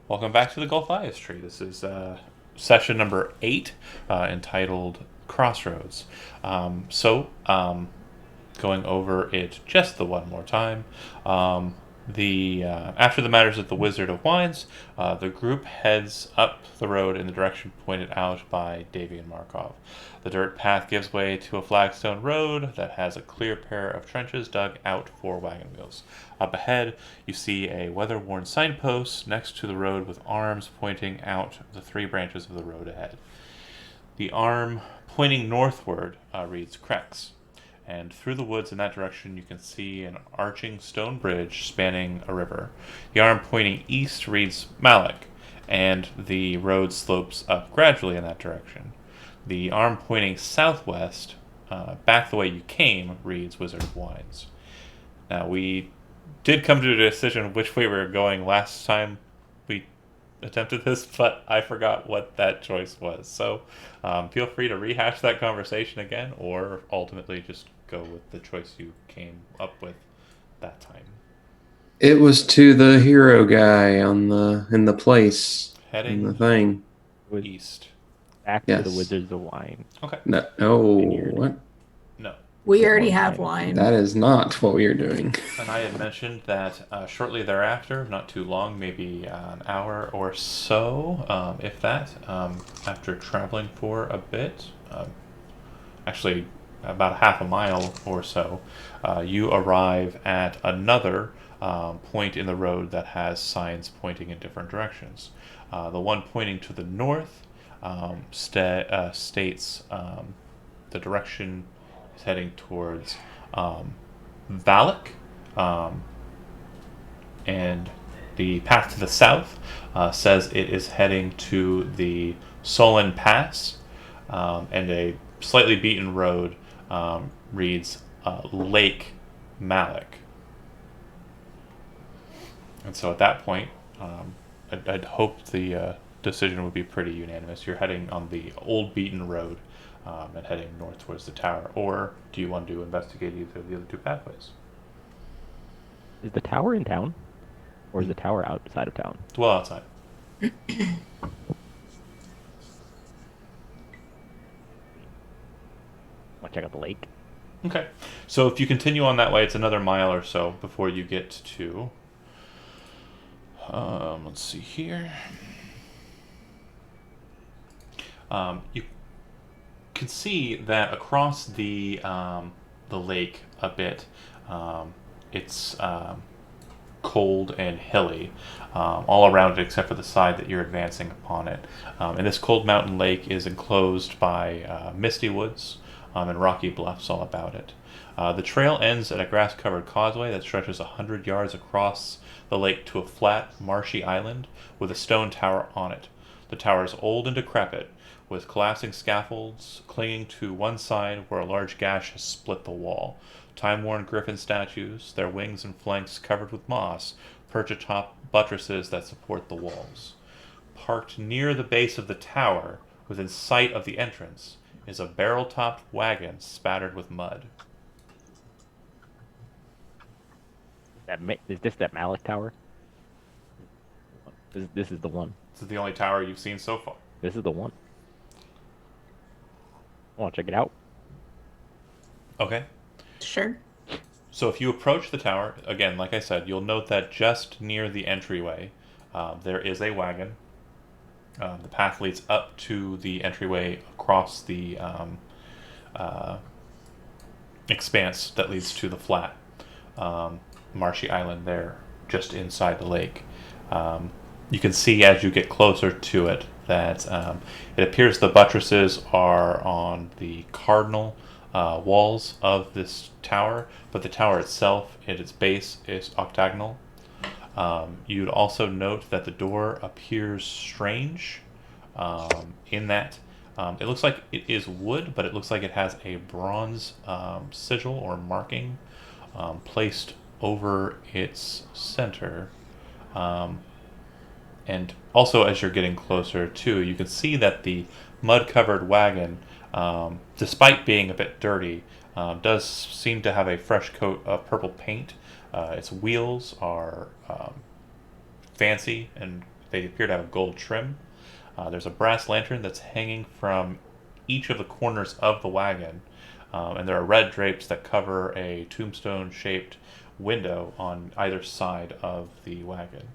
Welcome back to the Gulthias tree. This is session number 8, entitled Crossroads. Going over it just the one more time. The After the matters of the Wizard of Wines, the group heads up the road in the direction pointed out by Davy and Markov. The dirt path gives way to a flagstone road that has a clear pair of trenches dug out for wagon wheels. Up ahead, you see a weather-worn signpost next to the road with arms pointing out the three branches of the road ahead. The arm pointing northward reads Crex, and through the woods in that direction you can see an arching stone bridge spanning a river. The arm pointing east reads Malik, and the road slopes up gradually in that direction. The arm pointing southwest, back the way you came, reads Wizard of Wines. Now, we did come to a decision which way we were going last time we attempted this, but I forgot what that choice was. So feel free to rehash that conversation again, or ultimately just go with the choice you came up with that time. It was to the hero guy on the in the place in the Heading thing. Was east. back to the Yes. Wizards of Wine Okay. No, oh, vineyard. what? No. We Get already more have wine. wine. That is not what we are doing. And I had mentioned that shortly thereafter, not too long, maybe an hour or so, if that, after traveling for a bit, actually about half a mile or so, you arrive at another point in the road that has signs pointing in different directions. The one pointing to the north states the direction is heading towards Valak, um, and the path to the south says it is heading to the Solon Pass, and a slightly beaten road reads Lake Malik. And so at that point, I'd hoped the decision would be pretty unanimous. You're heading on the old beaten road and heading north towards the tower. Or do you want to investigate either of the other two pathways? Is the tower in town, or is the tower outside of town? It's well outside. Want to check out the lake? Okay. So if you continue on that way, it's another mile or so before you get to. Let's see here. You can see that across the lake a bit, it's cold and hilly, all around it except for the side that you're advancing upon it. And this cold mountain lake is enclosed by misty woods and rocky bluffs all about it. The trail ends at a grass-covered causeway that stretches 100 yards across the lake to a flat, marshy island with a stone tower on it. The tower is old and decrepit, with collapsing scaffolds clinging to one side where a large gash has split the wall. Time-worn griffin statues, their wings and flanks covered with moss, perch atop buttresses that support the walls. Parked near the base of the tower, within sight of the entrance, is a barrel-topped wagon spattered with mud. Is this that Malik Tower? This is the one. This is the only tower you've seen so far. This is the one. I want to check it out. Okay. Sure. So if you approach the tower, again, like I said, you'll note that just near the entryway, there is a wagon. The path leads up to the entryway across the expanse that leads to the flat marshy island there, just inside the lake. You can see as you get closer to it that it appears the buttresses are on the cardinal walls of this tower, but the tower itself, at its base, is octagonal. You'd also note that the door appears strange in that it looks like it is wood, but it looks like it has a bronze sigil or marking placed over its center. And also, as you're getting closer too, you can see that the mud-covered wagon, despite being a bit dirty, does seem to have a fresh coat of purple paint. Its wheels are fancy and they appear to have a gold trim. There's a brass lantern that's hanging from each of the corners of the wagon, and there are red drapes that cover a tombstone-shaped window on either side of the wagon.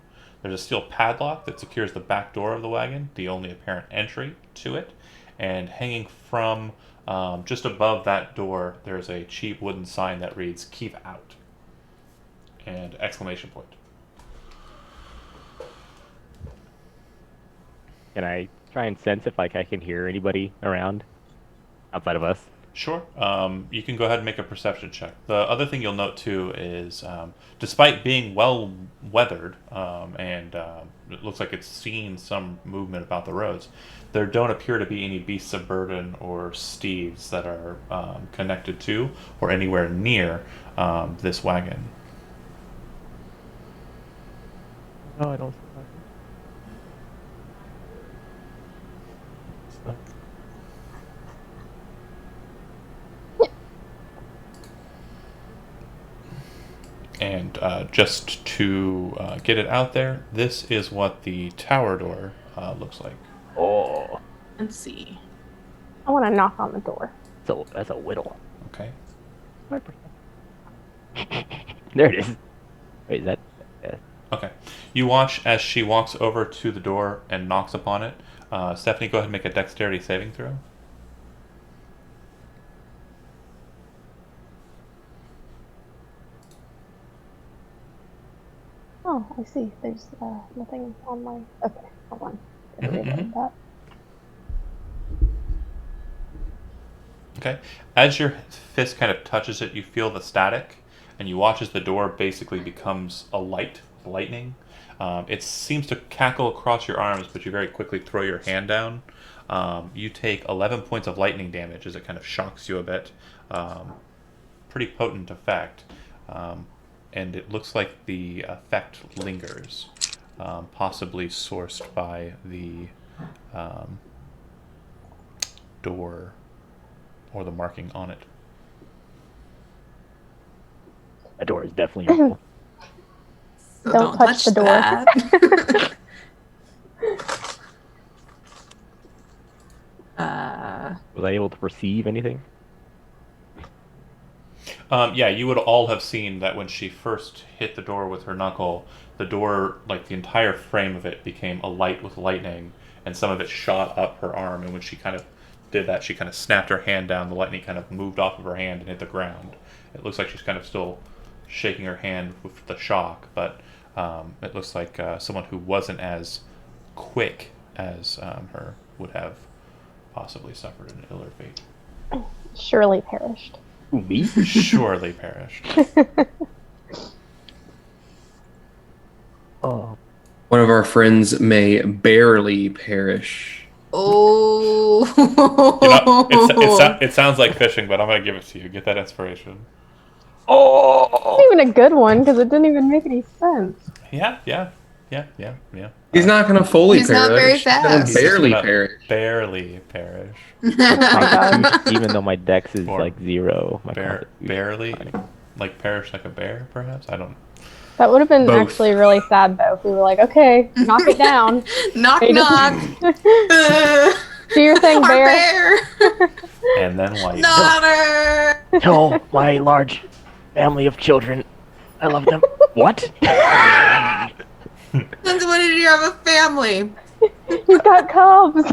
There's a steel padlock that secures the back door of the wagon, the only apparent entry to it, and hanging from just above that door, there's a cheap wooden sign that reads "Keep Out" and exclamation point. Can I try and sense if like I can hear anybody around outside of us? Sure. You can go ahead and make a perception check. The other thing you'll note too is, despite being well weathered and it looks like it's seen some movement about the roads, there don't appear to be any beasts of burden or steeds that are connected to or anywhere near this wagon. No, I don't. And just to get it out there, this is what the tower door looks like. Oh, Let's see. I want to knock on the door. so that's a whittle. Okay. There it is. Wait, is that? Okay. You watch as she walks over to the door and knocks upon it. Stephanie, go ahead and make a dexterity saving throw. Oh, I see. There's nothing on my. Okay, hold on. Mhm. That. Okay. As your fist kind of touches it, you feel the static, and you watch as the door basically becomes a lightning. It seems to cackle across your arms, but you very quickly throw your hand down. You take 11 points of lightning damage as it kind of shocks you a bit. Pretty potent effect. And it looks like the effect lingers, possibly sourced by the door or the marking on it. That door is definitely open. So Don't touch the door. that. Was I able to perceive anything? Yeah, you would all have seen that when she first hit the door with her knuckle, the door, like the entire frame of it, became alight with lightning, and some of it shot up her arm. And when she kind of did that, she kind of snapped her hand down. The lightning kind of moved off of her hand and hit the ground. It looks like she's kind of still shaking her hand with the shock, but it looks like someone who wasn't as quick as her would have possibly suffered an iller fate. Surely perished. Ooh, me? Surely perished. Oh, One of our friends may barely perish. Oh. You know, it sounds like fishing, but I'm going to give it to you. Get that inspiration. oh! Not even a good one because it didn't even make any sense. Yeah. He's not going to fully He's perish. not very He's gonna fast. barely He's gonna perish. Barely perish. Even though my dex is Or like 0, my constitution's Barely, fine. like perish like a bear, perhaps? I don't. That would have been Both. actually really sad though if we were like, okay, knock it down. Knock, Hey, knock. Do your thing, Our bear. bear. And then light. Not her. Tell my large family of children I love them. What? Since when did you have a family? He's got cubs.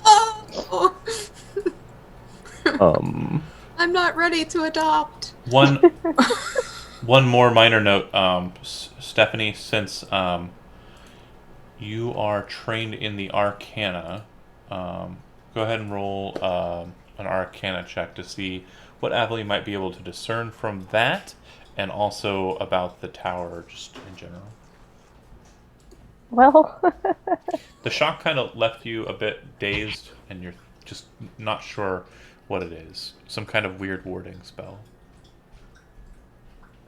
Oh. I'm not ready to adopt. One more minor note, Stephanie, since you are trained in the Arcana, go ahead and roll an Arcana check to see what Avalene might be able to discern from that, and also about the tower just in general. Well, The shock kind of left you a bit dazed, and you're just not sure what it is. Some kind of weird warding spell.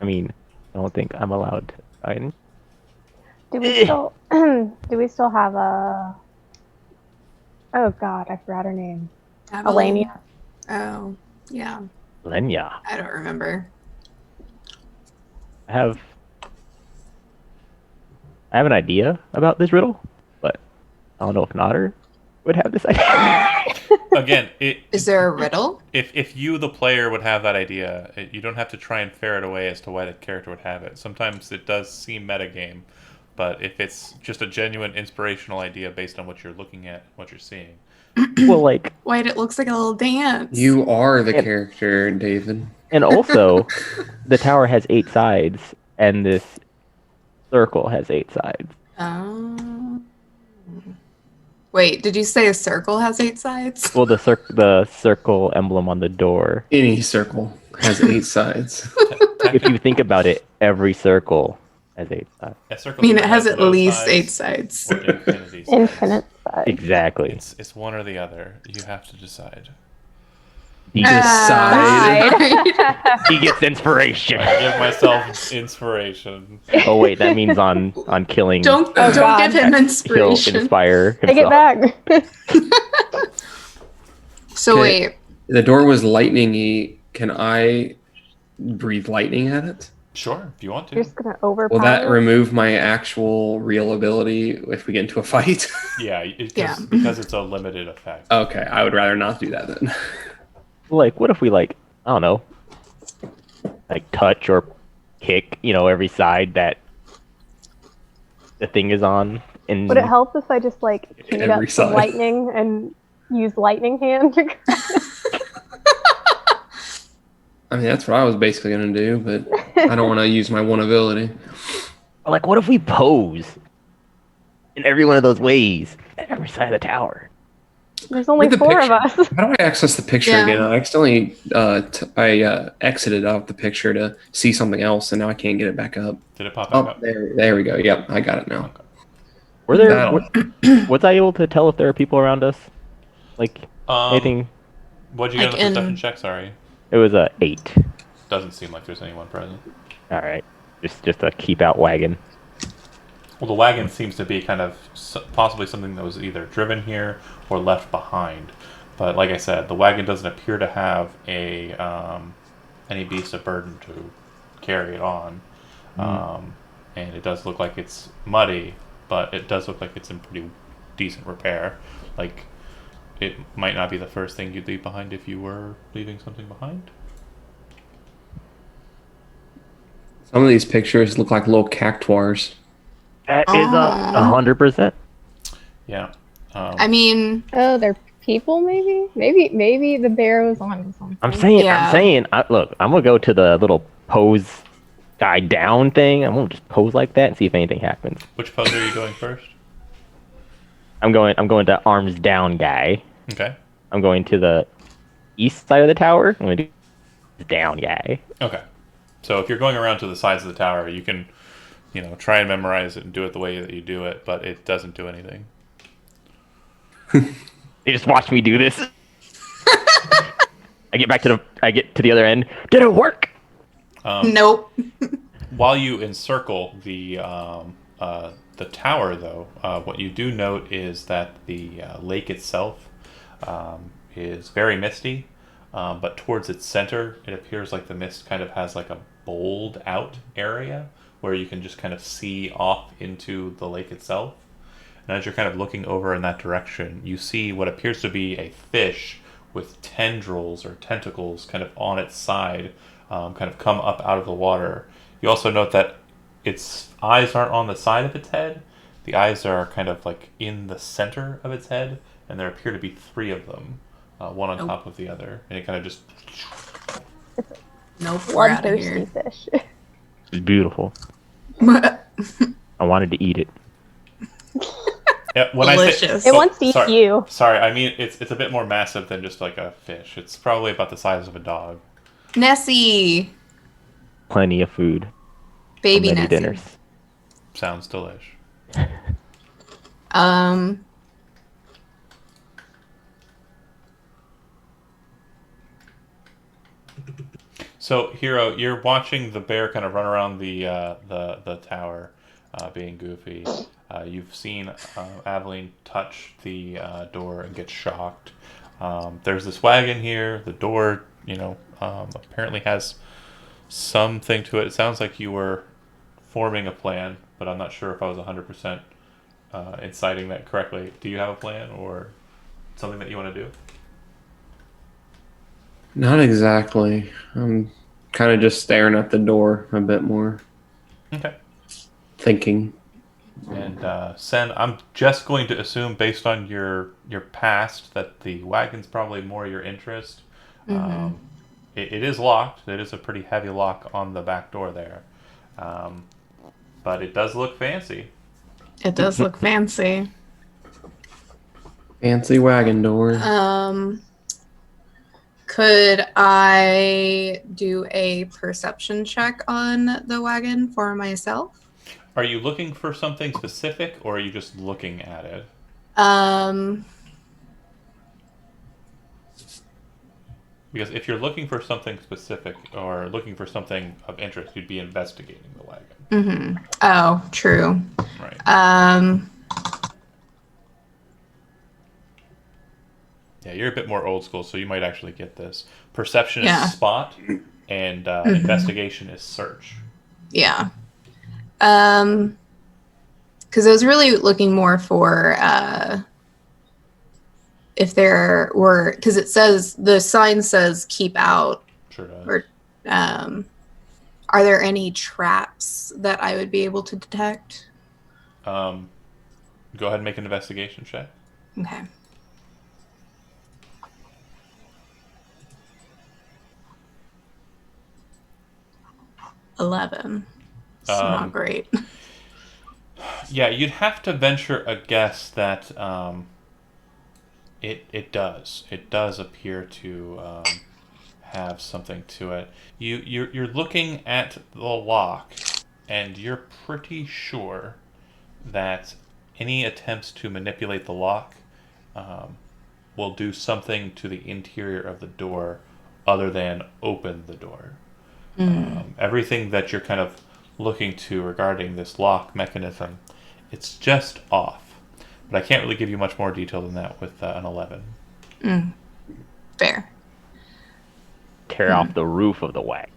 I mean, I don't think I'm allowed to fight. do we still have a? Oh God, I forgot her name. Elenia. Oh, yeah. Lenya. I don't remember. I have I have an idea about this riddle, but I don't know if Nodder would have this idea. Again, Is there a riddle? if you, the player, would have that idea, you don't have to try and ferret away as to why the character would have it. Sometimes it does seem metagame, but if it's just a genuine inspirational idea based on what you're looking at, what you're seeing. Well, like, Wait, it looks like a little dance. You are the character, David. and also, the tower has 8 sides, and this circle has 8 sides. Wait, did you say a circle has 8 sides? Well, the circle emblem on the door. Any circle has 8 sides. If you think about it, every circle has 8 sides. A circle I mean, it either has at no least sides 8 sides. or infinity sides. Infinite size. Exactly. It's one or the other. You have to decide. Decide. He gets inspiration. I give myself inspiration. Oh wait, that means on killing. Don't God. give him He'll inspiration. inspire Take it himself. back. So Okay. wait, The door was lightning-y. Can I breathe lightning at it? Sure, if you want to. You're just gonna overpower. Will that remove my actual real ability if we get into a fight? Yeah, Yeah. because it's a limited effect. Okay, I would rather not do that then. Like, what if we I don't know, touch or kick, every side that the thing is on? And Would it help if I just heat Every up some side. lightning and use lightning hand? To I mean, that's what I was basically going to do, but I don't want to use my one ability. what if we pose in every one of those ways at every side of the tower? There's only Read the 4 of picture. us. How do I access the picture Yeah. again? I accidentally exited out the picture to see something else, and now I can't get it back up. Did it pop back Oh, up? there we go. Yep, I got it now. Were there? That'll- Was I able to tell if there are people around us? Um, Anything? What'd you get on Like the in- perception check? Sorry. It was a 8. Doesn't seem like there's anyone present. All right, just a keep out wagon. Well, the wagon seems to be kind of possibly something that was either driven here or left behind. But like I said, the wagon doesn't appear to have any beast of burden to carry it on. And it does look like it's muddy, but it does look like it's in pretty decent repair. Like, it might not be the first thing you'd leave behind if you were leaving something behind. Some of these pictures look like little cactuars. That is 100%. Yeah. I mean, Oh, they're people, maybe? Maybe the bear was on something. I'm saying. Yeah. Look, I'm gonna go to the little pose guy down thing. I'm gonna just pose like that and see if anything happens. Which pose are you doing first? I'm going to arms down guy. Okay. I'm going to the east side of the tower. I'm gonna do down guy. Okay. So if you're going around to the sides of the tower, you can, try and memorize it and do it the way that you do it, but it doesn't do anything. They just watch me do this. I get to the other end. Did it work? nope. While you encircle the tower, though, what you do note is that the lake itself is very misty, but towards its center, it appears like the mist kind of has like a bowled out area where you can just kind of see off into the lake itself. And as you're kind of looking over in that direction, you see what appears to be a fish with tendrils or tentacles kind of on its side, kind of come up out of the water. You also note that its eyes aren't on the side of its head. The eyes are kind of like in the center of its head, and there appear to be 3 of them, one on top of the other. And it kind of just... Nope. We're out of Bloodthirsty here. fish. It's beautiful. I wanted to eat it. Yeah, Delicious. It wants to eat sorry, you. Sorry, I mean, it's a bit more massive than just like a fish. It's probably about the size of a dog. Nessie. Plenty of food. Baby for many Nessie. dinners. Sounds delish. So, Hero, you're watching the bear kind of run around the tower, being goofy. You've seen Aveline touch the door and get shocked. There's this wagon here. The door, apparently has something to it. It sounds like you were forming a plan, but I'm not sure if I was 100% inciting that correctly. Do you have a plan or something that you want to do? Not exactly. I'm kind of just staring at the door a bit more, Okay. thinking. And Sen, I'm just going to assume, based on your past, that the wagon's probably more your interest. It is locked. It is a pretty heavy lock on the back door there, but it does look fancy. It does look fancy. Fancy wagon door. Could I do a perception check on the wagon for myself? Are you looking for something specific, or are you just looking at it? Because if you're looking for something specific or looking for something of interest, you'd be investigating the wagon. Oh, true. Right. Yeah, you're a bit more old school, so you might actually get this. Perception is spot, and investigation is search. Yeah. Because I was really looking more for if there were, because it says, the sign says keep out. Sure does. Or, are there any traps that I would be able to detect? Go ahead and make an investigation check. Okay. $11. It's not great. Yeah, you'd have to venture a guess that it does. It does appear to have something to it. You're looking at the lock, and you're pretty sure that any attempts to manipulate the lock will do something to the interior of the door other than open the door. Everything that you're kind of looking to regarding this lock mechanism, it's just off. But I can't really give you much more detail than that with an 11. Fair. Tear off the roof of the wagon.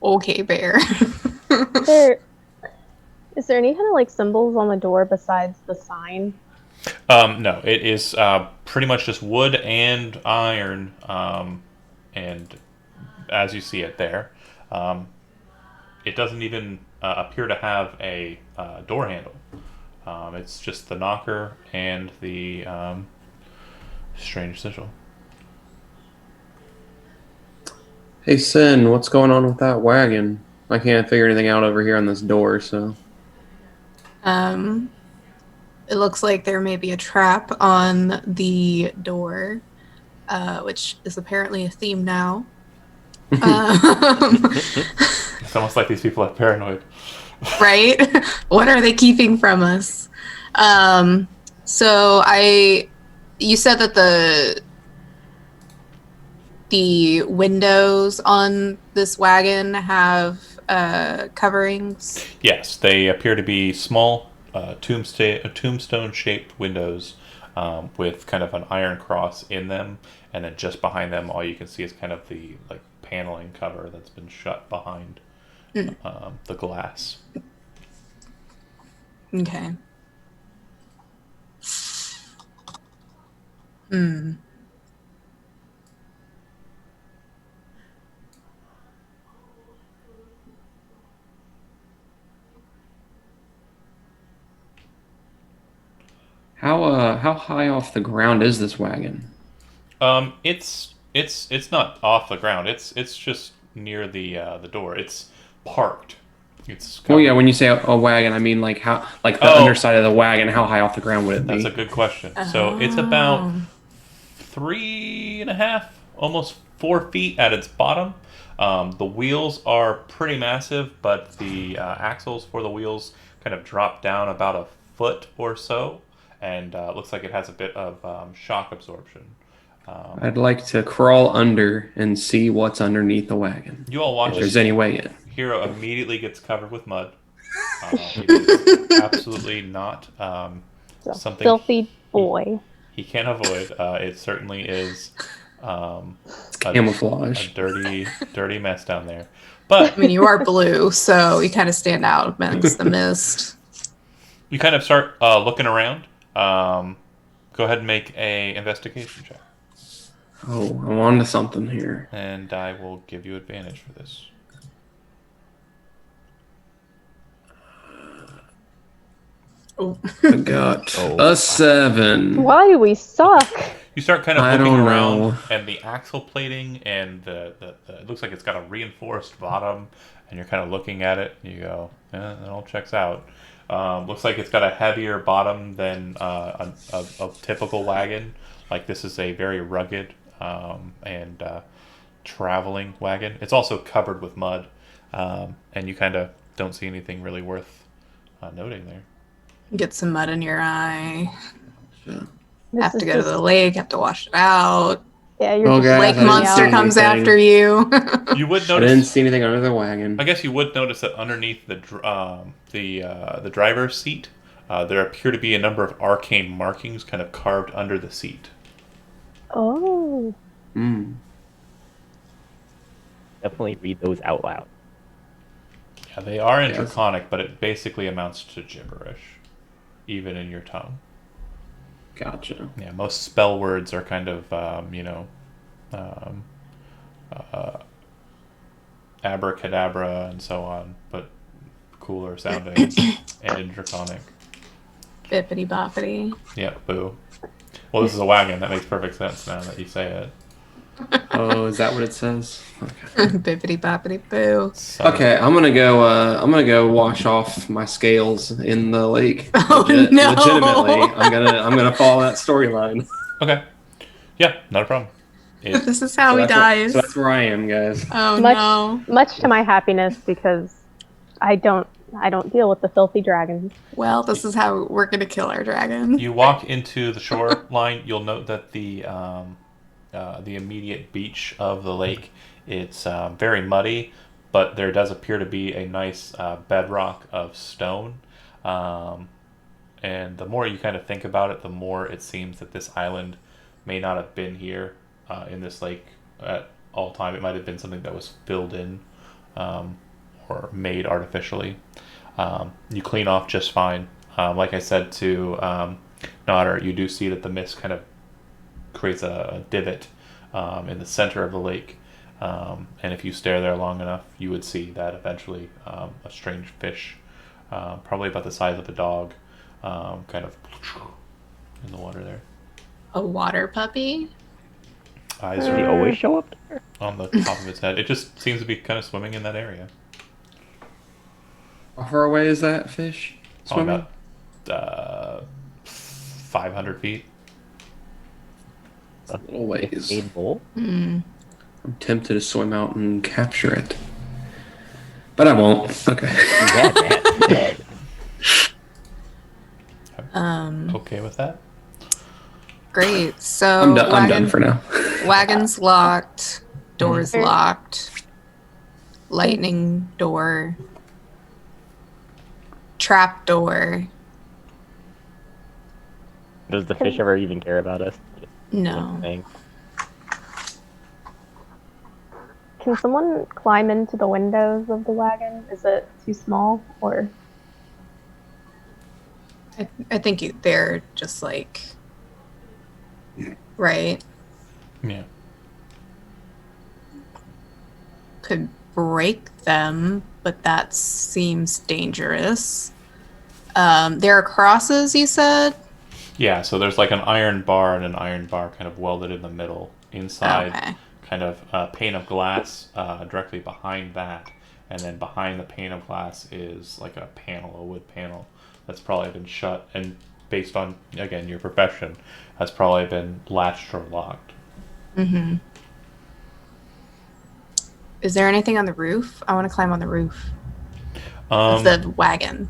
Okay, Bear. Is there any kind of like symbols on the door besides the sign? No, it is pretty much just wood and iron, and as you see it there, it doesn't even appear to have a door handle. It's just the knocker and the strange sigil. Hey, Sin, what's going on with that wagon? I can't figure anything out over here on this door, so. It looks like there may be a trap on the door, which is apparently a theme now. It's almost like these people are paranoid. Right? What are they keeping from us? So you said that the windows on this wagon have coverings. Yes, they appear to be small tombstone-shaped windows with kind of an iron cross in them, and then just behind them, all you can see is kind of the paneling cover that's been shut behind the glass. Okay. How high off the ground is this wagon? It's not off the ground. It's just near the door. It's parked. It's Well, yeah, covered. when you say a wagon, I mean like the Oh. underside of the wagon. How high off the ground would it be? That's a good question. So it's about 3.5, almost 4 feet at its bottom. The wheels are pretty massive, but the axles for the wheels kind of drop down about a foot or so, and it looks like it has a bit of shock absorption. I'd like to crawl under and see what's underneath the wagon. You all watch If as there's any way in. Hero immediately gets covered with mud. It is absolutely not something Filthy boy. he can't avoid. It certainly is Camouflage. a dirty mess down there. But I mean, you are blue, so you kind of stand out amongst the mist. you kind of start looking around. Go ahead and make a investigation check, Oh, I'm on to something here. and I will give you advantage for this. Oh. I got Oh. a 7. Why do we suck? You start kind of I looking don't around, know. and the axle plating, and the it looks like it's got a reinforced bottom, and you're kind of looking at it, and you go, yeah, it all checks out. Looks like it's got a heavier bottom than a typical wagon. Like this is a very rugged and traveling wagon. It's also covered with mud, and you kind of don't see anything really worth noting there. Get some mud in your eye. Yeah. This Have is to go to just- the lake. Have to wash it out. Yeah, you're Well, just guys, Lake I didn't monster see comes anything. after you. You would I didn't notice. see anything under the wagon. I guess you would notice that underneath the driver's seat, there appear to be a number of arcane markings kind of carved under the seat. Oh. Mm. Definitely read those out loud. Yeah, they are in Yes. Draconic, but it basically amounts to gibberish, even in your tongue. Gotcha. Yeah, most spell words are kind of, abracadabra and so on, but cooler sounding and in Draconic. Bippity boppity. Yep, boo. Well, this is a wagon. That makes perfect sense now that you say it. Oh, is that what it says? Okay. Bippity boppity boo. So, Okay, I'm gonna go. I'm gonna go wash off my scales in the lake. Oh, no. Legitimately, I'm gonna follow that storyline. Okay. Yeah, not a problem. It, This is how So he that's where- dies. so that's where I am, guys. Oh Much, no. much to my happiness, because I don't deal with the filthy dragons. Well, this is how we're gonna kill our dragon. you walk into the shoreline, you'll note that the immediate beach of the lake, it's very muddy, but there does appear to be a nice bedrock of stone. And the more you kind of think about it, the more it seems that this island may not have been here in this lake at all time. It might have been something that was filled in or made artificially. You clean off just fine. Like I said to Nodder, you do see that the mist kind of creates a divot in the center of the lake. And if you stare there long enough, you would see that eventually a strange fish, probably about the size of a dog, kind of in the water there. A water puppy? Eyes Does he are always show up there? on the top of its head. It just seems to be kind of swimming in that area. How far away is that fish Oh, swimming? about 500 feet. A little ways. Cascade bowl? Hmm. I'm tempted to swim out and capture it, but I won't. Okay. Yeah, man. Okay with that? Great. So I'm done for now. wagon's locked. Door's Mhm. locked. Lightning door. Trap door. Does the fish ever even care about us? Just No. thing. Can someone climb into the windows of the wagon? Is it too small, or I think they're just like. Right? Yeah. Could break them, but that seems dangerous. There are crosses, you said? Yeah, so there's like an iron bar and an iron bar kind of welded in the middle. Inside, Okay. kind of a pane of glass directly behind that. And then behind the pane of glass is like a panel, a wood panel that's probably been shut. And based on, again, your profession, has probably been latched or locked. Mm-hmm. Is there anything on the roof? I want to climb on the roof of the wagon.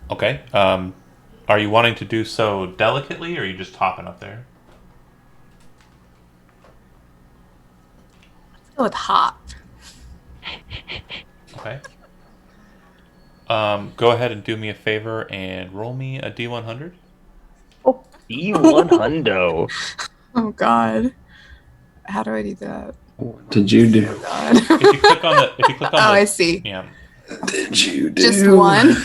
Okay. Are you wanting to do so delicately, or are you just hopping up there? Let's go with hop. Okay. Go ahead and do me a favor and roll me a D100. D1 hundo. Oh God. How do I do that? What did you do? God. If you click on the, Oh, I see. yeah, Did you do? Just one.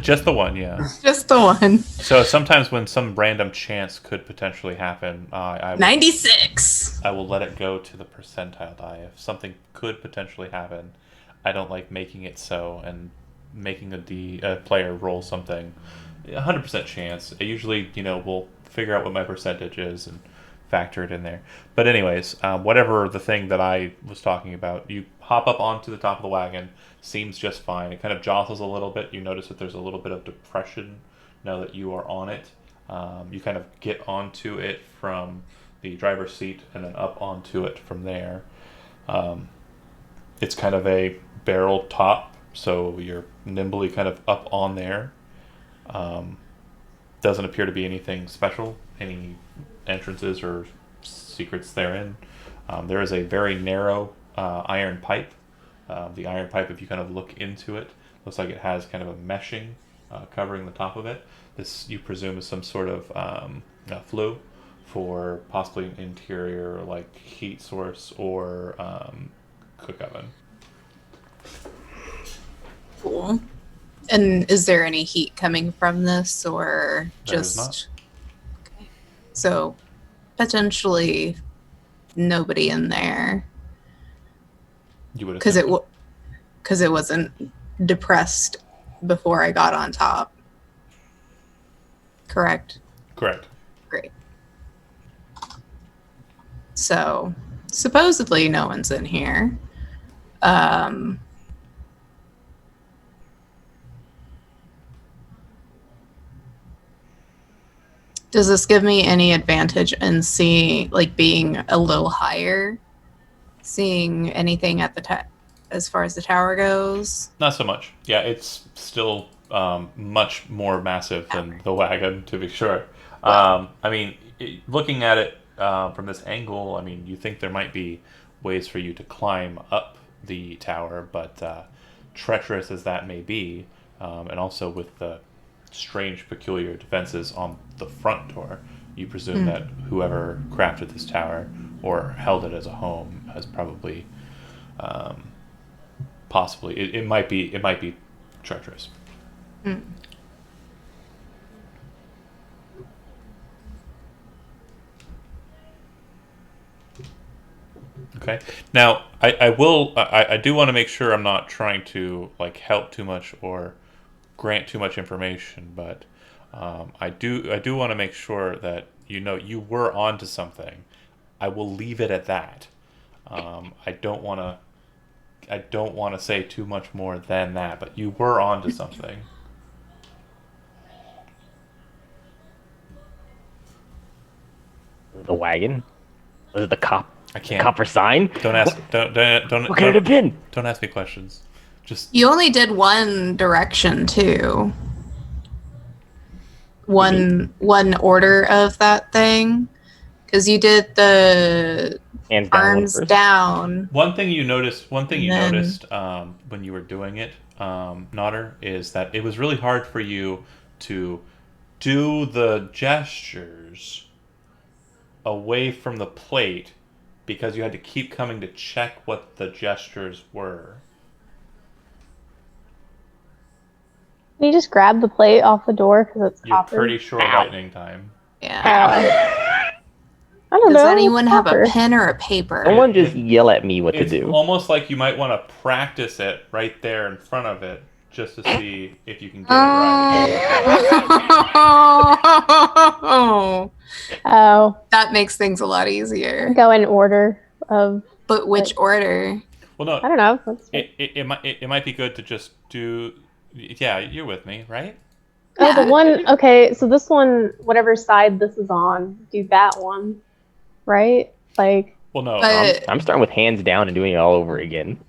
just the one, yeah. Just the one. So sometimes when some random chance could potentially happen, 96. I will let it go to the percentile die. If something could potentially happen, I don't like making it so and making a player roll something 100% chance. I usually, will figure out what my percentage is and factor it in there. But anyways, whatever the thing that I was talking about, you hop up onto the top of the wagon. Seems just fine. It kind of jostles a little bit. You notice that there's a little bit of depression now that you are on it. You kind of get onto it from the driver's seat and then up onto it from there. It's kind of a barrel top, so you're nimbly kind of up on there. Doesn't appear to be anything special, any entrances or secrets therein. There is a very narrow iron pipe. The iron pipe, if you kind of look into it, looks like it has kind of a meshing covering the top of it. This, you presume, is some sort of flue for possibly an interior like heat source or cook oven. Cool. And is there any heat coming from this, or There is just? not. Okay. So potentially nobody in there You would because assume. it wasn't depressed before I got on top. Correct. Correct. Great. So supposedly no one's in here. Does this give me any advantage in seeing, like, being a little higher, seeing anything at the as far as the tower goes? Not so much. Yeah, it's still much more massive than the wagon, to be sure. Wow. I mean, looking at it from this angle, I mean, you think there might be ways for you to climb up the tower, but treacherous as that may be, and also with the strange, peculiar defenses on the front door, you presume that whoever crafted this tower or held it as a home has probably, possibly, it might be treacherous. Okay. Now, I do want to make sure I'm not trying to like help too much or grant too much information, but I do want to make sure that you were onto something. I will leave it at that. I don't want to say too much more than that, but you were onto something. The wagon? Was it the I can't. copper sign? Don't ask. Don't. What could it have been? Don't ask me questions. Just You only did one direction too. One order of that thing, because you did the Hands down. arms first. down. one thing you noticed. One thing you Then- noticed when you were doing it, Nodder, is that it was really hard for you to do the gestures away from the plate because you had to keep coming to check what the gestures were. Can you just grab the plate off the door because it's You're copper? pretty short Ow. lightning time. Yeah. I don't Does know. anyone have a copper. pen or a paper? Someone just yell at me what to It's do. almost like you might want to practice it right there in front of it just to see if you can get it right. Oh, Oh, that makes things a lot easier. go in order of. But which order? Well, no, I don't know. Let's it might be good to just do. Yeah, you're with me, right? Oh, Yeah. the one. Okay, so this one, whatever side this is on, do that one, right? Like, Well, no. But I'm starting with hands down and doing it all over again.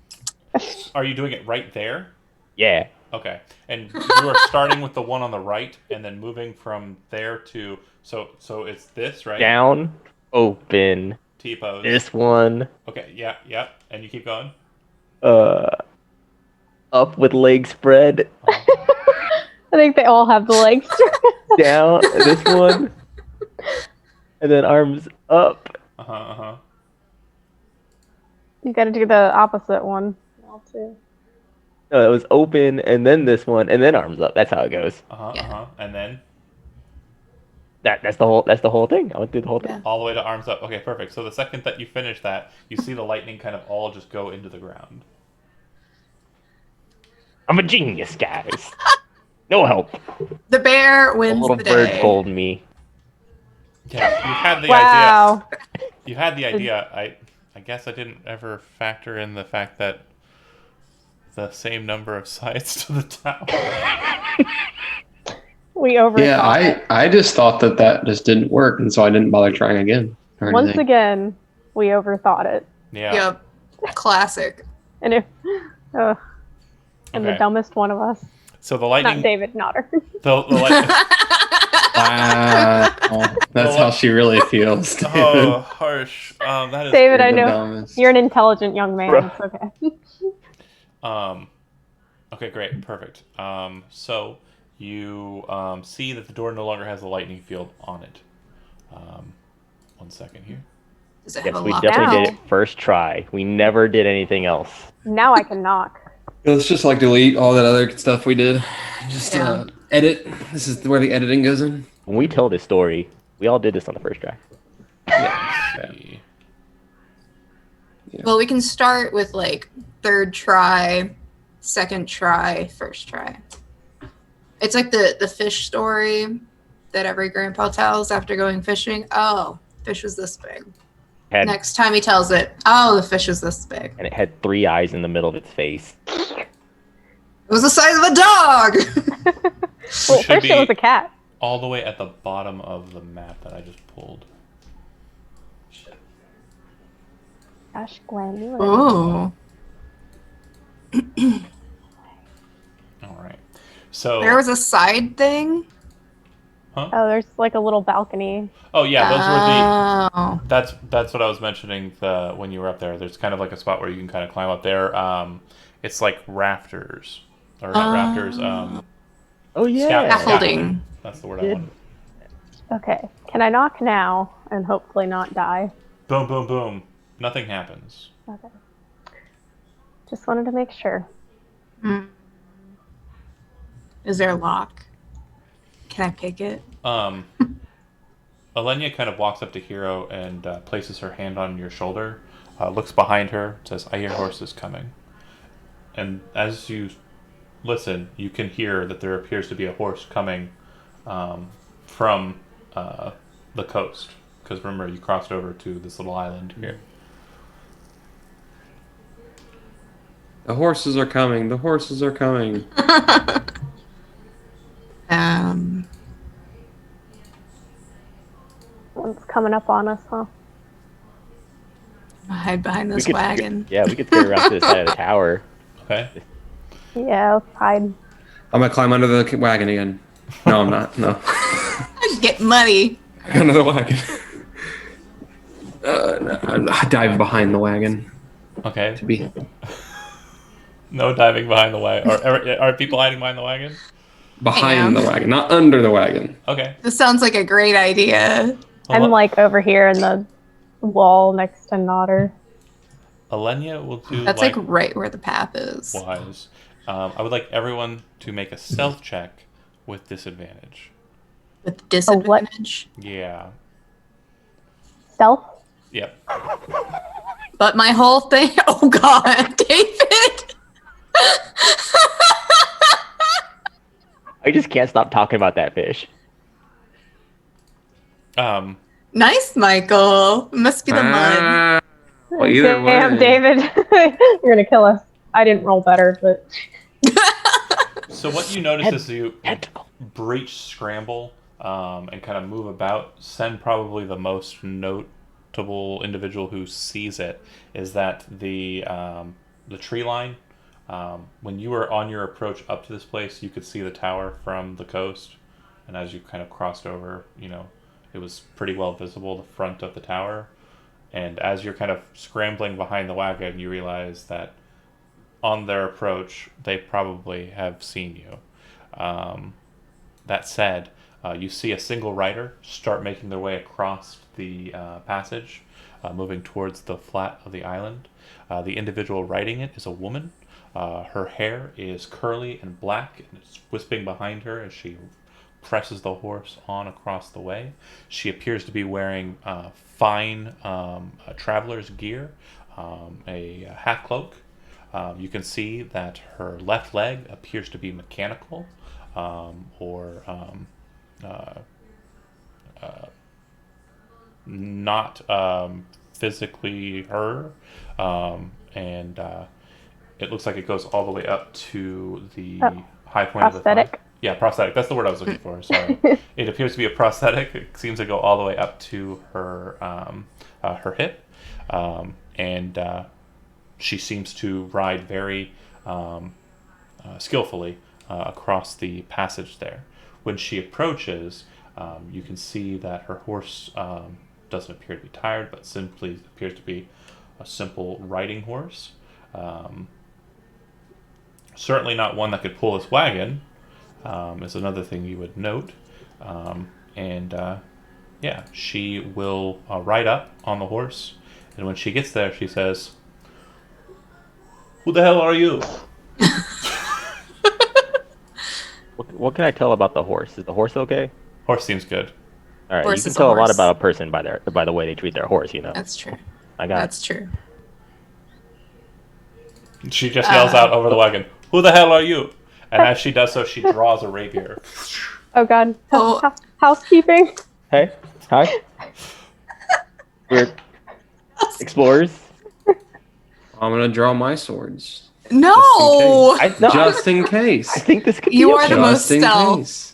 Are you doing it right there? Yeah. Okay. And you are starting with the one on the right and then moving from there to so it's this, right? Down, open. T-pose. This one, Okay, yeah. And you keep going? up with legs spread. I think they all have the legs. Down, this one. And then arms up. Uh-huh. You gotta do the opposite one. Now too. No, it was open, and then this one, and then arms up. That's how it goes. Yeah. And then That's the whole thing. I went through the whole thing. Yeah. all the way to arms up. Okay, perfect. So the second that you finish that, you see the lightning kind of all just go into the ground. I'm a genius, guys. No help. The bear A wins little the bird day. told me. Yeah, you had the idea. Wow. You had the idea. I guess I didn't ever factor in the fact that the same number of sides to the tower. We overthought Yeah, it. I just thought that just didn't work, and so I didn't bother trying again. Or Once anything. again, we overthought it. Yeah. Yep. Classic. And if and the Okay. dumbest one of us. So the lightning. Not David, not her. The lightning. Wow, that's how she really feels. David. Oh, harsh. That is. David, You're I the know dumbest. you're an intelligent young man. Bro. It's okay. Okay, great, perfect. So you see that the door no longer has a lightning field on it. 1 second here. Does it Yes, have a we lock? definitely Now. did it first try. We never did anything else. Now I can knock. Let's just like delete all that other stuff we did. Just Yeah. edit. This is where the editing goes in. When we tell this story, we all did this on the first try. Yeah. See. Well, we can start with like third try, second try, first try. It's like the fish story that every grandpa tells after going fishing. Oh, fish was this big. Had, Next time he tells it, oh, the fish is this big. and it had 3 eyes in the middle of its face. It was the size of a dog. Well, should first it was be- a cat. All the way at the bottom of the map that I just pulled. Gosh, Gwen, you were. Oh, All right. So. there was a side thing. Oh, there's like a little balcony. Oh yeah, those were the. Oh, That's what I was mentioning when you were up there. There's kind of like a spot where you can kind of climb up there. It's like rafters, or not rafters. Oh yeah. scaffolding. That's the word I Did- wanted. Okay, can I knock now and hopefully not die? Boom, boom, boom. Nothing happens. Okay. Just wanted to make sure. Hmm. Is there a lock? Can I pick it? Alenia kind of walks up to Hero and places her hand on your shoulder, looks behind her, says, "I hear horses coming." And as you listen, you can hear that there appears to be a horse coming from the coast. Because remember, you crossed over to this little island here. The horses are coming. The horses are coming. One's coming up on us, huh? Hide behind We this could, wagon. yeah, we could get around to the side of the tower. Okay? Yeah, let's hide. I'm gonna climb under the wagon again. No, I'm not. No. Get muddy. Under the wagon. No, I dive behind the wagon Okay. to be No diving behind the wagon. Are people hiding behind the wagon? behind Damn. the wagon, not under the wagon. Okay. This sounds like a great idea. I'm like over here in the wall next to Nodder. Alenia will do That's like right where the path is. wise. I would like everyone to make a stealth check with disadvantage. With disadvantage. Yeah. Stealth? Yep. But my whole thing. Oh God, David. I just can't stop talking about that fish. Nice, Michael. It must be the mud. Ah, well, either Damn, way. David. You're gonna kill us. I didn't roll better, but So what you notice is you Tentacle. breach scramble and kind of move about. Sen, probably the most notable individual who sees it, is that the tree line. When you were on your approach up to this place, you could see the tower from the coast, and as you kind of crossed over, it was pretty well visible, the front of the tower. And as you're kind of scrambling behind the wagon, you realize that on their approach, they probably have seen you. That said, you see a single rider start making their way across the passage. moving towards the flat of the island. The individual riding it is a woman. Her hair is curly and black, and it's wisping behind her as she presses the horse on across the way. She appears to be wearing fine traveler's gear, a half cloak. You can see that her left leg appears to be mechanical, or not physically her, and it looks like it goes all the way up to the high point of the thigh. Prosthetic. Yeah, prosthetic. That's the word I was looking for. Sorry. It appears to be a prosthetic. It seems to go all the way up to her her hip, and she seems to ride very skillfully across the passage there. When she approaches, you can see that her horse doesn't appear to be tired, but simply appears to be a simple riding horse. Certainly not one that could pull this wagon, is another thing you would note. Yeah, she will ride up on the horse, and when she gets there, she says, "Who the hell are you?" What can I tell about the horse? Is the horse okay? Horse seems good. All right, Horse you can is a tell a lot horse. about a person by the way they treat their horse. You know. That's true. I got. That's true. She just yells out over the wagon, "Who the hell are you?" And as she does so, she draws a rapier. Oh God. Oh. Housekeeping. Hey, hi. We're explorers. I'm gonna draw my swords. No! No, Just in case. I think this could You be are okay. the most Just in stealth. case.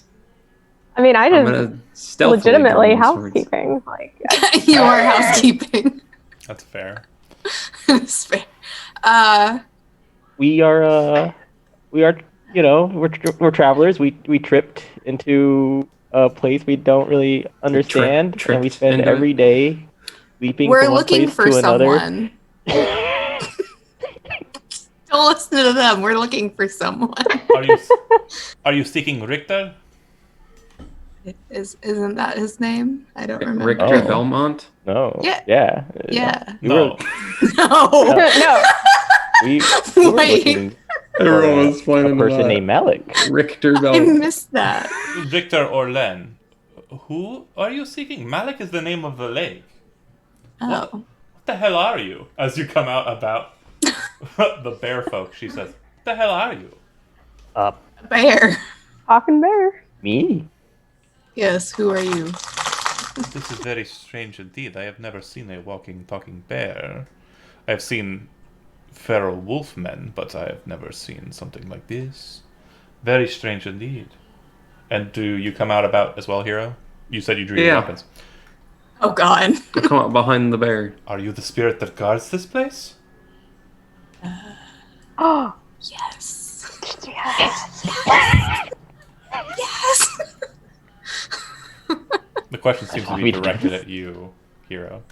I mean, I I'm just gonna stealthily legitimately draw my swords. housekeeping. Like, You are housekeeping. That's fair. It's fair. We are, you know, we're travelers. We tripped into a place we don't really understand, and we tripped spend into every day leaping We're from one looking place for to another. someone. Don't listen to them. We're looking for someone. Are you seeking Richter? Isn't that his name? I don't remember. Richter Oh. Belmont. No. Yeah. Yeah. Yeah. We No. No. no. we were Wait. looking Everyone was for playing a person named Malik. Richter I Belmont. missed that. Richter Orlen. Who are you seeking? Malik is the name of the lake. Oh. What the hell are you? As you come out about the bear folk, she says, "What the hell are you?" Bear. Talking bear. Me? Yes, who are you? This is very strange indeed. I have never seen a walking, talking bear. I have seen feral wolfmen, but I have never seen something like this. Very strange indeed. And do you come out about as well, Hero? You said you drew your Yeah. weapons. Oh God. I come up behind the bear. Are you the spirit that guards this place? Oh. Yes. Yes. Yes. The question seems to be We directed just- at you, Hero.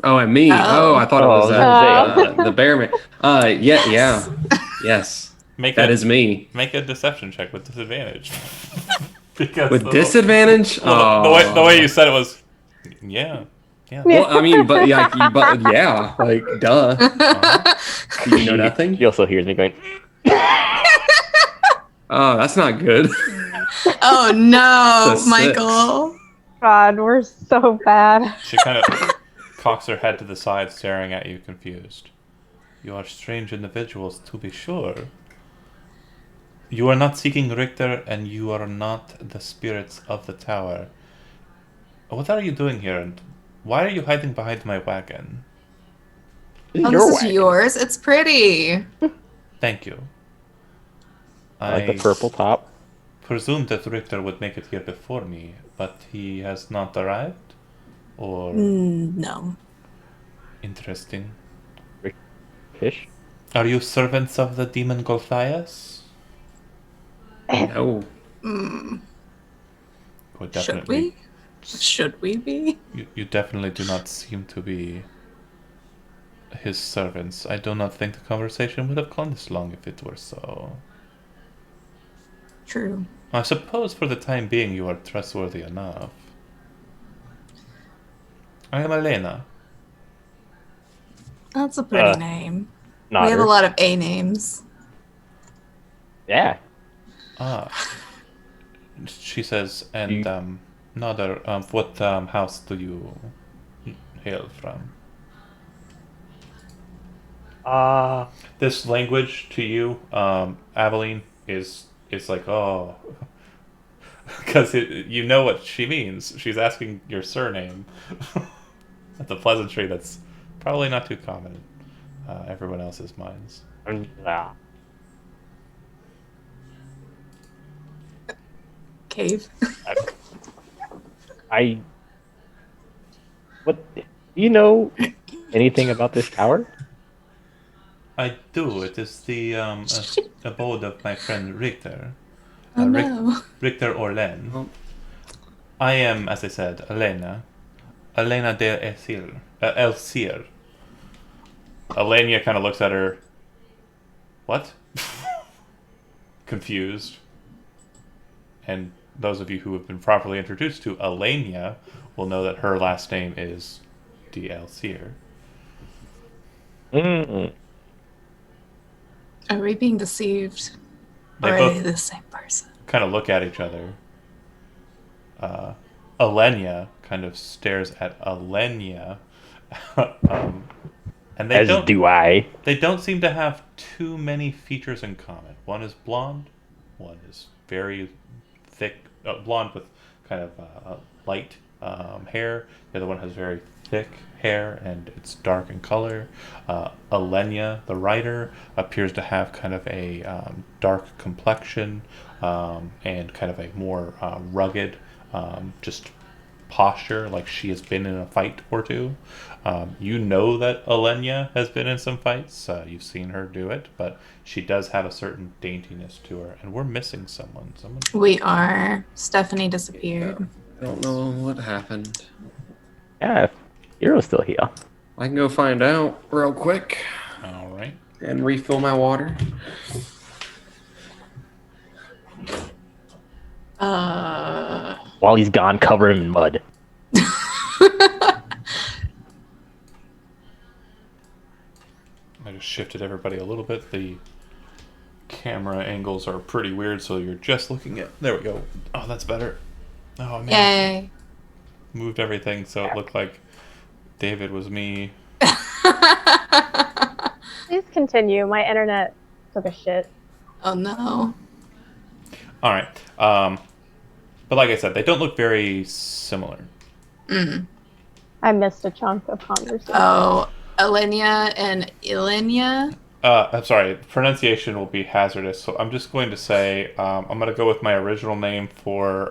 Oh, and me. Oh. Oh, I thought it was I was the bear man. Yeah. Yes. Make That a, is me. Make a deception check with disadvantage. Because With disadvantage? Well, the way you said it was, yeah. Well, I mean, but yeah, like duh. Uh-huh. You know nothing? She also hears me going, Oh, that's not good. Oh no, It's a 6. Michael. God, we're so bad. She kind of cocks her head to the side, staring at you, confused. You are strange individuals, to be sure. You are not seeking Richter, and you are not the spirits of the tower. What are you doing here, and why are you hiding behind my wagon? "This Oh, is your this is wagon." yours. It's pretty. Thank you. I like the purple top. presumed that Richter would make it here before me, but he has not arrived? Or... No. Interesting. Fish. Are you servants of the demon Gulthias? No. Well, Should we? Should we be? You definitely do not seem to be his servants. I do not think the conversation would have gone this long if it were so. True. I suppose for the time being you are trustworthy enough. I am Elena. That's a pretty name. Nodder. We have a lot of A names. Yeah. She says, and Nodder, what house do you hail from? This language to you, Aveline, is like, oh, because you know what she means. She's asking your surname. That's a pleasantry that's probably not too common in everyone else's minds. Cave. What? Do you know anything about this tower? I do. It is the abode of my friend Richter. Oh no. Richter Orlen. Oh. I am, as I said, Elena de Elcir. Elenia kind of looks at her. What? Confused. And those of you who have been properly introduced to Elenia will know that her last name is de Elcir. Mm. Are we being deceived? They or are both they the same person? kind of look at each other. Elenia kind of stares at Elenia. And they As don't do I. They don't seem to have too many features in common. One is blonde, one is very thick, blonde with kind of light hair. The other one has very thick hair and it's dark in color. Elenia, the writer, appears to have kind of a dark complexion and kind of a more rugged, just posture, like she has been in a fight or two. You know that Elenia has been in some fights. You've seen her do it, but she does have a certain daintiness to her, and we're missing someone. We are. Stephanie disappeared. I don't know what happened. Yeah, Hero's still here. I can go find out real quick All right. and refill my water. While he's gone, cover him in mud. I just shifted everybody a little bit. The camera angles are pretty weird, so you're just looking at. There we go. Oh, that's better. Oh man. Yay. Moved everything so it looked like David was me. Please continue. My internet took a shit. Oh no. All right. But like I said, they don't look very similar. I missed a chunk of conversation. Oh, Elenia and Ilenia? I'm sorry, pronunciation will be hazardous, so I'm just going to say I'm going to go with my original name for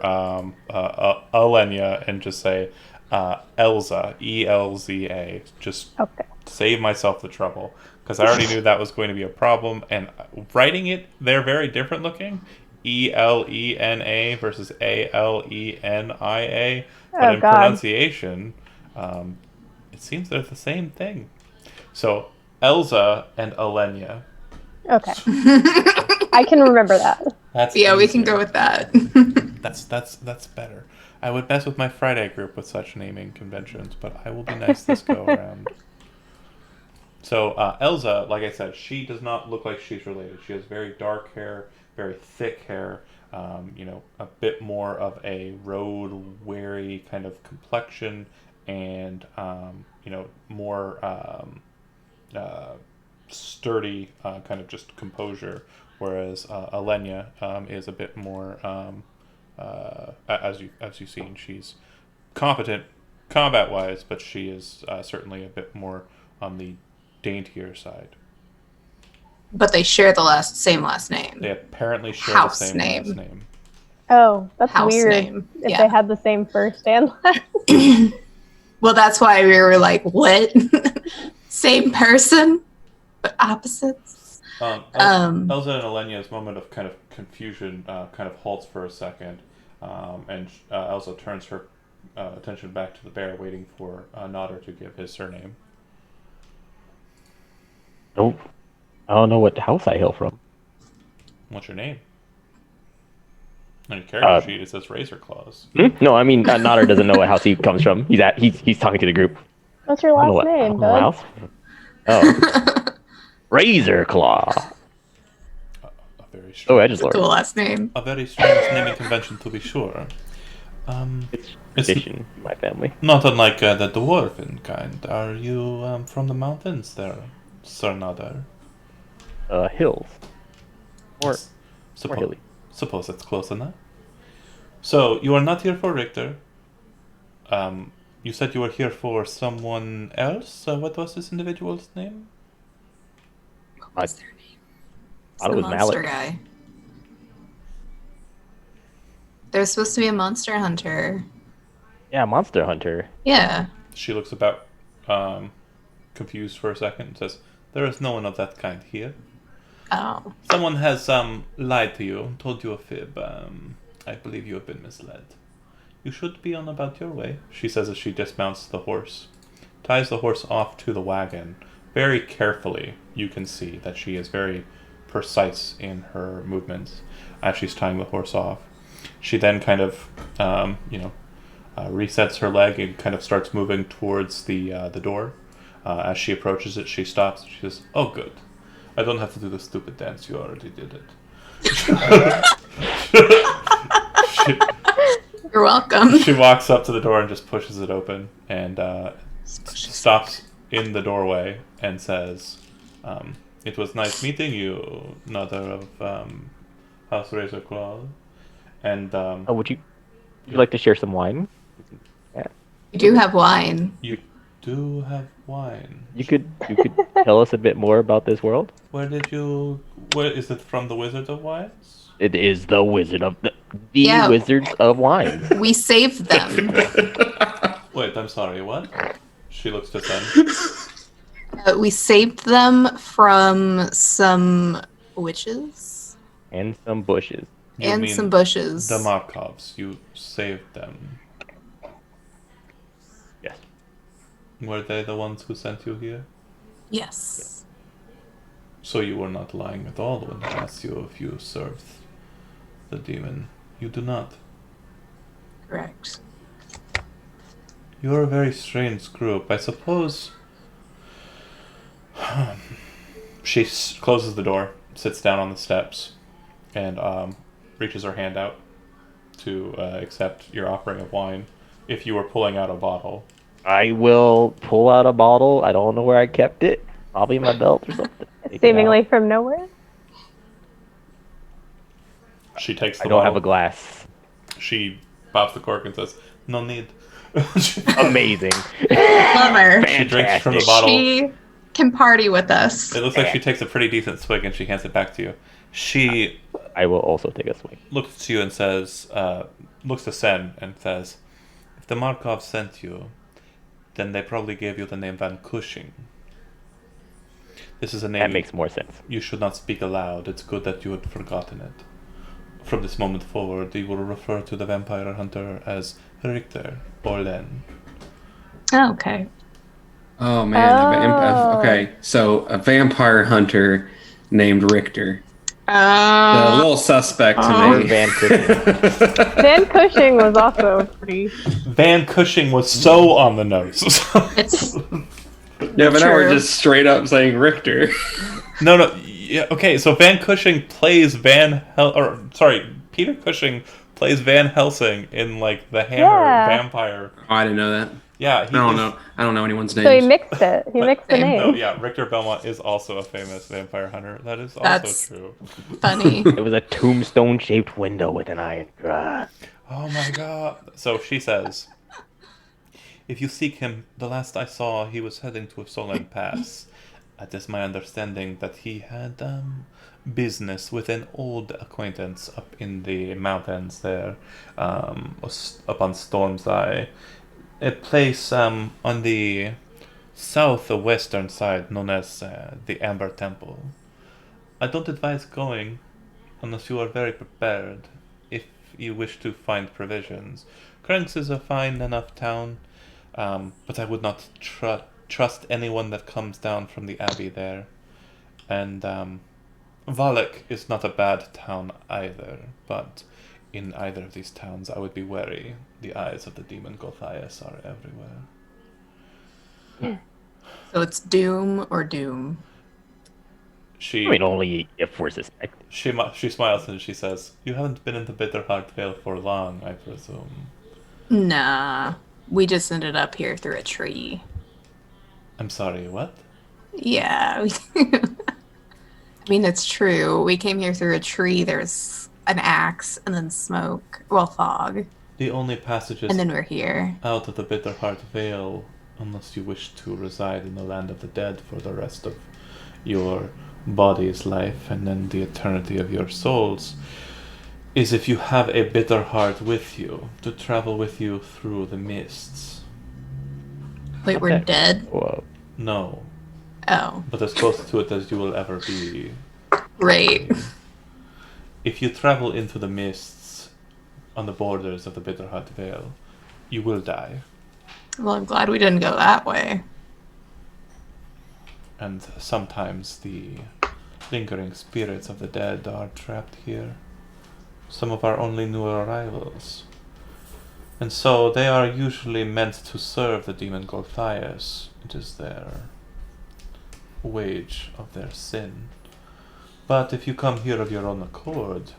Elenia and just say Elza, Elza. Just Okay. save myself the trouble, because I already knew that was going to be a problem, and writing it, they're very different looking. Elena versus Alenia, but Oh, in God. pronunciation, it seems they're the same thing. So Elza and Elenia. Okay. I can remember that. That's Yeah, we can easier. go with that. That's better. I would mess with my Friday group with such naming conventions, but I will be nice this go around. So Elza, like I said, she does not look like she's related. She has very dark hair, very thick hair, a bit more of a road-weary kind of complexion, and more sturdy kind of just composure. Whereas Elenia is a bit more, as you've seen, she's competent combat-wise, but she is certainly a bit more on the daintier side. But they share the same last name. They apparently share House the same name. last name. Oh, that's House weird. name. If Yeah. they had the same first and last. Well, that's why we were like, what? Same person, but opposites? Elza and Elenia's moment of kind of confusion kind of halts for a second, and Elza turns her attention back to the bear, waiting for Nodder to give his surname. Nope. I don't know what house I hail from. What's your name? On your character sheet, it says Razor Claws. No, I mean Nodder doesn't know what house he comes from. He's talking to the group. What's your I don't know last what- I name, don't know what bud? house. Oh, Razor Claw. A very Oh, strange, It's a Edgelord. cool last name. a very strange naming convention to be sure. It's It's tradition in my family. not unlike the dwarven kind. Are you from the mountains there, Sir Nadar? Hills. More Suppo- hilly. Suppose that's close enough. So, you are not here for Richter. You said you were here for someone else? What was this individual's name? What's their name? It's thought the it was monster Malik. guy. There's supposed to be a monster hunter. Yeah, Monster Hunter. Yeah. She looks about confused for a second and says, "There is no one of that kind here. Oh. Someone has lied to you, told you a fib. I believe you have been misled. You should be on about your way," she says as she dismounts the horse. Ties the horse off to the wagon. Very carefully, you can see that she is very precise in her movements as she's tying the horse off. She then kind of, resets her leg and kind of starts moving towards the door. As she approaches it, she stops. She says, "Oh, good. I don't have to do the stupid dance. You already did it." You're welcome. She walks up to the door and just pushes it open and stops in the doorway and says, "It was nice meeting you, Mother of House Razor Claw." And Oh, would you like to share some wine? You do have wine. you do have wine. You could tell us a bit more about this world. Where is it from? The Wizard of Wines? It is the Wizard of the Yeah. Wizards of Wine. We saved them. Wait, I'm sorry, what? She looks to Sen. We saved them from some witches And some bushes. You and mean some bushes. The Markovs. You saved them. Yes. Were they the ones who sent you here? Yes. So you were not lying at all when I asked you if you served the demon. You do not. Correct. You're a very strange group. I suppose. She closes the door, sits down on the steps, and reaches her hand out to accept your offering of wine. If you were pulling out a bottle, I will pull out a bottle. I don't know where I kept it. Probably in my belt or something. Take it Seemingly out. from nowhere. she takes the I don't bottle. have a glass. She pops the cork and says, "No need." Amazing. Love her. She drinks from the Fantastic. bottle. She can party with us. It looks like she takes a pretty decent swig and she hands it back to you. She I will also take a swing. looks to you and says, looks to Sen and says, "If the Markov sent you, then they probably gave you the name Van Cushing. This is a name That makes more sense. you should not speak aloud. It's good that you had forgotten it. From this moment forward, you will refer to the vampire hunter as Richter or Len." Oh, okay. Oh man. Oh. Okay, so a vampire hunter named Richter. A little suspect to Or me. Van Cushing. Dan Cushing was also pretty. Van Cushing was so on the nose. It's Yeah, but now we're True. just straight up saying Richter. No, yeah, okay, so Van Cushing plays Peter Cushing plays Van Helsing in, like, the Hammer Yeah. vampire. Oh, I didn't know that. Yeah, I don't know. I don't know anyone's names. So he mixed it. He mixed the Same. No, name. yeah, Richter Belmont is also a famous vampire hunter. That is also That's- true. funny. It was a tombstone-shaped window with an iron rod. Oh my god. So she says, "If you seek him, the last I saw, he was heading to a Solan Pass. It is my understanding that he had business with an old acquaintance up in the mountains there, up on Storm's Eye. A place on the southwestern side known as the Amber Temple. I don't advise going unless you are very prepared if you wish to find provisions. Krunks is a fine enough town, but I would not trust anyone that comes down from the abbey there. And Valak is not a bad town either, but in either of these towns I would be wary. The eyes of the demon Gulthias are everywhere." So it's doom or doom. She I mean, only if we're suspected. she smiles and she says, "You haven't been in the Bitterheart Vale for long, I presume." Nah, we just ended up here through a tree. I'm sorry, what? Yeah. I mean, it's true. We came here through a tree. There's an axe and then smoke. Well, fog. The only passages And then we're here. out of the Bitterheart Vale, unless you wish to reside in the land of the dead for the rest of your body's life and then the eternity of your souls, is if you have a bitter heart with you to travel with you through the mists. Wait, we're Okay. dead? Whoa. No, Oh, but as close to it as you will ever be. right. If you travel into the mists on the borders of the Bitterheart Vale, you will die. Well, I'm glad we didn't go that way. And sometimes the lingering spirits of the dead are trapped here. Some of our only new arrivals. And so they are usually meant to serve the demon Gulthias. It is their wage of their sin. But if you come here of your own accord,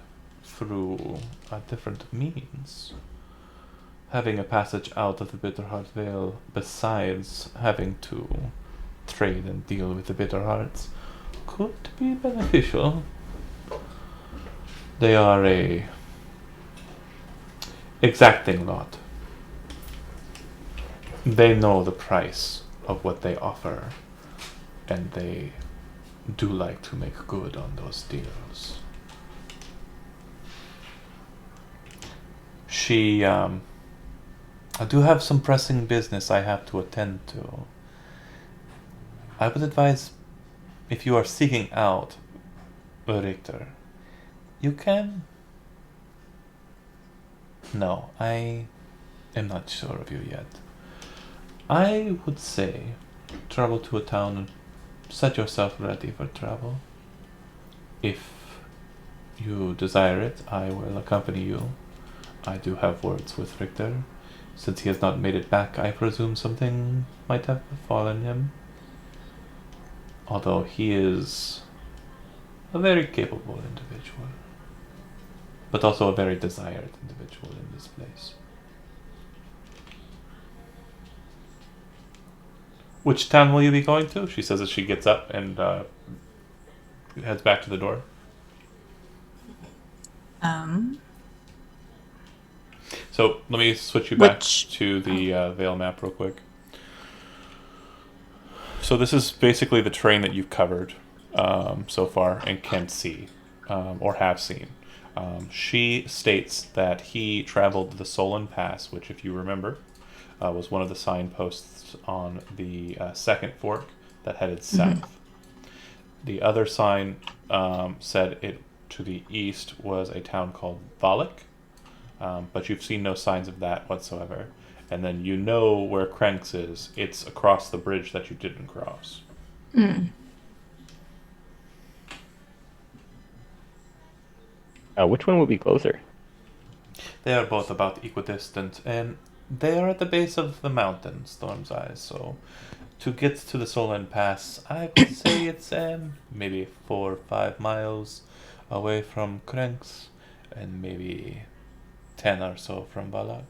through a different means, having a passage out of the Bitterheart Vale, besides having to trade and deal with the Bitterhearts, could be beneficial. They are a exacting lot. They know the price of what they offer, and they do like to make good on those deals. I do have some pressing business I have to attend to. I would advise, if you are seeking out Richter, you can. No, I am not sure of you yet. I would say travel to a town and set yourself ready for travel. If you desire it, I will accompany you. I do have words with Richter. Since he has not made it back, I presume something might have befallen him. Although he is a very capable individual, but also a very desired individual in this place. Which town will you be going to? She says as she gets up and heads back to the door. So let me switch you back to the Vale map real quick. So this is basically the terrain that you've covered so far and can see or have seen. She states that he traveled the Solon Pass, which, if you remember, was one of the signposts on the second fork that headed south. The other sign said it to the east was a town called Valak, but you've seen no signs of that whatsoever. And then you know where Krenks is. It's across the bridge that you didn't cross. Which one would be closer? They are both about equidistant, and they are at the base of the mountain, Storm's Eyes. So to get to the Solon Pass, I would say it's maybe 4 or 5 miles away from Krenks, and maybe 10 or so from Valak.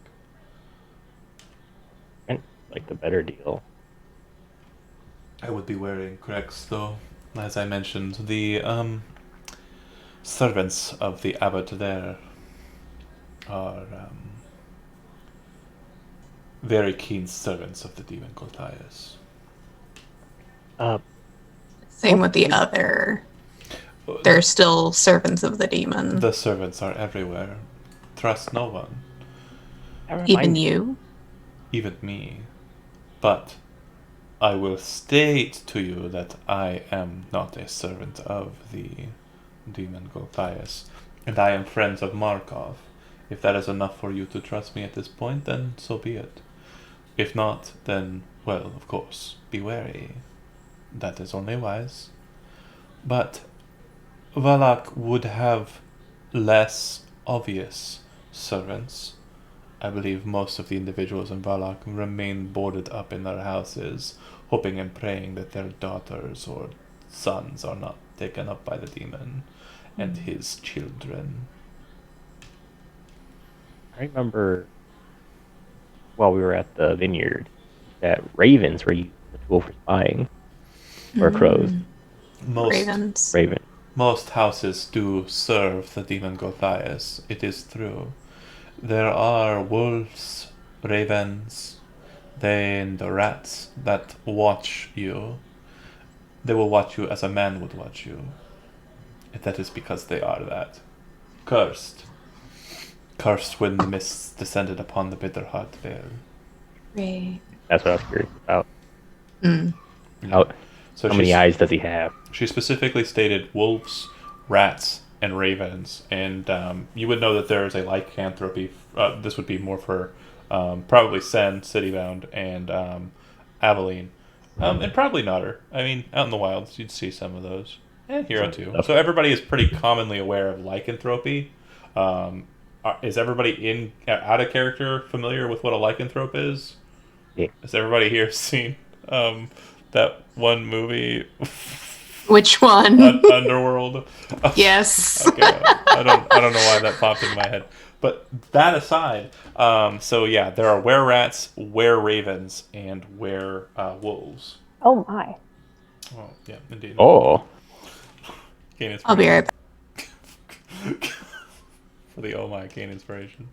Like the better deal. I would be wearing Krenks, though. As I mentioned, the servants of the abbot there are very keen servants of the demon Gulthias. Same with the other. They're still servants of the demon. The servants are everywhere. Trust no one. Even you? Even me. But I will state to you that I am not a servant of the demon Gulthias, and I am friends of Markov. If that is enough for you to trust me at this point, then so be it. If not, then, well, of course, be wary. That is only wise. But Valak would have less obvious servants, I believe most of the individuals in Valak remain boarded up in their houses, hoping and praying that their daughters or sons are not taken up by the demon and his children. I remember while we were at the vineyard that ravens were used as a tool for spying, or crows. Ravens. Raven. Most houses do serve the demon Gulthias, it is true. There are wolves, ravens, then the rats that watch you. They will watch you as a man would watch you. And that is because they are that. Cursed. Cursed when the mists descended upon the Bitterheart Vale. Right. That's what I was curious about. Mm. How, So how many she's- eyes does he have? She specifically stated wolves, rats, and ravens, and you would know that there is a lycanthropy. This would be more for probably Sen, Citybound, and Aveline, and probably Nutter. I mean, out in the wilds, you'd see some of those, and Hero too. So everybody is pretty commonly aware of lycanthropy. Is everybody out of character familiar with what a lycanthrope is? Yeah. Has everybody here seen that one movie? Which one? Underworld. Yes. Okay. I don't know why that popped into my head. But that aside, so yeah, there are were-rats, were-ravens, and were-wolves. Oh my. Oh, yeah, indeed. Oh, Gain I'll be right back. For the oh my, gain inspiration.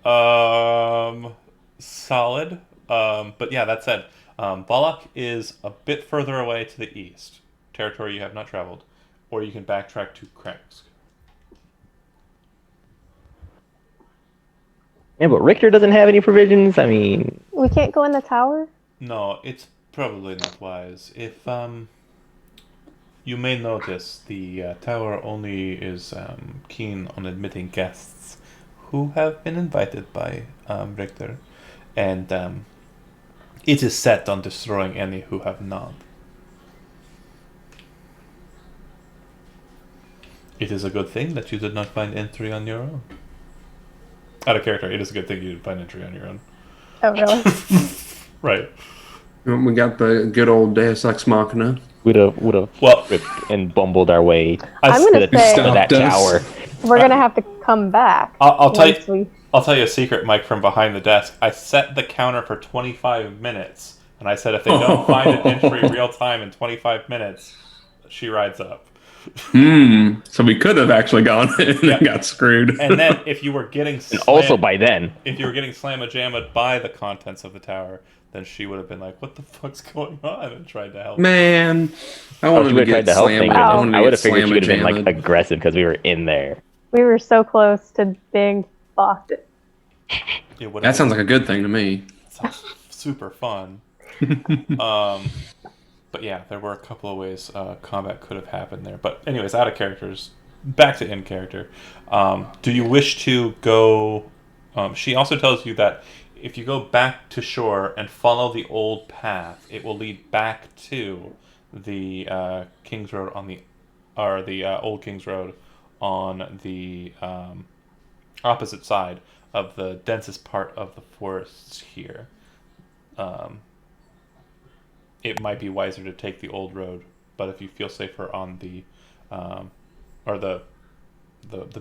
Oh Solid. But yeah, that said, Balak is a bit further away to the east, territory you have not traveled, or you can backtrack to Krensk. yeah, but Richter doesn't have any provisions. I mean, we can't go in the tower? No, it's probably not wise. If you may notice, the tower only is keen on admitting guests who have been invited by Richter, and it is set on destroying any who have not. It is a good thing that you did not find entry on your own. Out of character, it is a good thing you didn't find entry on your own. Oh, really? Right. We got the good old Deus Ex Machina. would have Well, ripped and bumbled our way I'm to gonna the say- top of that Stopped us. tower. We're gonna have to come back. I'll tell you. once we- I'll tell you a secret, Mike, from behind the desk. I set the counter for 25 minutes, and I said if they don't find an entry real time in 25 minutes, she rides up. So we could have actually gone in and Yep. got screwed. And then if you were getting And also by then, if you were getting slamma-jammed by the contents of the tower, then she would have been like, "What the fuck's going on?" and tried to help. Man, I oh, wanted she to would have tried get to help slammed. things. Wow. wanted to I would get have figured she would have been like slamma-jammed. aggressive because we were in there. We were so close to being fucked. It would That sounds like a good thing to me. sounds super fun. But yeah, there were a couple of ways combat could have happened there. But anyways, out of characters, back to in character. Do you wish to go? She also tells you that if you go back to shore and follow the old path, it will lead back to the King's Road the old King's Road on the opposite side of the densest part of the forests here. It might be wiser to take the old road, but if you feel safer on the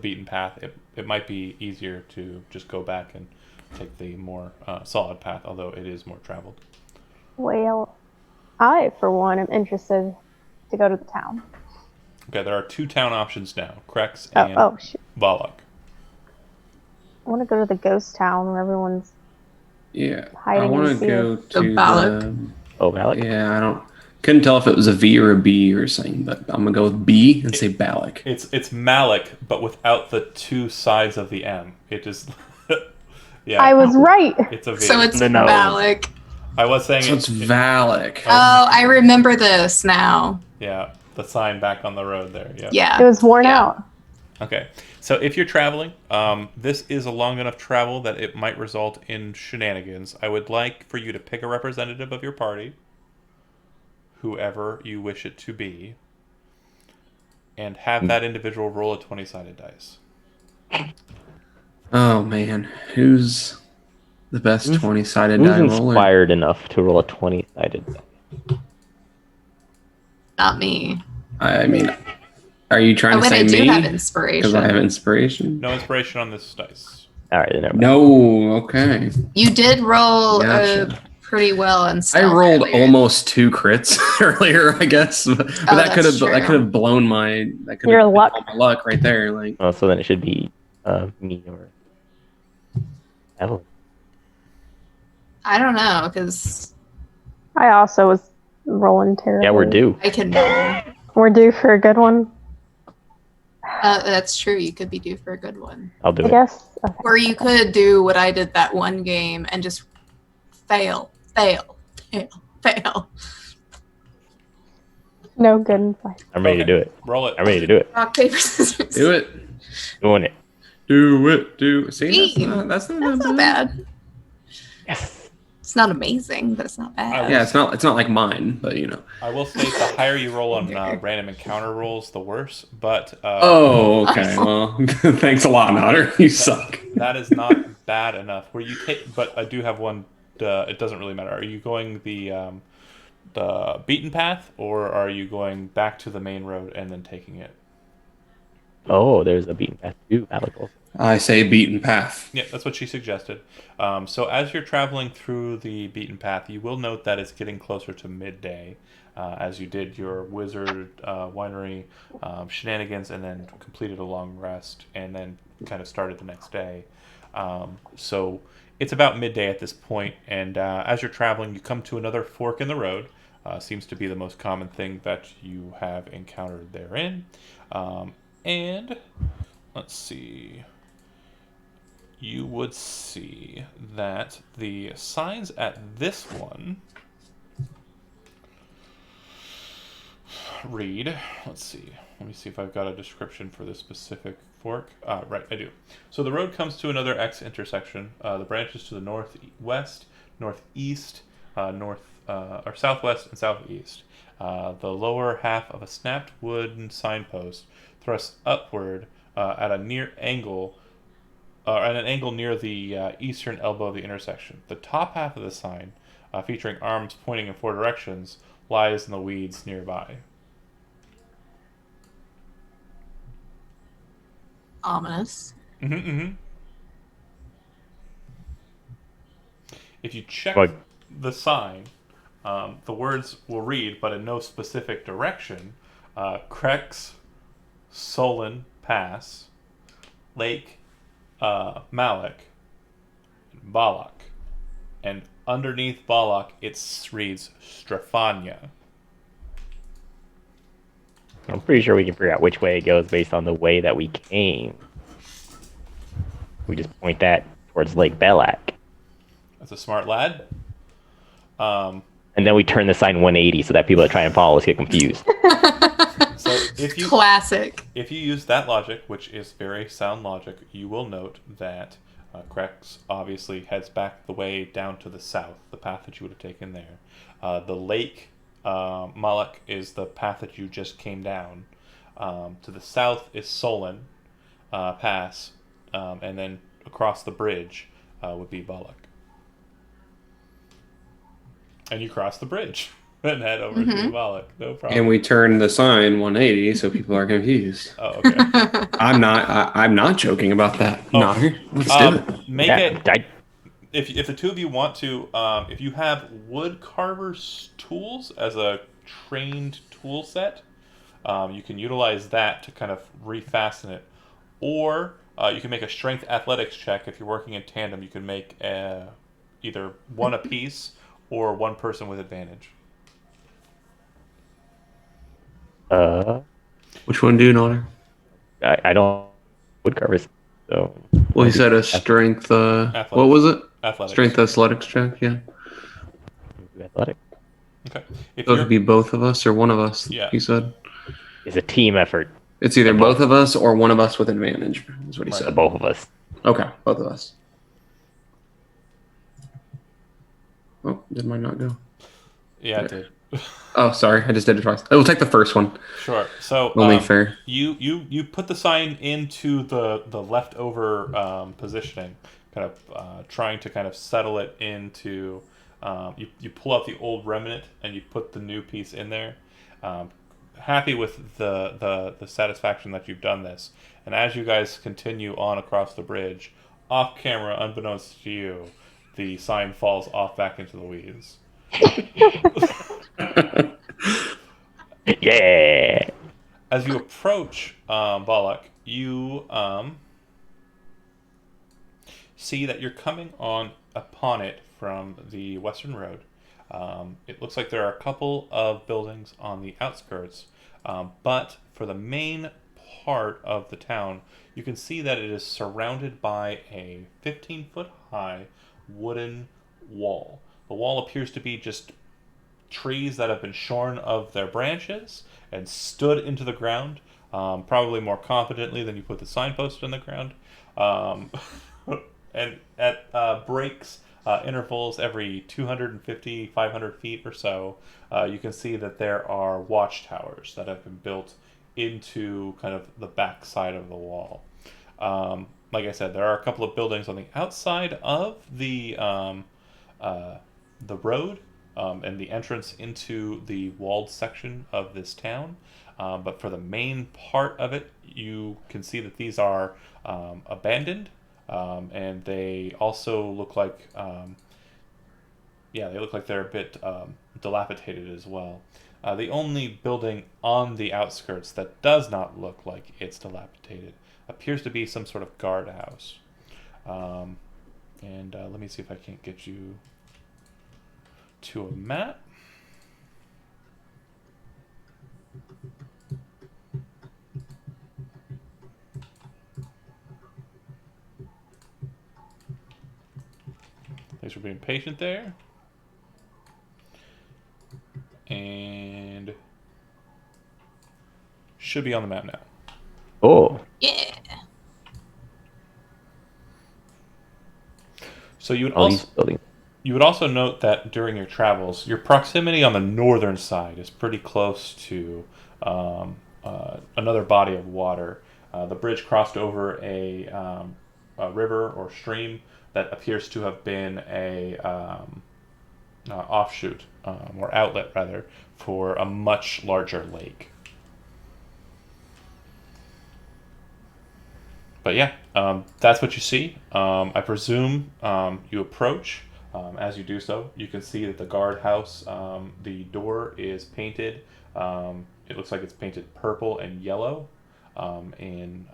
beaten path, it might be easier to just go back and take the more solid path, although it is more traveled. Well, I, for one, am interested to go to the town. Okay, there are two town options now: Krex Oh, and shit. Valak. I want to go to the ghost town where everyone's Yeah, hiding I want in to go fear. to Balak. Oh, Malik. Yeah, couldn't tell if it was a V or a B or something, but I'm gonna go with B and say Balak. It's Malik, but without the two sides of the M. It is. Yeah, I was right. it's a V. So it's The nose. Malik. I was saying So it's Valak. Oh, I remember this now. yeah, the sign back on the road there. Yeah. Yeah. It was worn Yeah. out. Okay, so if you're traveling, this is a long enough travel that it might result in shenanigans. I would like for you to pick a representative of your party, whoever you wish it to be, and have that individual roll a 20-sided dice. Oh man, who's the best Who's- 20-sided Who's die roller? inspired enough to roll a 20-sided die? Not me. I mean, are you trying Oh, to wait, say I do have me? Because I have inspiration. inspiration. No inspiration on this dice. All right, then never mind. No. Okay. You did roll Gotcha. pretty well on I stealth rolled earlier. almost 2 crits earlier, I guess, but Oh, that could have that's true. blown my Your luck. my luck right there. Like, Oh, so then it should be me or Evelyn. I don't know, because I also was rolling terribly. Yeah, we're due. I can roll. We're due for a good one, That's true. You could be due for a good one. I'll do I it. guess. Okay. Or you could do what I did that one game and just fail. No good advice. I'm ready to Okay. do it. Roll it. I'm ready to do it. Rock, paper, scissors. do it, Doing it. do it, do. See, Team. that's not That's that not bad. Yes. It's not amazing, but it's not bad. Yeah, it's not like mine, but you know. I will state the higher you roll on random encounter rolls, the worse. But Oh, okay. Well, thanks a lot, Otter. You suck. that is not bad enough. Where you take, but I do have one. It doesn't really matter. Are you going the beaten path, or are you going back to the main road and then taking it? Oh, there's a beaten path too, Alec. I say beaten path. Yeah, that's what she suggested. So as you're traveling through the beaten path, you will note that it's getting closer to midday, as you did your wizard winery shenanigans, and then completed a long rest, and then kind of started the next day. So it's about midday at this point, and as you're traveling, you come to another fork in the road. Seems to be the most common thing that you have encountered therein. And let's see. You would see that the signs at this one read, let's see, let me see if I've got a description for this specific fork. Right, I do. So the road comes to another X intersection. The branches to the northwest, northeast, or southwest and southeast. The lower half of a snapped wooden signpost thrusts upward at an angle near the eastern elbow of the intersection. The top half of the sign, featuring arms pointing in 4 directions, lies in the weeds nearby. Ominous. If you check Like- the sign, the words will read, but in no specific direction, Krex, Solon Pass, Lake, Malak, and Balak. And underneath Balak, it reads Strafania. I'm pretty sure we can figure out which way it goes based on the way that we came. We just point that towards Lake Belak. That's a smart lad. And then we turn the sign 180 so that people that try and follow us get confused. So if you Classic. If you use that logic, which is very sound logic, you will note that Krex obviously heads back the way down to the south, the path that you would have taken there. The lake, Malak, is the path that you just came down. To the south is Solon Pass, and then across the bridge would be Balak. And you cross the bridge and head over to Balak. No problem. And we turn the sign 180 so people are confused. Oh, okay. I'm not joking about that. Oh. No, let's do it. Make Yeah, it. If the two of you want to, if you have wood carver's tools as a trained tool set, you can utilize that to kind of refasten it. Or you can make a strength athletics check. If you're working in tandem, you can make either one apiece or one person with advantage. Which one do you know? I don't wood carvers. So Well, he said a strength. Athletics. What was it? Athletics. Strength athletics check. Yeah. athletic. Okay. If So it you're, could be both of us or one of us. Yeah. He said It's a team effort. it's either both of us or one of us with advantage. Is what he Right. The said. both of us. Okay, both of us. Oh, did mine not go? yeah, it did. Oh, sorry, I just did it twice. I will take the first one. Sure. So Only fair. you put the sign into the leftover positioning, kind of trying to kind of settle it into. You pull out the old remnant and you put the new piece in there. Um, Happy with the satisfaction that you've done this, and as you guys continue on across the bridge, off camera, unbeknownst to you, the sign falls off back into the weeds. Yeah. As you approach Balak, you see that you're coming on upon it from the western road. It looks like there are a couple of buildings on the outskirts, but for the main part of the town, you can see that it is surrounded by a 15-foot high wooden wall. The wall appears to be just trees that have been shorn of their branches and stood into the ground, probably more competently than you put the signpost in the ground. Um, and at breaks, intervals every 250, 500 feet or so, you can see that there are watchtowers that have been built into kind of the back side of the wall. Like I said, there are a couple of buildings on the outside of the road, and the entrance into the walled section of this town. But for the main part of it, you can see that these are abandoned, and they also look like, they look like they're a bit dilapidated as well. The only building on the outskirts that does not look like it's dilapidated appears to be some sort of guardhouse. And let me see if I can't get you to a map. Thanks for being patient there. And should be on the map now. Oh. Yeah. So you would All these also buildings. You would also note that during your travels, your proximity on the northern side is pretty close to another body of water. The bridge crossed over a river or stream that appears to have been a offshoot, or outlet rather, for a much larger lake. But yeah, that's what you see. I presume you approach. As you do so, you can see that the guardhouse, the door is painted. It looks like it's painted purple and yellow in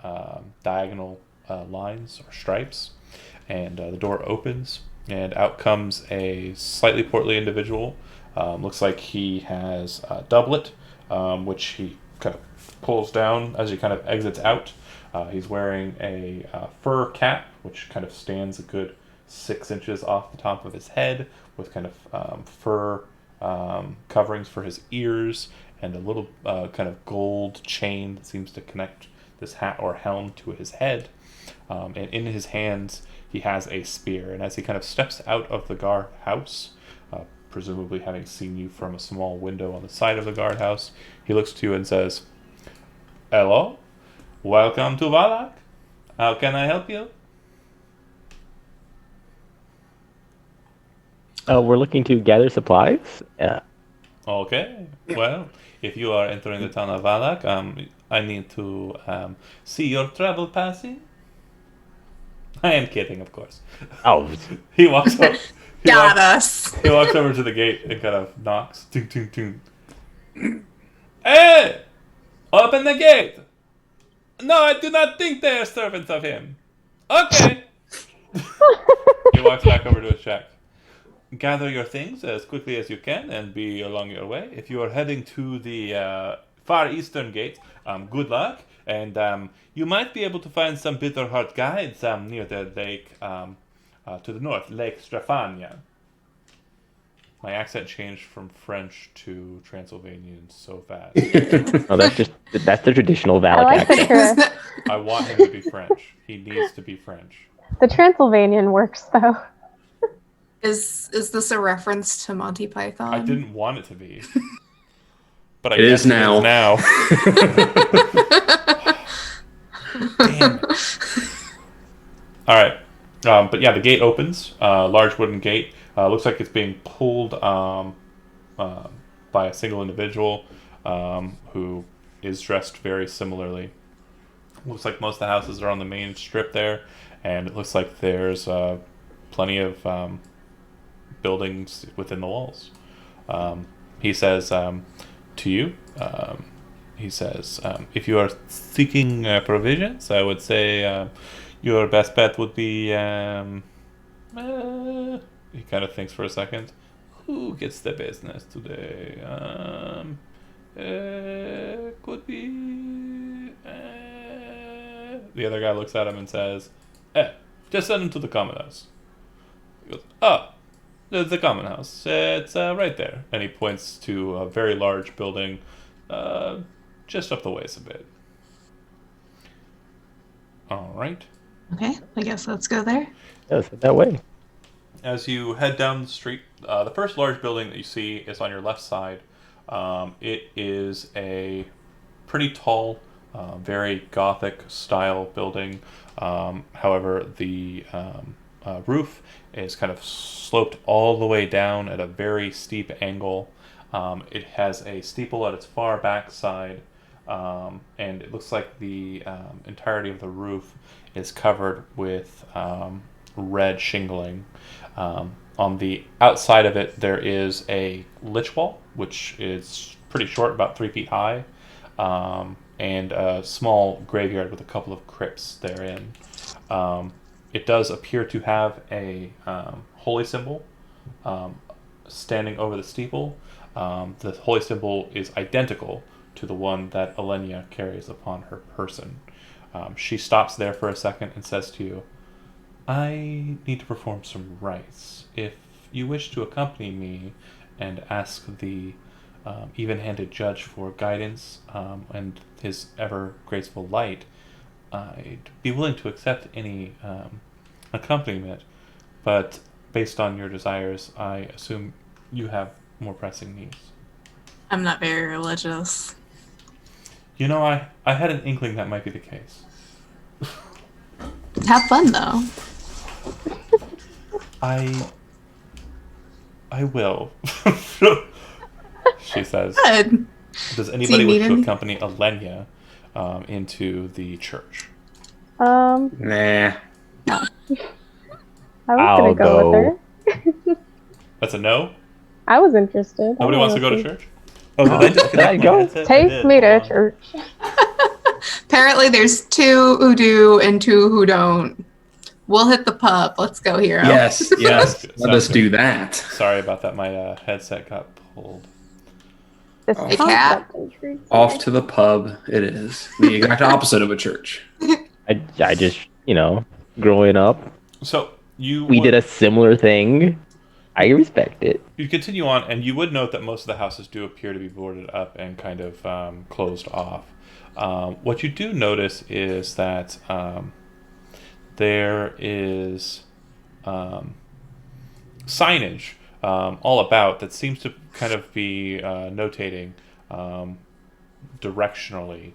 diagonal lines or stripes. And the door opens, and out comes a slightly portly individual. Looks like he has a doublet, which he kind of pulls down as he kind of exits out. He's wearing a fur cap, which kind of stands a good 6 inches off the top of his head, with kind of fur coverings for his ears, and a little kind of gold chain that seems to connect this hat or helm to his head. And in his hands, he has a spear. And as he kind of steps out of the guardhouse, presumably having seen you from a small window on the side of the guardhouse, he looks to you and says, "Hello, welcome to Valak. How can I help you?" We're looking to gather supplies. Okay. Well, if you are entering the town of Valak, I need to see your travel passing. I am kidding, of course. Oh, He walks up. Got us. He walks over to the gate and kind of knocks. Toon, toon, toon. Hey! Open the gate! No, I do not think they are servants of him. Okay. He walks back over to his shack. Gather your things as quickly as you can and be along your way. If you are heading to the far eastern gate, good luck. And you might be able to find some Bitterheart guides near the lake to the north, Lake Strafania. My accent changed from French to Transylvanian so fast. no, that's the traditional I Valak like the accent. I want him to be French. He needs to be French. the Transylvanian works though. Is this a reference to Monty Python? I didn't want it to be, but I It guess is now. it is now. Damn it. All right. But yeah, the gate opens. Large wooden gate. Looks like it's being pulled by a single individual who is dressed very similarly. Looks like most of the houses are on the main strip there, and it looks like there's plenty of buildings within the walls. He says to you, he says, if you are seeking provisions, I would say your best bet would be. He kind of thinks for a second. Who gets the business today? Could be. The other guy looks at him and says, just send him to the common house. He goes, there's the common house. It's right there. And he points to a very large building just up the ways a bit. All right. Okay, I guess let's go there. Yes, that way. As you head down the street, the first large building that you see is on your left side. It is a pretty tall, very Gothic style building. However, the roof is kind of sloped all the way down at a very steep angle. It has a steeple at its far back side, and it looks like the entirety of the roof is covered with red shingling. On the outside of it, there is a lich wall, which is pretty short, about 3 feet high, and a small graveyard with a couple of crypts therein. It does appear to have a holy symbol standing over the steeple. The holy symbol is identical to the one that Elenia carries upon her person. She stops there for a second and says to you, I need to perform some rites. If you wish to accompany me and ask the even-handed judge for guidance and his ever-graceful light, I'd be willing to accept any accompaniment, but based on your desires, I assume you have more pressing needs. I'm not very religious. You know, I had an inkling that might be the case. Have fun, though. I will. She says. Good. Does anybody need wish to any- accompany Elenia into the church? Nah. Nah. I was I'll gonna go with her. That's a no? I was interested. Nobody I wants to go to see. church? Oh, did I disconnect my Go. headset? I Take did. me to Hold on. church. Apparently, there's 2 who do and 2 who don't. We'll hit the pub. Let's go, hero. Yes, yes. Sounds good, Let us sounds do that. Sorry about that. My headset got pulled. This Hey, cat. concept intrigues Off me. to the pub it is. The exact opposite of a church. I just, growing up, So we did a similar thing. I respect it. You continue on, and you would note that most of the houses do appear to be boarded up and kind of closed off. What you do notice is that there is signage all about that seems to kind of be notating directionally,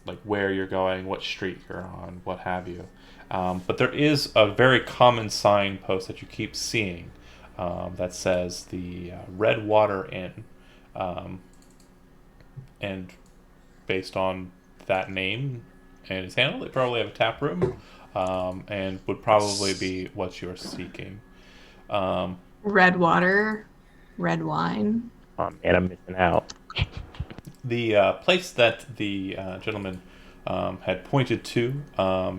like where you're going, what street you're on, what have you. But there is a very common signpost that you keep seeing that says the Red Water Inn. And based on that name and its handle, they probably have a tap room and would probably be what you're seeking. Red water, red wine. Oh man, I'm missing out. The place that the gentleman had pointed to,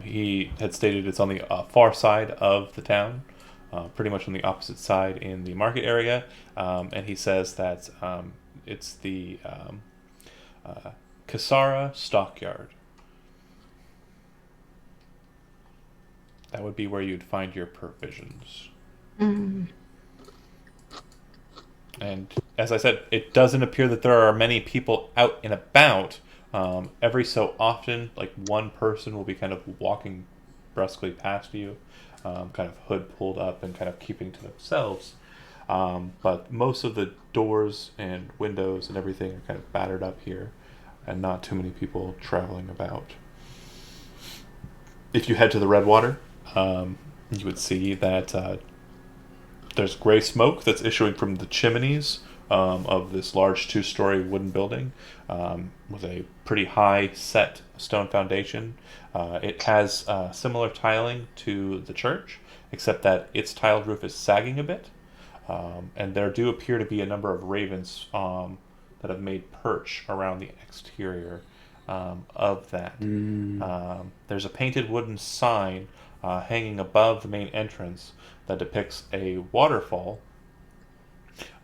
he had stated it's on the far side of the town, pretty much on the opposite side in the market area, and he says that it's the Kasara Stockyard. That would be where you'd find your provisions. Mm. And as I said, it doesn't appear that there are many people out and about. Every so often, like one person will be kind of walking brusquely past you. kind of hood pulled up and kind of keeping to themselves. But most of the doors and windows and everything are kind of battered up here, and not too many people traveling about. If you head to the Redwater, you would see that there's gray smoke that's issuing from the chimneys of this large 2-story wooden building with a pretty high set stone foundation. It has similar tiling to the church, except that its tiled roof is sagging a bit. And there do appear to be a number of ravens that have made perch around the exterior of that. There's a painted wooden sign hanging above the main entrance that depicts a waterfall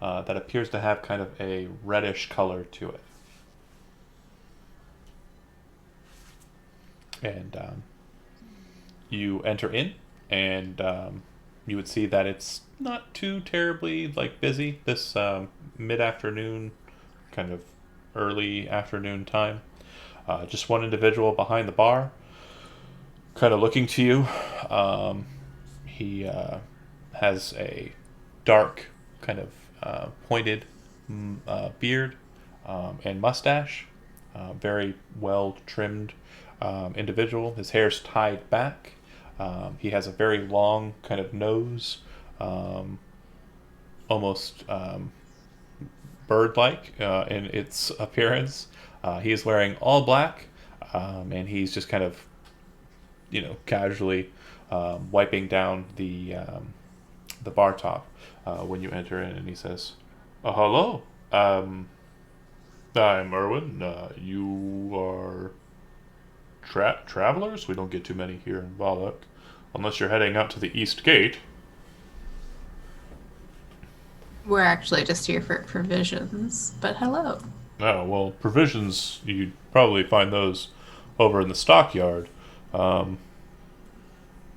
that appears to have kind of a reddish color to it. And you enter in, and you would see that it's not too terribly busy this mid-afternoon, kind of early afternoon time. Just one individual behind the bar, kind of looking to you. He has a dark, kind of pointed beard and mustache. Very well trimmed individual. His hair's tied back. He has a very long kind of nose, almost bird-like in its appearance. He is wearing all black, and he's just kind of, casually wiping down the bar top when you enter in, and he says, "Hello, I'm Erwin. You are travelers? We don't get too many here in Valak, unless you're heading out to the East Gate." We're actually just here for provisions, but hello. Oh, well, provisions, you'd probably find those over in the stockyard.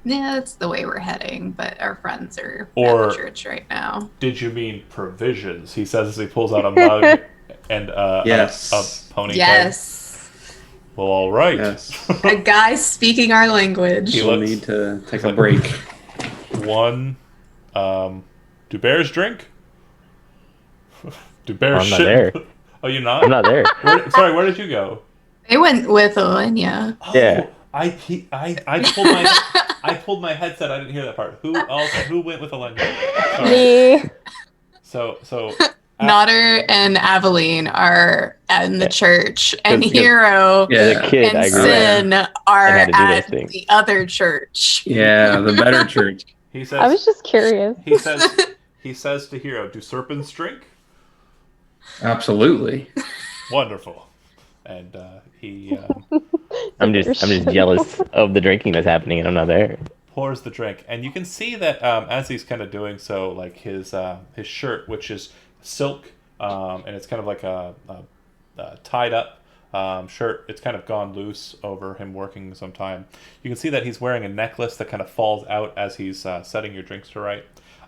Yeah, that's the way we're heading, but our friends are at Or- the church right now. Did you mean provisions? He says as he pulls out a mug and Yes. a pony Yes. keg. Well, all right. Yes. A guy speaking our language. He We'll looks- need to take he's a like- break. One, do bears drink? Do bears I'm not shit? there. Oh, you're not? I'm not there. Sorry, where did you go? They went with Olenya. Oh, Yeah. I pulled my I pulled my headset. I didn't hear that part. Who went with Elena? Sorry. Me. So Nodder and Aveline are in the Yeah. church, and Good. Hero As a Yeah. kid, and I grew up. Sin are had to do those at things. the other church. Yeah, the better church. he I was says just curious. he says to Hero, "Do serpents drink?" Absolutely. Wonderful. And he I'm just jealous of the drinking that's happening, and I'm not there. pours the drink, and you can see that as he's kind of doing so, like his shirt, which is silk, and it's kind of like a tied up shirt. It's kind of gone loose over him working some time. You can see that he's wearing a necklace that kind of falls out as he's setting your drinks to right.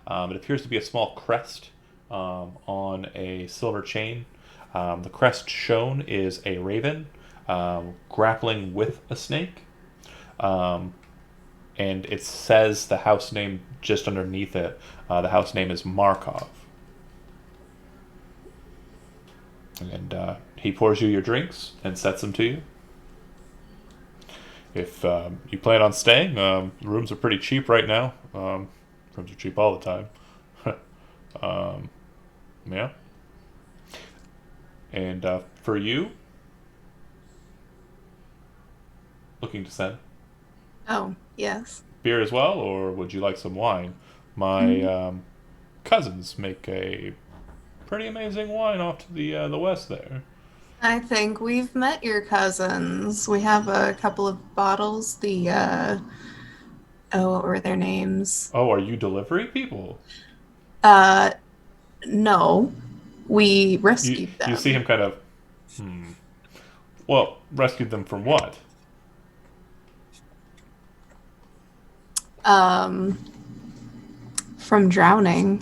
It appears to be a small crest on a silver chain. The crest shown is a raven grappling with a snake. And it says the house name just underneath it. The house name is Markov. And he pours you your drinks and sets them to you. If you plan on staying, rooms are pretty cheap right now. Rooms are cheap all the time. Yeah. And for you, looking to send Oh, yes. beer as well, or would you like some wine? My cousins make a pretty amazing wine off to the west there. I think we've met your cousins. We have a couple of bottles. What were their names? Oh, are you delivery people? No. We rescued them. You see him kind of, Well, rescued them from what? From drowning.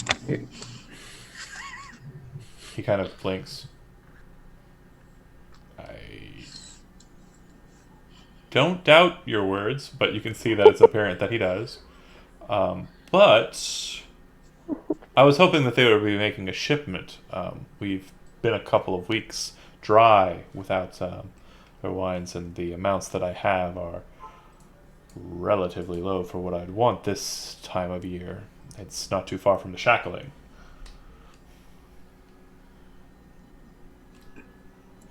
He kind of blinks. I don't doubt your words, but you can see that it's apparent that he does. But I was hoping that they would be making a shipment. We've been a couple of weeks dry without their wines, and the amounts that I have are relatively low for what I'd want this time of year. It's not too far from the shackling.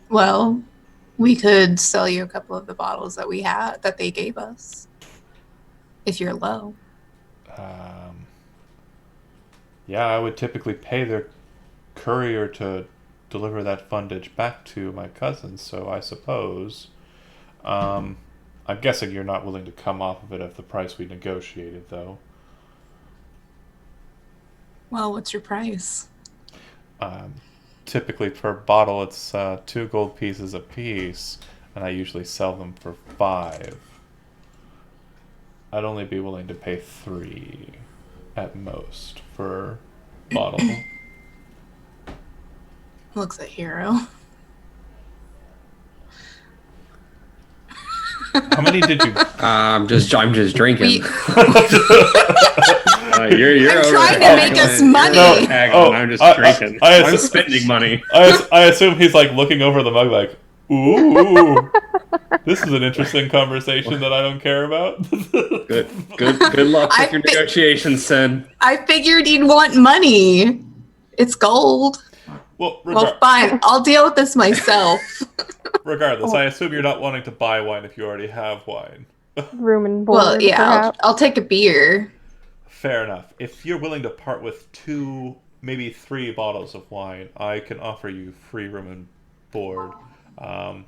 Well, we could sell you a couple of the bottles that we had that they gave us. If you're low. Yeah, I would typically pay their courier to deliver that fundage back to my cousins, so I suppose. I'm guessing you're not willing to come off of it at the price we negotiated, though. Well, what's your price? Typically per bottle, it's 2 gold pieces a piece, and I usually sell them for 5. I'd only be willing to pay 3 at most for bottle. Looks a hero. How many did you? I'm just drinking. We- You're I'm over trying to there make us haggling. money. You're No. haggling. I'm just drinking. I'm spending money. I assume he's like looking over the mug, like, ooh, this is an interesting conversation that I don't care about. Good luck I with your fi- negotiations, Sen. I figured you'd want money. It's gold. Well, Well, fine. I'll deal with this myself. regardless, I assume you're not wanting to buy wine if you already have wine. Room and board. Well, yeah, perhaps. I'll take a beer. Fair enough. If you're willing to part with 2, maybe 3 bottles of wine, I can offer you free room and board.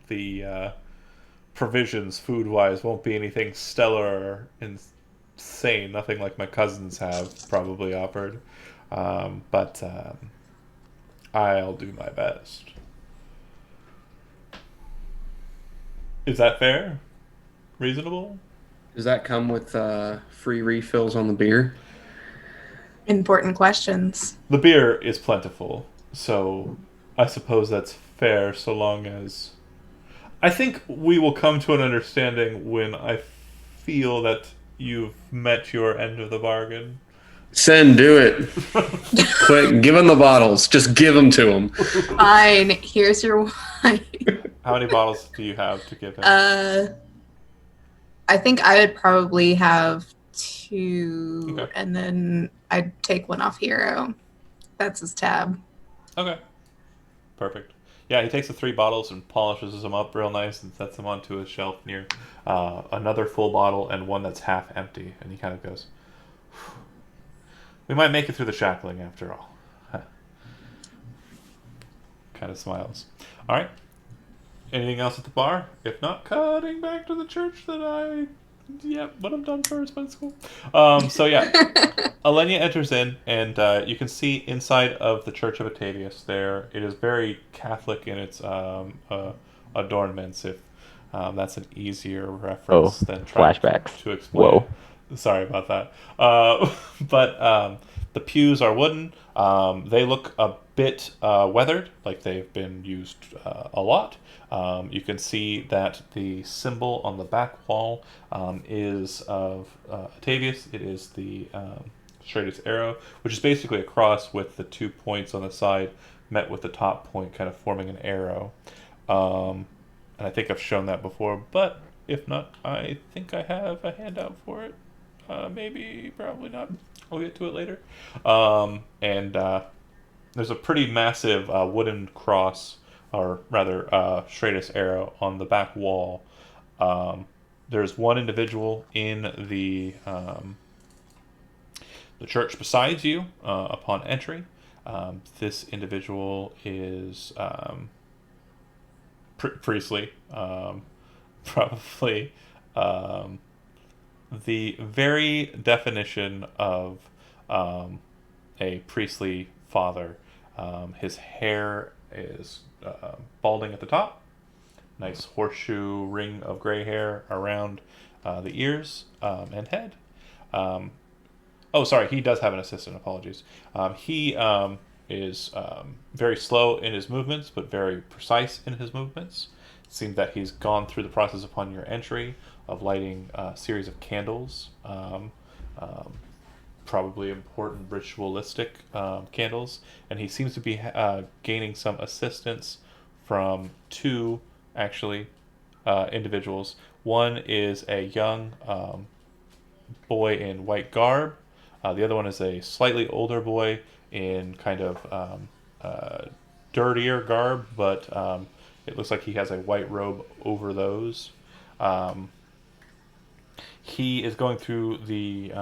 The provisions, food-wise, won't be anything stellar or insane. Nothing like my cousins have probably offered. But I'll do my best. Is that fair? Reasonable? Does that come with free refills on the beer? Important questions. The beer is plentiful, so I suppose that's fair so long as... I think we will come to an understanding when I feel that you've met your end of the bargain. Sen, do it. Quick, give him the bottles. Just give them to him. Fine. Here's your wine. How many bottles do you have to give him? I think I would probably have 2, Okay. and then I'd take one off Hero. That's his tab. Okay. Perfect. Yeah, he takes the 3 bottles and polishes them up real nice and sets them onto his shelf near another full bottle and one that's half empty. And he kind of goes, we might make it through the shackling after all. Kind of smiles. All right. Anything else at the bar? If not, cutting back to the church that what I've done for spent school. So yeah, Alenia enters in, and you can see inside of the Church of Octavius there. It is very Catholic in its adornments, if that's an easier reference than trying flashbacks. to explain. Whoa. Sorry about that. But the pews are wooden. They look a bit weathered, like they've been used a lot. You can see that the symbol on the back wall is of Octavius. It is the straightest arrow, which is basically a cross with the 2 points on the side met with the top point kind of forming an arrow. And I think I've shown that before, but if not, I think I have a handout for it. Maybe, probably not. I'll get to it later. And there's a pretty massive wooden cross, or rather straightest arrow on the back wall. There's one individual in the church besides you upon entry. This individual is priestly, probably the very definition of a priestly father. His hair is balding at the top, nice horseshoe ring of gray hair around the ears and head. He does have an assistant. Apologies. He is very slow in his movements, but very precise in his movements. It seems that he's gone through the process upon your entry of lighting a series of candles probably important ritualistic candles, and he seems to be gaining some assistance from two, actually, individuals. One is a young boy in white garb. The other one is a slightly older boy in kind of dirtier garb, but it looks like he has a white robe over those. Um, he is going through the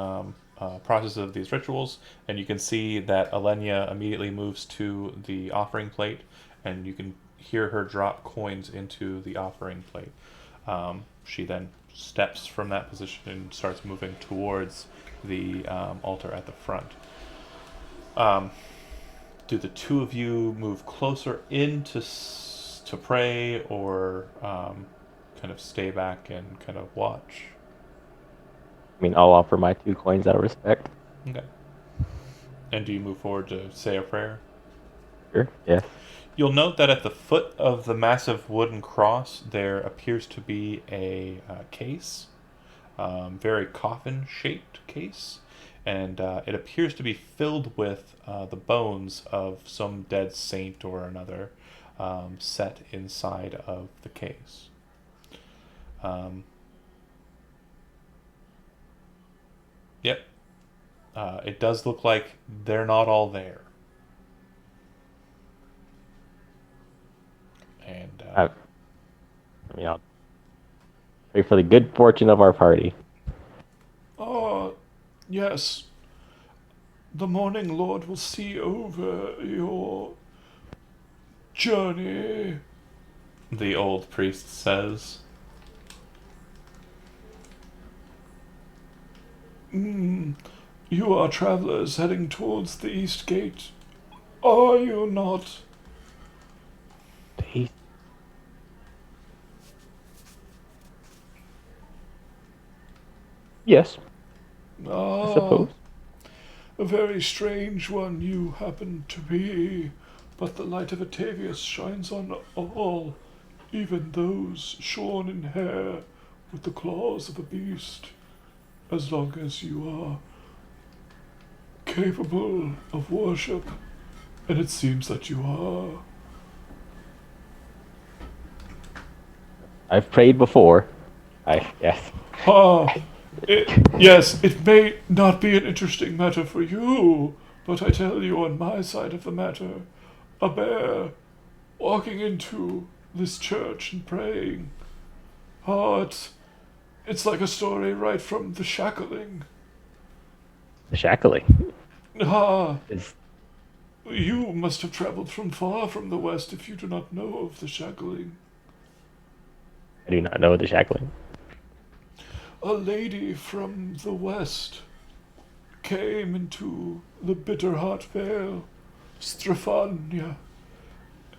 process of these rituals, and you can see that Alenia immediately moves to the offering plate, and you can hear her drop coins into the offering plate. She then steps from that position and starts moving towards the altar at the front. Do the two of you move closer in to pray, or kind of stay back and kind of watch? I mean, I'll offer my 2 coins out of respect. Okay. And do you move forward to say a prayer? Sure. Yes. You'll note that at the foot of the massive wooden cross, there appears to be a case, very coffin-shaped case, and it appears to be filled with the bones of some dead saint or another, set inside of the case. Yep. It does look like they're not all there. And I mean, I'll pray for the good fortune of our party. Yes. The Morning Lord will see over your journey. the old priest says, You are travelers heading towards the East Gate, are you not? Please. Yes, I suppose. A very strange one you happen to be, but the light of Atavius shines on all, even those shorn in hair with the claws of a beast, as long as you are capable of worship, and it seems that you are. I've prayed before. Yes. Yes, it may not be an interesting matter for you, but I tell you on my side of the matter, a bear walking into this church and praying. It's like a story right from the shackling. The shackling. You must have traveled from far from the west if you do not know of the shackling. I do not know the shackling. A lady from the west came into the Bitterheart Vale, Strefania,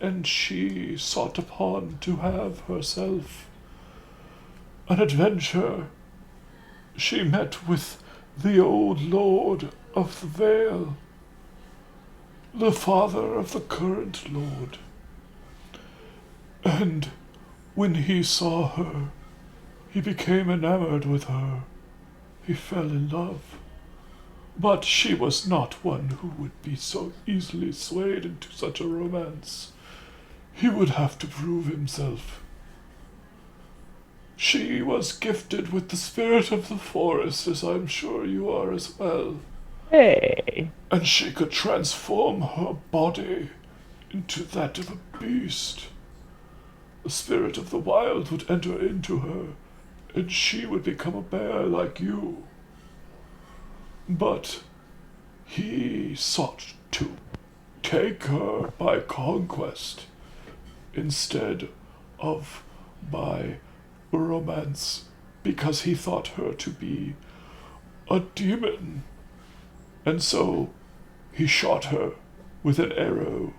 and she sought upon to have herself an adventure. She met with the old lord of the Vale, the father of the current lord, and when he saw her, he became enamored with her. He fell in love. But she was not one who would be so easily swayed into such a romance. He would have to prove himself. She was gifted with the spirit of the forest, as I'm sure you are as well. Hey. And she could transform her body into that of a beast. The spirit of the wild would enter into her, and she would become a bear like you. But he sought to take her by conquest instead of by romance, because he thought her to be a demon. And so he shot her with an arrow.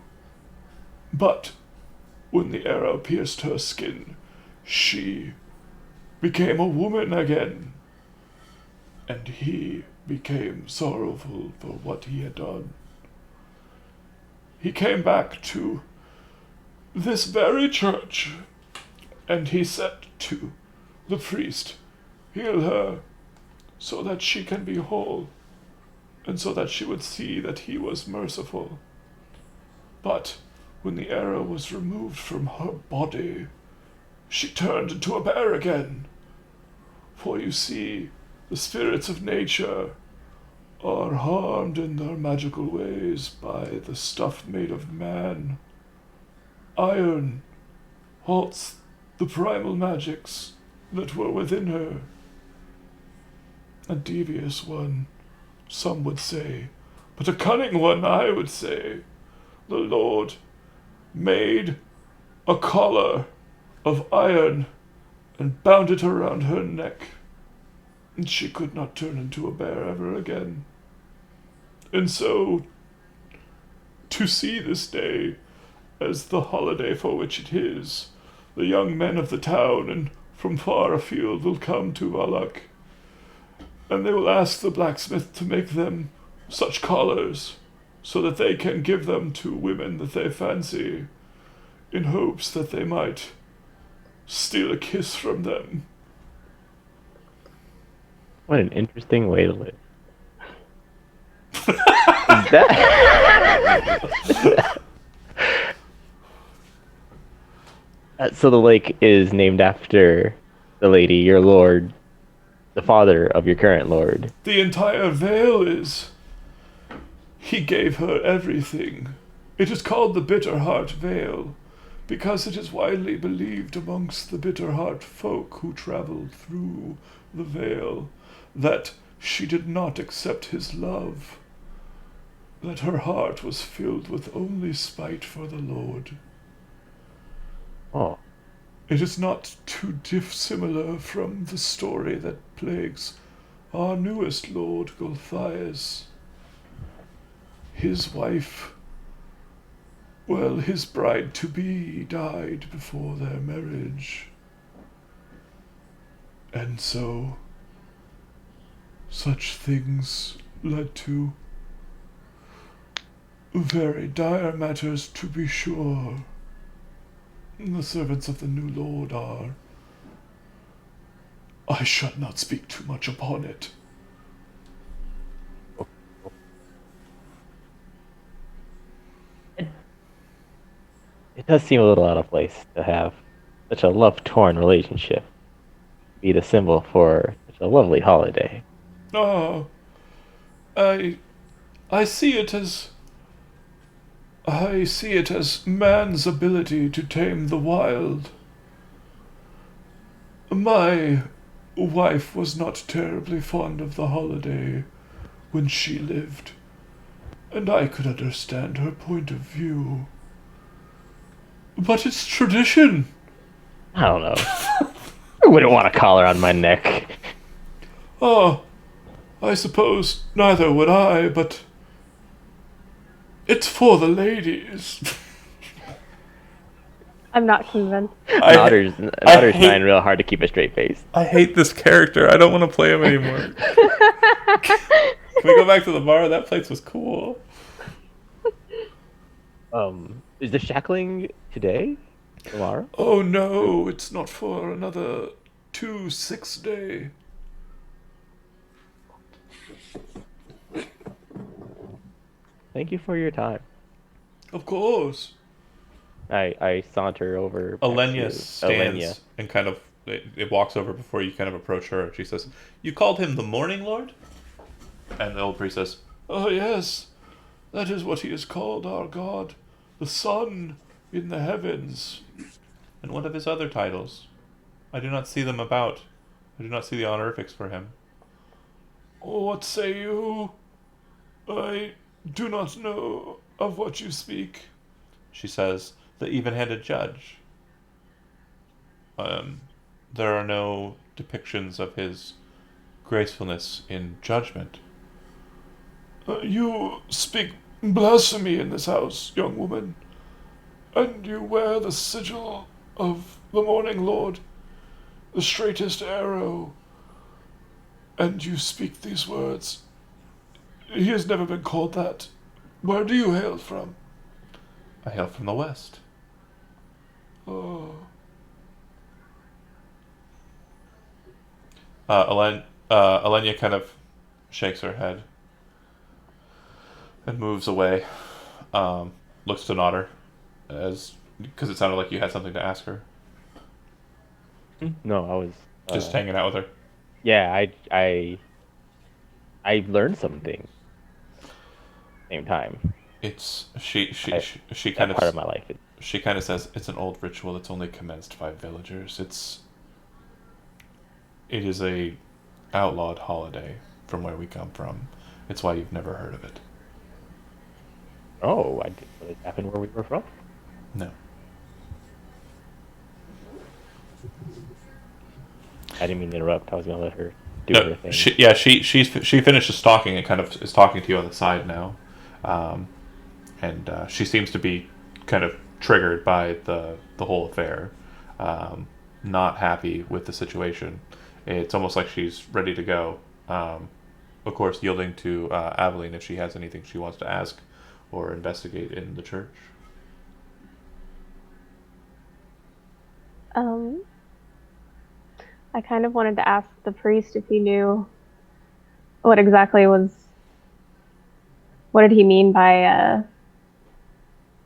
But when the arrow pierced her skin, she became a woman again, and he became sorrowful for what he had done. He came back to this very church, and he said to the priest, heal her so that she can be whole. and so that she would see that he was merciful. But when the arrow was removed from her body, she turned into a bear again. For you see, the spirits of nature are harmed in their magical ways by the stuff made of man. Iron halts the primal magics that were within her. A devious one, some would say, but a cunning one, I would say. The Lord made a collar of iron and bound it around her neck, and she could not turn into a bear ever again. And so, to see this day as the holiday for which it is, the young men of the town and from far afield will come to Valak, and they will ask the blacksmith to make them such collars, so that they can give them to women that they fancy, in hopes that they might steal a kiss from them. What an interesting way to live. Is that... So the lake is named after the lady, your lord, the father of your current lord. The entire vale is. He gave her everything. It is called the Bitterheart Vale, because it is widely believed amongst the Bitterheart folk who traveled through the vale that she did not accept his love, that her heart was filled with only spite for the Lord. Oh, It is not too dissimilar from the story that plagues our newest lord, Gulthias. His wife, well, his bride-to-be died before their marriage. And so, such things led to very dire matters, to be sure. The servants of the new lord are. I shall not speak too much upon it. it does seem a little out of place to have such a love-torn relationship be the symbol for such a lovely holiday. Ah, I see it as. I see it as man's ability to tame the wild. My wife was not terribly fond of the holiday when she lived, and I could understand her point of view. But it's tradition. I don't know. I wouldn't want a collar on my neck. Ah, I suppose neither would I, but it's for the ladies. I'm not convinced. Notter's trying real hard to keep a straight face. I hate this character. I don't want to play him anymore. Can we go back to the bar? That place was cool. Is the shackling today? Tomorrow? Oh no, it's not for another 2-6 day. Thank you for your time. Of course. I saunter over. back Alenia to stands Alenia. and kind of it walks over before you kind of approach her. She says, "You called him the Morning Lord?" And the old priest says, Oh yes, that is what he is called, our god, the sun in the heavens. "And what of his other titles? I do not see them about. I do not see the honorifics for him." What say you? I do not know of what you speak. She says, "The even-handed judge. There are no depictions of his gracefulness in judgment." You speak blasphemy in this house, young woman, and you wear the sigil of the Morning Lord, the straightest arrow, and you speak these words. He has never been called that. Where do you hail from? "I hail from the west." Oh, Alenia kind of shakes her head. and moves away. Looks to Nodder, because it sounded like you had something to ask her. No, I was Just hanging out with her. yeah. I learned something. Same time, It's she that kind of part of my life. she kind of says it's an old ritual that's only commenced by villagers. It is a outlawed holiday from where we come from. It's why you've never heard of it. Oh, I didn't know this happened where we were from. No. I didn't mean to interrupt. I was gonna let her do her No, thing. she finishes stalking and kind of is talking to you on the side now, and she seems to be kind of triggered by the whole affair, not happy with the situation. It's almost like she's ready to go. Of course, yielding to Aveline if she has anything she wants to ask or investigate in the church. I kind of wanted to ask the priest if he knew what exactly what did he mean by,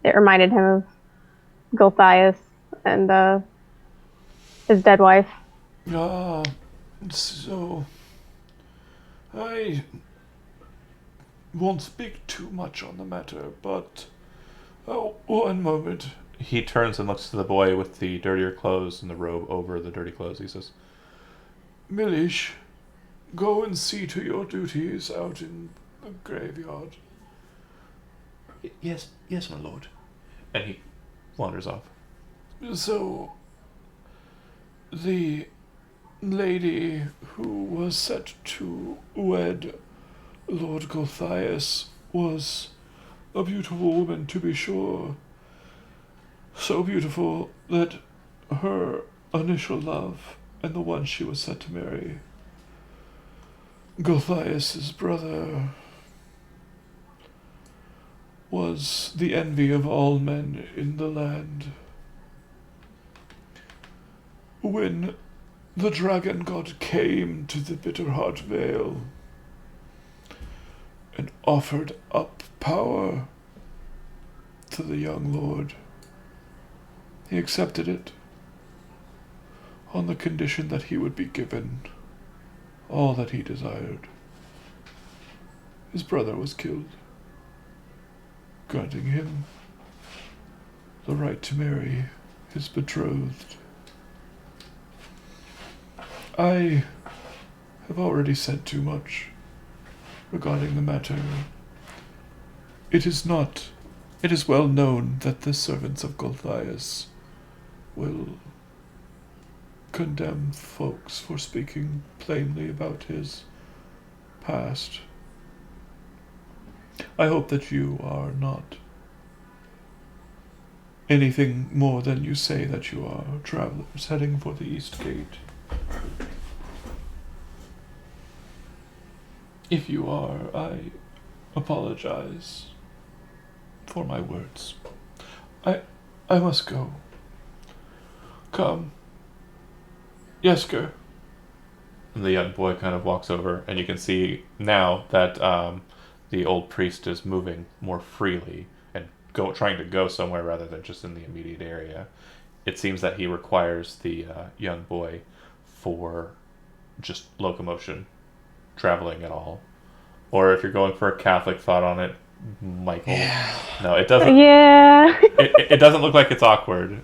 it reminded him of Gulthias and, his dead wife. Ah, so I won't speak too much on the matter, but one moment. He turns and looks to the boy with the dirtier clothes and the robe over the dirty clothes. He says, Milish, go and see to your duties out in the graveyard. Yes, my lord. And he wanders off. So, the lady who was set to wed Lord Gulthias was a beautiful woman, to be sure. So beautiful that her initial love and the one she was set to marry, Gulthias' brother, was the envy of all men in the land. When the dragon god came to the Bitterheart Vale and offered up power to the young lord, he accepted it on the condition that he would be given all that he desired. His brother was killed, granting him the right to marry his betrothed. I have already said too much regarding the matter. It is well known that the servants of Gulthias will condemn folks for speaking plainly about his past. I hope that you are not anything more than you say that you are, travelers heading for the East Gate. If you are, I apologize for my words. I must go. Come. Yesker. And the young boy kind of walks over, and you can see now that the old priest is moving more freely and trying to go somewhere rather than just in the immediate area. It seems that he requires the young boy for just locomotion, traveling at all. Or if you're going for a Catholic thought on it, Michael. Yeah. No, it doesn't. Yeah. It doesn't look like it's awkward.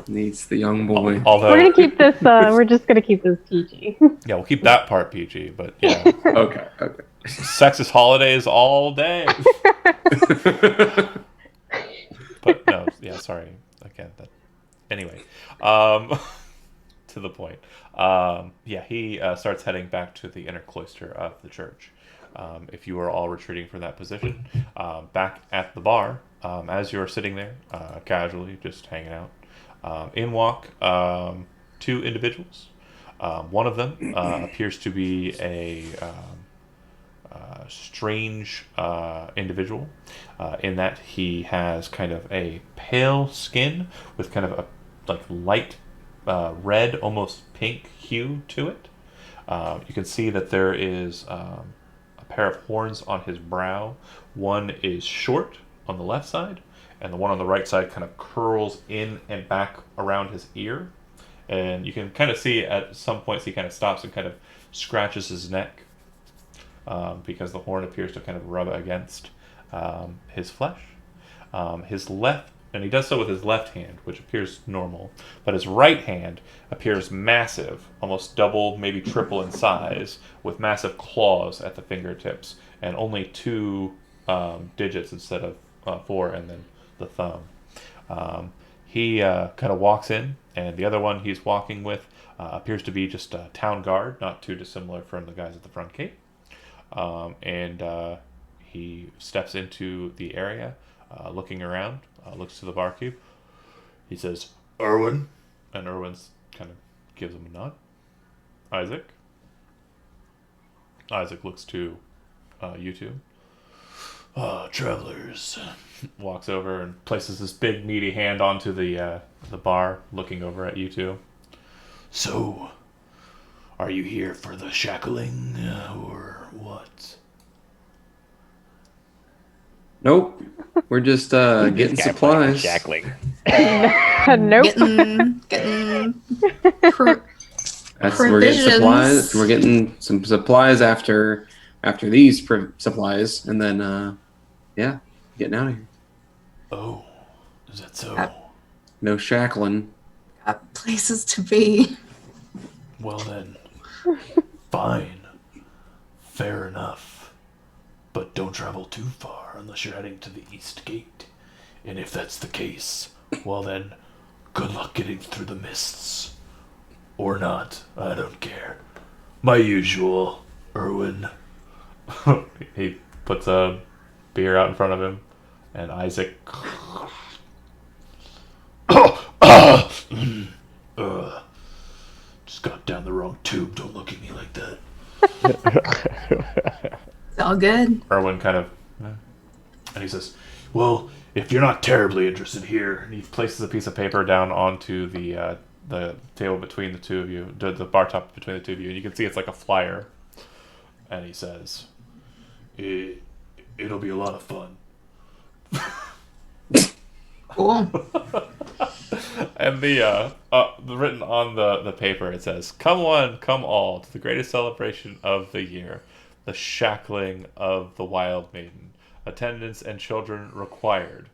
Needs the young boy. Although, We're gonna keep this, we're just gonna keep this PG. yeah, we'll keep that part PG. But yeah, Okay. sexist holidays all day. But no, yeah, sorry. Again, that. Anyway, to the point. Yeah, he starts heading back to the inner cloister of the church. If you are all retreating from that position, back at the bar, as you're sitting there, casually, just hanging out, in walk two individuals. One of them appears to be a strange individual in that he has kind of a pale skin with kind of a like light red, almost pink hue to it. You can see that there is a pair of horns on his brow. One is short on the left side, and the one on the right side kind of curls in and back around his ear. And you can kind of see at some points he kind of stops and kind of scratches his neck because the horn appears to kind of rub against his flesh. His left, and he does so with his left hand, which appears normal, but his right hand appears massive, almost double, maybe triple in size, with massive claws at the fingertips, and only 2 digits instead of 4, and then the thumb. He kind of walks in, and the other one he's walking with appears to be just a town guard, not too dissimilar from the guys at the front gate. And he steps into the area, looking around, looks to the barkeep. He says, Erwin? and Irwin's kind of gives him a nod. Isaac? Isaac looks to you two. Travelers. Walks over and places this big meaty hand onto the bar, looking over at you two. So, are you here for the shackling, or what? Nope. We're just getting This guy playing supplies. Shackling. Nope. Getting We're getting supplies. provisions. We're getting some supplies after these supplies, and then yeah, getting out of here. Oh, is that so? No shackling. Got places to be. Well then, fine. Fair enough. But don't travel too far unless you're heading to the East Gate. And if that's the case, well then, good luck getting through the mists. Or not, I don't care. My usual, Erwin. He puts a beer out in front of him, and Isaac. Just got down the wrong tube, don't look at me like that. It's all good. Irwin kind of. And he says, well, if you're not terribly interested here, He places a piece of paper down onto the table between the two of you, the bar top between the two of you, and you can see it's like a flyer. And he says, it'll be a lot of fun. Cool. and the written on the paper, it says, "Come one, come all, to the greatest celebration of the year, the shackling of the Wild Maiden. Attendants and children required.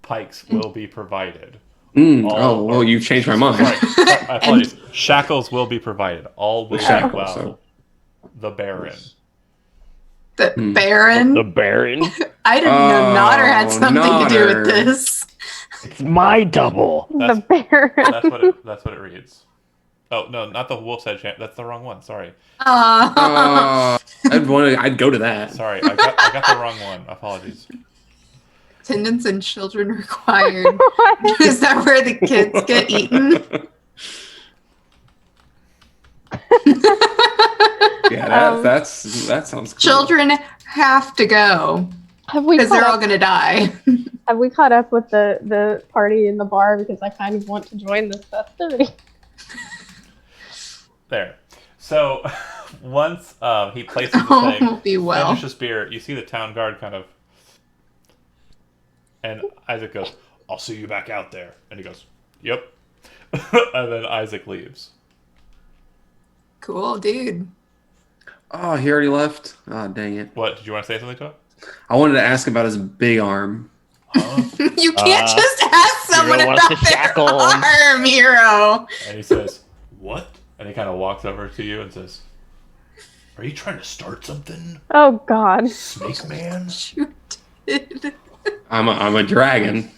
Pikes will be provided." Oh, well, you've changed my mind. Sorry, I apologize. Shackles will be provided. All will shackles, well. so- The Baron. The Baron. The Baron. I didn't know Nodder had something to do Nodder. with this. It's my double. That's- The Baron. That's what it reads. Oh no, not the Wolf's Head Champ. That's the wrong one. Sorry. I'd go to that. Sorry, I got the wrong one. Apologies. Attendants and children required. Is that where the kids get eaten? Yeah, that sounds cool. Children have to go Have we because caught they're all up, gonna die. have we caught up with the party in the bar because I kind of want to join this festivity? There. So once he places the All thing, will be well. finishes beer, you see the town guard kind of, and Isaac goes, "I'll see you back out there," and he goes, "Yep," and then Isaac leaves. Cool, dude. Oh, he already left. Oh, dang it! What did you want to say something to him? I wanted to ask about his big arm. You can't just ask someone Hero wants about to their shackle 'em. arm, Hero. And he says, What? and he kind of walks over to you and says, Are you trying to start something, Oh God. Snake Man? You did. I'm a dragon.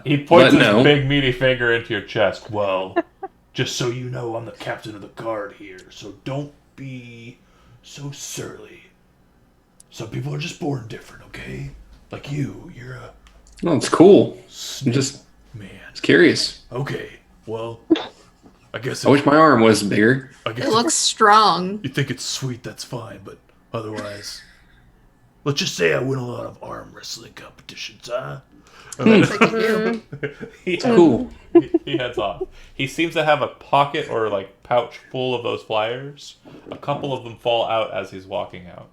he points but his no. big meaty finger into your chest. Well, just so you know, I'm the captain of the guard here, so don't be so surly. Some people are just born different, okay? Like you're a No, it's cool. I'm snake just man. curious. Okay, well, I guess I wish my arm was bigger. I guess It looks strong. you think it's sweet, that's fine, but otherwise, let's just say I win a lot of arm wrestling competitions, huh? It's like you. he, Cool. he heads off. He seems to have a pocket or pouch full of those flyers. A couple of them fall out as he's walking out.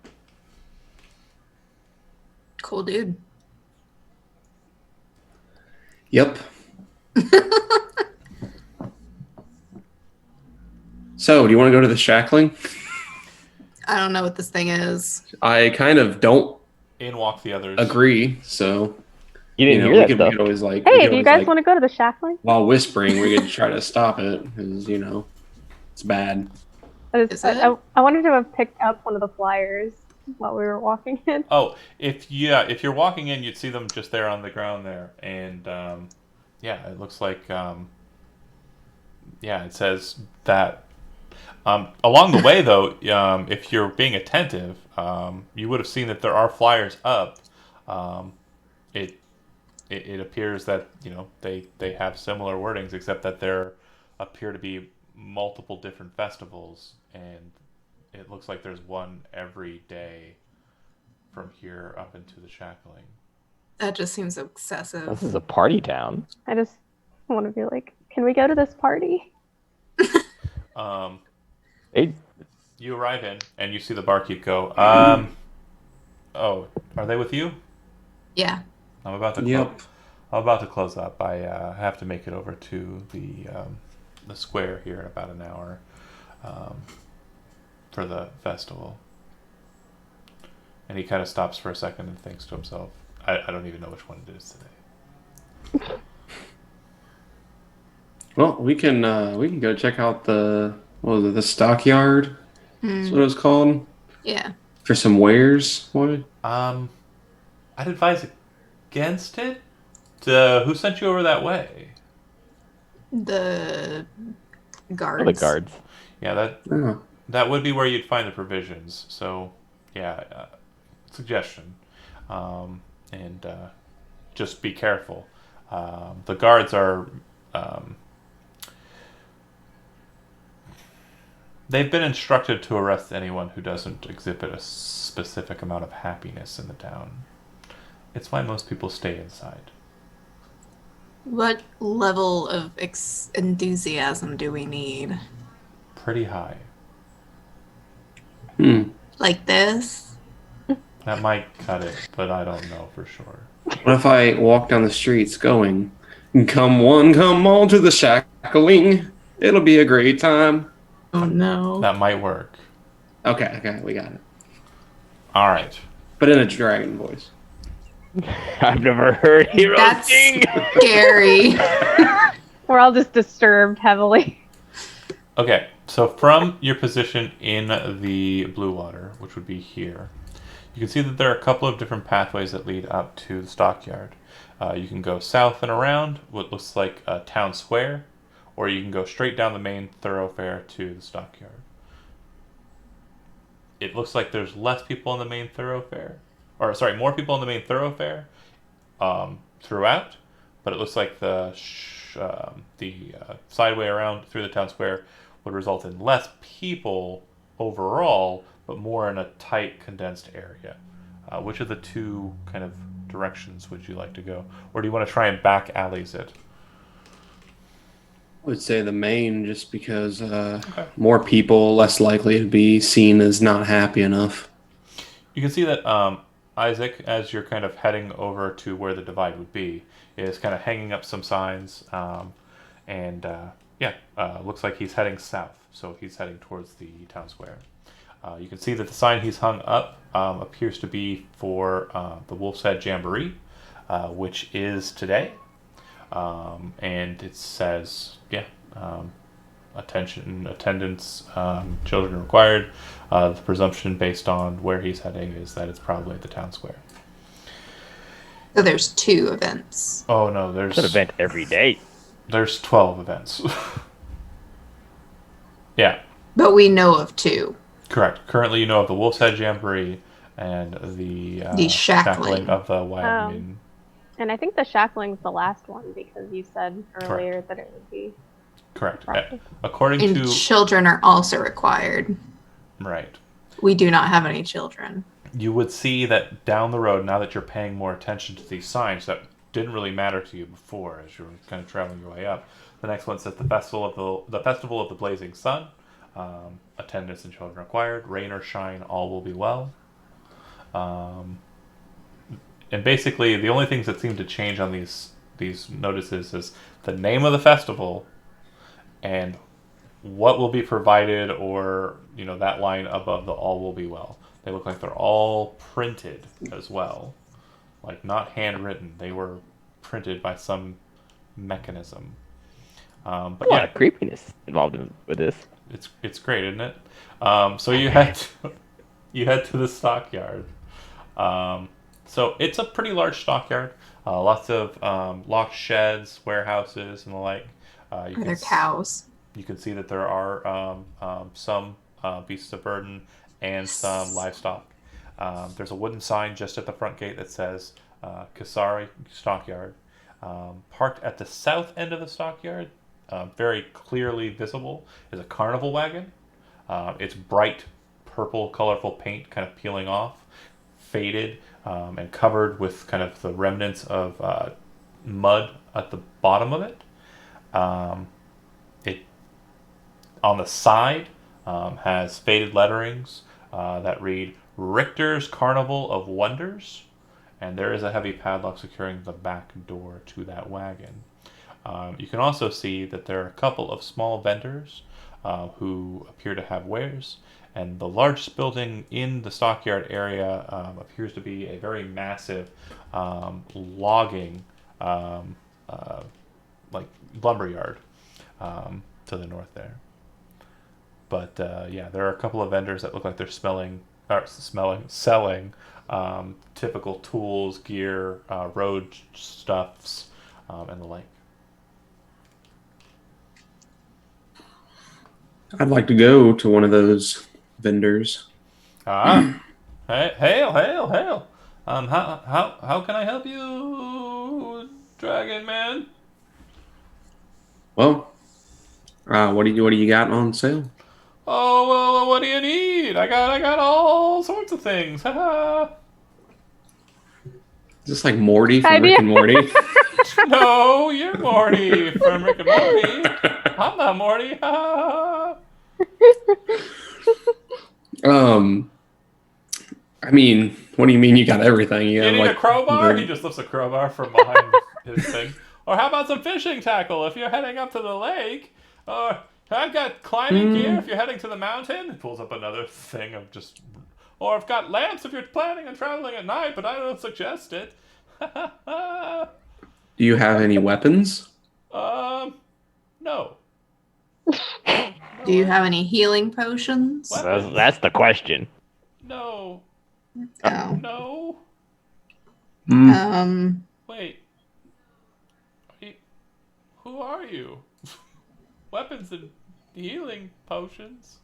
Cool dude. Yep. So, do you want to go to the shackling? I don't know what this thing is. I kind of don't In walk the others. agree. So, You didn't hear we that could stuff. always like. Hey, do you guys want to go to the shackling? While whispering, we could try to stop it because it's bad. Is it? I wanted to have picked up one of the flyers while we were walking in. Oh, if you're walking in, you'd see them just there on the ground there, and it looks like it says that. Along the way, though, if you're being attentive, you would have seen that there are flyers up. It appears that they have similar wordings, except that there appear to be multiple different festivals, and it looks like there's one every day from here up into the shackling. That just seems excessive. This is a party town. I just want to be like, can we go to this party? You arrive in, and you see the barkeep go, oh, are they with you? Yeah. I'm about to Yep. I'm about to close up. I have to make it over to the square here in about an hour for the festival. And he kind of stops for a second and thinks to himself, I don't even know which one it is today. Well, we can go check out the stockyard. That's what it was called. Yeah. For some wares. What? I'd advise against it. Who sent you over that way? The guards. The guards. Yeah, that would be where you'd find the provisions. So, yeah, suggestion, and just be careful. The guards are. They've been instructed to arrest anyone who doesn't exhibit a specific amount of happiness in the town. It's why most people stay inside. What level of enthusiasm do we need? Pretty high. Like this? That might cut it, but I don't know for sure. What if I walk down the streets going, "Come one, come all to the shackling. It'll be a great time." Oh no. That might work. Okay, we got it. All right. But in a dragon voice. I've never heard heroes That's sing. scary. We're all just disturbed heavily. Okay, so from your position in the blue water, which would be here, you can see that there are a couple of different pathways that lead up to the stockyard. You can go south and around what looks like a town square, or you can go straight down the main thoroughfare to the stockyard. It looks like there's less people in the main thoroughfare, more people in the main thoroughfare throughout, but it looks like the side way around through the town square would result in less people overall, but more in a tight, condensed area. Which of the two kind of directions would you like to go? Or do you want to try and back alleys it? I would say the main, just because more people, less likely to be seen as not happy enough. You can see that Isaac, as you're kind of heading over to where the divide would be, is kind of hanging up some signs, looks like he's heading south, so he's heading towards the town square. You can see that the sign he's hung up appears to be for the Wolf's Head Jamboree, which is today. And it says, attendance, children required. The presumption based on where he's heading is that it's probably at the town square. So there's 2 events. Oh no, there's It's an event every day. There's 12 events. Yeah. But we know of 2. Correct. Currently, you know of the Wolf's Head Jamboree and the shackling of the Wyoming. And I think the shackling's the last one because you said earlier that it would be. Correct. Practice. According And to children are also required. right, We do not have any children. you would see that down the road. Now that you're paying more attention to these signs that didn't really matter to you before, as you were kind of traveling your way up. The next one says the festival of the blazing sun. Attendance and children required. Rain or shine, all will be well. and basically the only things that seem to change on these notices is the name of the festival and what will be provided, or that line above the all will be well. They look like they're all printed as well, like not handwritten. They were printed by some mechanism. But A lot yeah, of creepiness involved with this. it's great, isn't it? So you head to the stockyard. So it's a pretty large stockyard. Lots of locked sheds, warehouses, and the like. Are there cows? You can see that there are some beasts of burden and some livestock. There's a wooden sign just at the front gate that says Kasari Stockyard. Parked at the south end of the stockyard, very clearly visible, is a carnival wagon. It's bright purple, colorful paint kind of peeling off, faded, and covered with kind of the remnants of mud at the bottom of it. It on the side has faded letterings that read Richter's Carnival of Wonders, and there is a heavy padlock securing the back door to that wagon. You can also see that there are a couple of small vendors who appear to have wares, and the largest building in the stockyard area appears to be a very massive logging like lumberyard to the north there. But yeah, there are a couple of vendors that look like they're selling typical tools, gear, road stuffs, and the like. I'd like to go to one of those vendors. Hail, hail. How can I help you, Dragon Man? Well, what do you got on sale? Oh, well, what do you need? I got all sorts of things. Is this like Morty from Idea. Rick and Morty? No, you're Morty from Rick and Morty. I'm not Morty. I mean, what do you mean you got everything? You got need a crowbar? He just lifts a crowbar from behind his thing. Or how about some fishing tackle if you're heading up to the lake? Or I've got climbing gear if you're heading to the mountain. He pulls up another thing of just... Or I've got lamps if you're planning on traveling at night, but I don't suggest it. Do you have any weapons? No. Do you have any healing potions? What? That's the question. No. Oh. No. Wait. Who are you? Weapons and healing potions?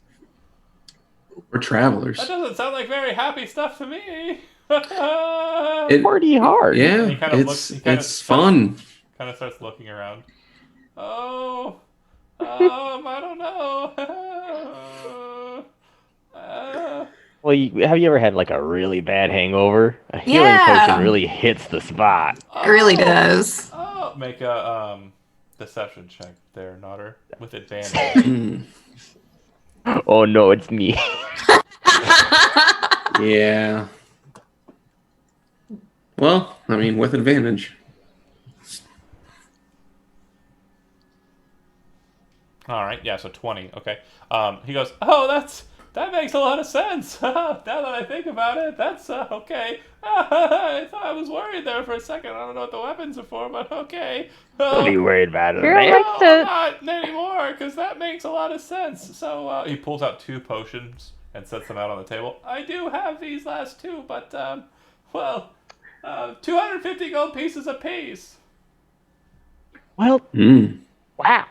We're travelers. That doesn't sound like very happy stuff to me. Pretty hard. Yeah, He kind of it's fun. Kind of starts looking around. Oh, I don't know. Well, have you ever had like a really bad hangover? A healing Yeah. potion really hits the spot. It really does. Oh, make a deception check there, Nodder, with advantage. Hmm. Oh no, it's me. Yeah. Well, I mean, with advantage. All right, yeah, so 20. Okay. He goes, "Oh, that makes a lot of sense. Now that I think about it, that's okay. I thought I was worried there for a second. I don't know what the weapons are for, but okay. What are you worried about? You're Man? like No, to- not anymore, because that makes a lot of sense." So he pulls out 2 potions and sets them out on the table. I do have these last 2, but, 250 gold pieces apiece. Well, Mm. wow.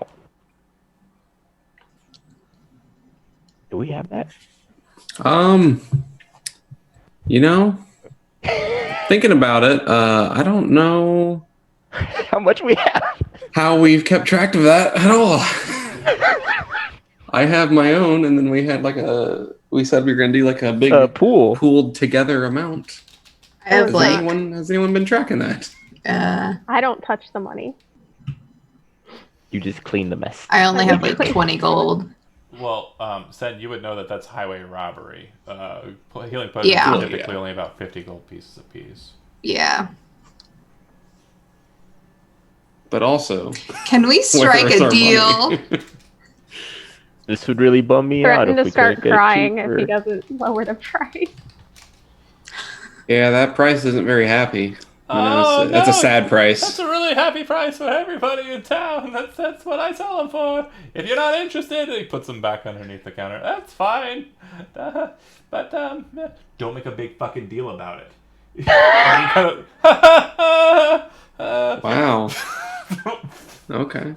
Do we have that? You know, thinking about it, I don't know How much we have? how we've kept track of that at all. I have my own, and then we had we said we were gonna do like a big Pool. pooled together amount. I have Has anyone been tracking that? I don't touch the money. You just clean the mess. I only have like 20 gold. Well, Sen, you would know that that's highway robbery. Healing potions Yeah. are typically only about 50 gold pieces apiece. Yeah. But also, Can we strike where is a our deal? money? This would really bum me out Threaten if to we start couldn't get it crying if he cheaper. doesn't lower the price. Yeah, that price isn't very happy. You know, Oh, it's a no, sad That's price. a really happy price for everybody in town. That's what I sell them for. If you're not interested, he puts them back underneath the counter. That's fine. But don't make a big fucking deal about it. And he kind of, Wow. Okay.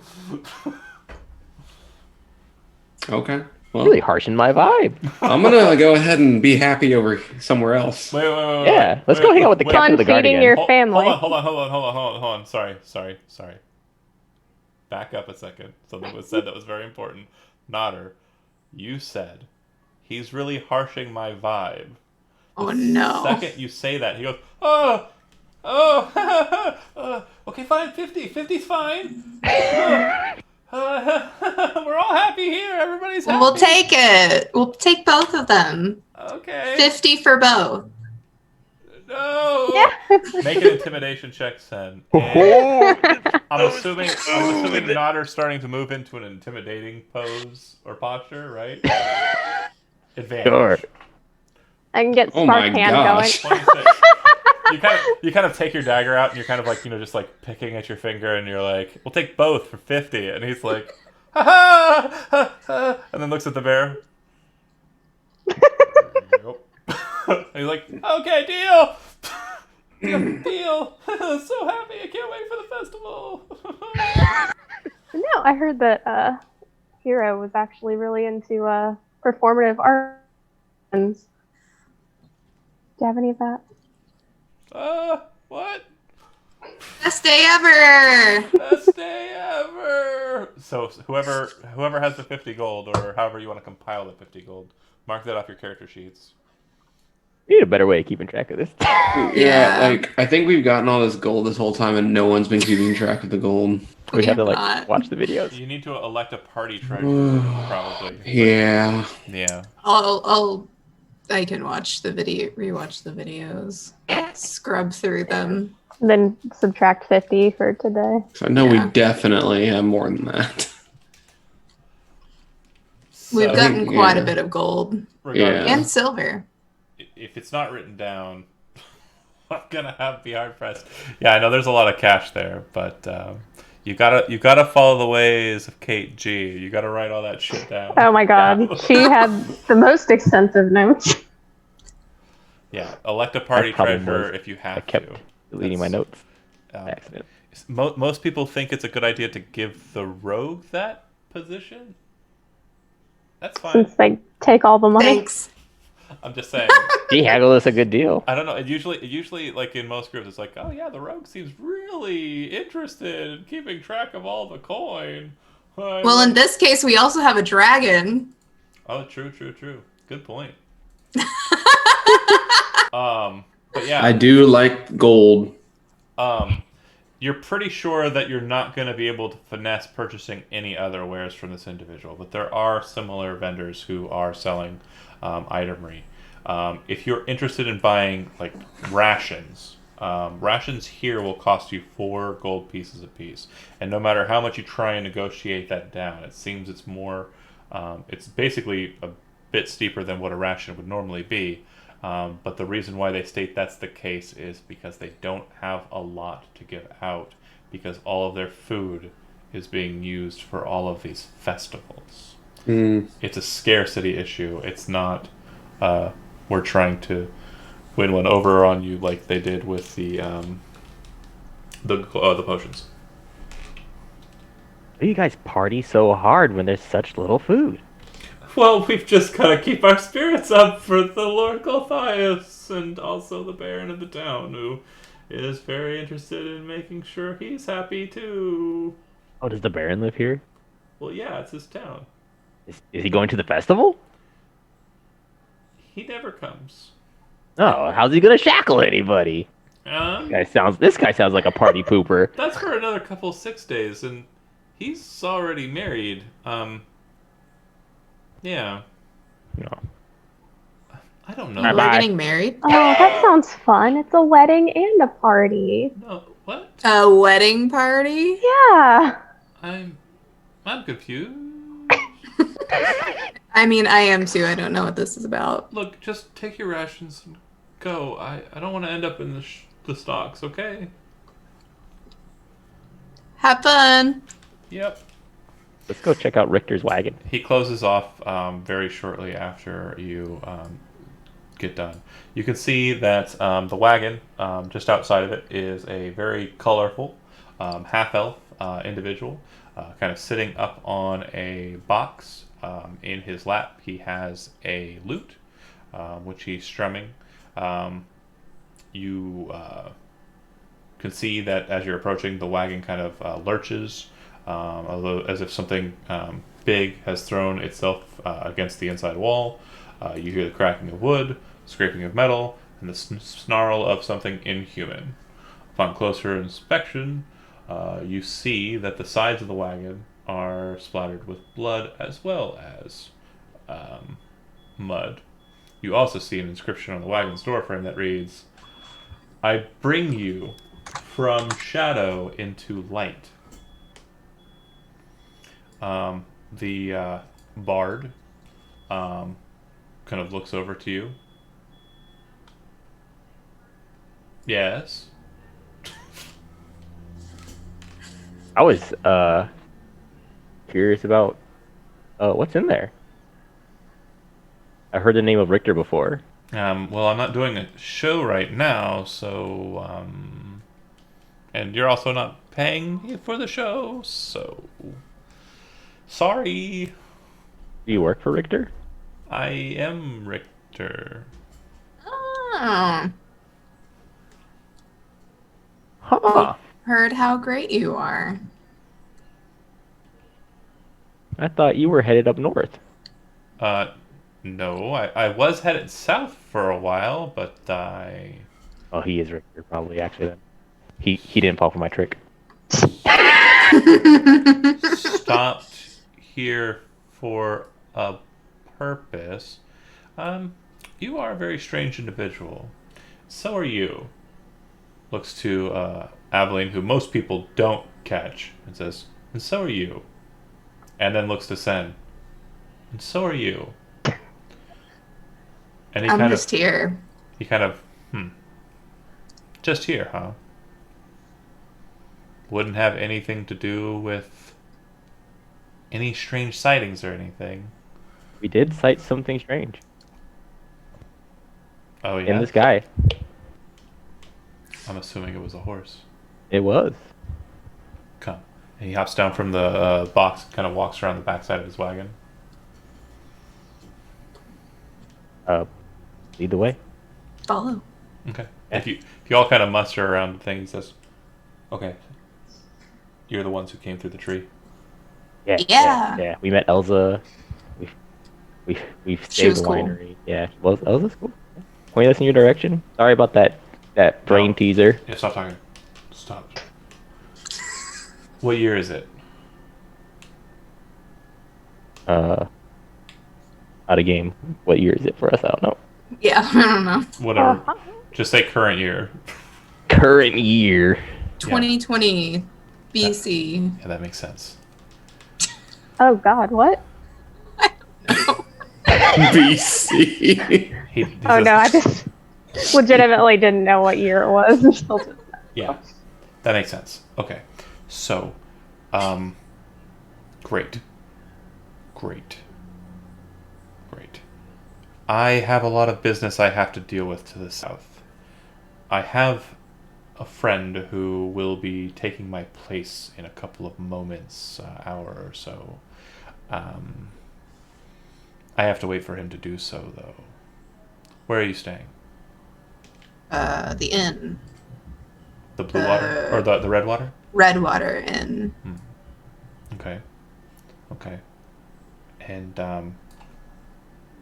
Okay. Well, Really harshing my vibe. I'm gonna go ahead and be happy over somewhere else. wait. Yeah, let's go hang out with the wait. captain of the guard Fun feeding again. your Hold family. on. Sorry. Back up a second. Something was said that was very important. Nodder, you said he's really harshing my vibe. Oh no. Second you say that, he goes, okay, fine, 50. 50's fine. We're all happy here. Everybody's happy. We'll take it. We'll take both of them. Okay. 50 for both. No. Yeah. Make an intimidation check, Sen. And I'm assuming Nodder's starting to move into an intimidating pose or posture, right? Advantage. Sure. I can get Oh spark my hand gosh. going. 26. You kind of take your dagger out and you're kind of like, just like picking at your finger and you're like, we'll take both for 50. And he's like, ha ha, ha, ha, and then looks at the bear. Nope. And he's like, okay, deal. Deal. So happy. I can't wait for the festival. No, I heard that Hero was actually really into performative art. Do you have any of that? What? Best day ever. Best day ever. So whoever has the 50 gold, or however you want to compile the 50 gold, mark that off your character sheets. We need a better way of keeping track of this. Yeah, like I think we've gotten all this gold this whole time, and no one's been keeping track of the gold. We have to have like not. watch the videos. You need to elect a party treasurer, probably. Yeah. Yeah. I can watch the video, rewatch the videos, scrub through them. And then subtract 50 for today. So I know Yeah. we definitely have more than that. We've So, gotten quite a yeah. bit of gold regardless, Yeah. and silver. if it's not written down, I'm gonna be hard pressed. Yeah, I know there's a lot of cash there, but you gotta follow the ways of Kate G. You gotta write all that shit down. Oh my god, she had the most extensive notes. Yeah, elect a party I probably treasurer was. if you have I kept to. deleting my notes. Um, by accident. most people think it's a good idea to give the rogue that position. That's fine. Since they take all the money. Thanks. I'm just saying. She haggled us a good deal. I don't know. It usually, like in most groups, it's like, oh yeah, the rogue seems really interested in keeping track of all the coin. Well, in this case, we also have a dragon. Oh, true. Good point. But yeah, I do like gold. you're pretty sure that you're not going to be able to finesse purchasing any other wares from this individual, but there are similar vendors who are selling itemry. If you're interested in buying like rations, rations here will cost you 4 gold pieces a piece, and no matter how much you try and negotiate that down, it seems it's more. It's basically a bit steeper than what a ration would normally be. But the reason why they state that's the case is because they don't have a lot to give out, because all of their food is being used for all of these festivals. It's a scarcity issue. It's not we're trying to win one over on you like they did with the potions. Why do you guys party so hard when there's such little food? Well, we've just got to keep our spirits up for the Lord Gulthias, and also the Baron of the town, who is very interested in making sure he's happy too. Oh, does the Baron live here? Well, yeah, it's his town. Is he going to the festival? He never comes. No, how's he gonna shackle anybody? This guy sounds like a party pooper. That's for another couple 6 days, and he's already married. Yeah. No. I don't know. Bye We're bye. getting married. Oh, that sounds fun. It's a wedding and a party. No, what? A wedding party? Yeah. I'm confused. I mean, I am too. I don't know what this is about. Look, just take your rations and go. I don't want to end up in the stocks, okay? Have fun. Yep. Let's go check out Richter's wagon. He closes off very shortly after you get done. You can see that the wagon, just outside of it, is a very colorful half-elf individual, kind of sitting up on a box. In his lap, he has a lute, which he's strumming. You can see that as you're approaching, the wagon kind of lurches, although as if something big has thrown itself against the inside wall. You hear the cracking of wood, scraping of metal, and the snarl of something inhuman. Upon closer inspection, you see that the sides of the wagon are splattered with blood as well as mud. You also see an inscription on the wagon's doorframe that reads, "I bring you from shadow into light." The bard kind of looks over to you. Yes. I was curious about what's in there. I heard the name of Richter before. Well, I'm not doing a show right now, so and you're also not paying me for the show, so sorry. Do you work for Richter? I am Richter. Oh, Huh. heard how great you are. I thought you were headed up north. No, I was headed south for a while, but I Oh, he is Richter, probably, actually, then. He didn't fall for my trick. stopped here for a purpose. You are a very strange individual. So are you. Looks to Aveline, who most people don't catch, and says, "And so are you." And then looks to Sen. "And so are you." And he I'm kind just of, here. he kind of, just here, huh? Wouldn't have anything to do with any strange sightings or anything. We did sight something strange Oh yeah. in the sky. I'm assuming it was a horse. It was. Come. And he hops down from the box, kind of walks around the backside of his wagon. Lead the way. Follow. Okay. Yeah. If you all kind of muster around the thing, he says, "Okay, you're the ones who came through the tree." Yeah. We met Elsa. We She stayed was the cool. winery. Yeah. Was Elsa's cool? Point us in your direction. Sorry about that brain No. teaser. Yeah, stop talking. Stop. What year is it? Out of game. What year is it for us? I don't know. Yeah, I don't know. Whatever. Just say current year. Current year. 2020 BC. Yeah, that makes sense. Oh God, what? BC. He Oh says, no, I just legitimately didn't know what year it was until just now. Yeah, that makes sense. Okay, so, great. I have a lot of business I have to deal with to the south. I have a friend who will be taking my place in a couple of moments, hour or so. I have to wait for him to do so, though. Where are you staying? The inn. The blue water or the red water? Redwater Inn. Okay. And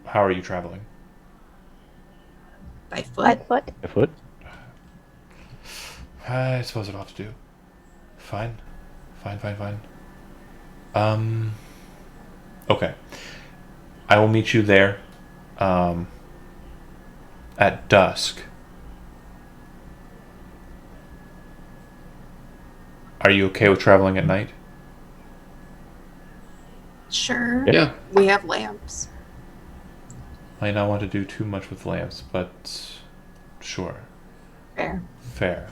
how are you traveling? By By foot. foot. A foot. I suppose it'll have to do. Fine. Okay. I will meet you there. at dusk. Are you okay with traveling at night? Sure. Yeah. We have lamps. Might not want to do too much with lamps, but sure. Fair. Fair.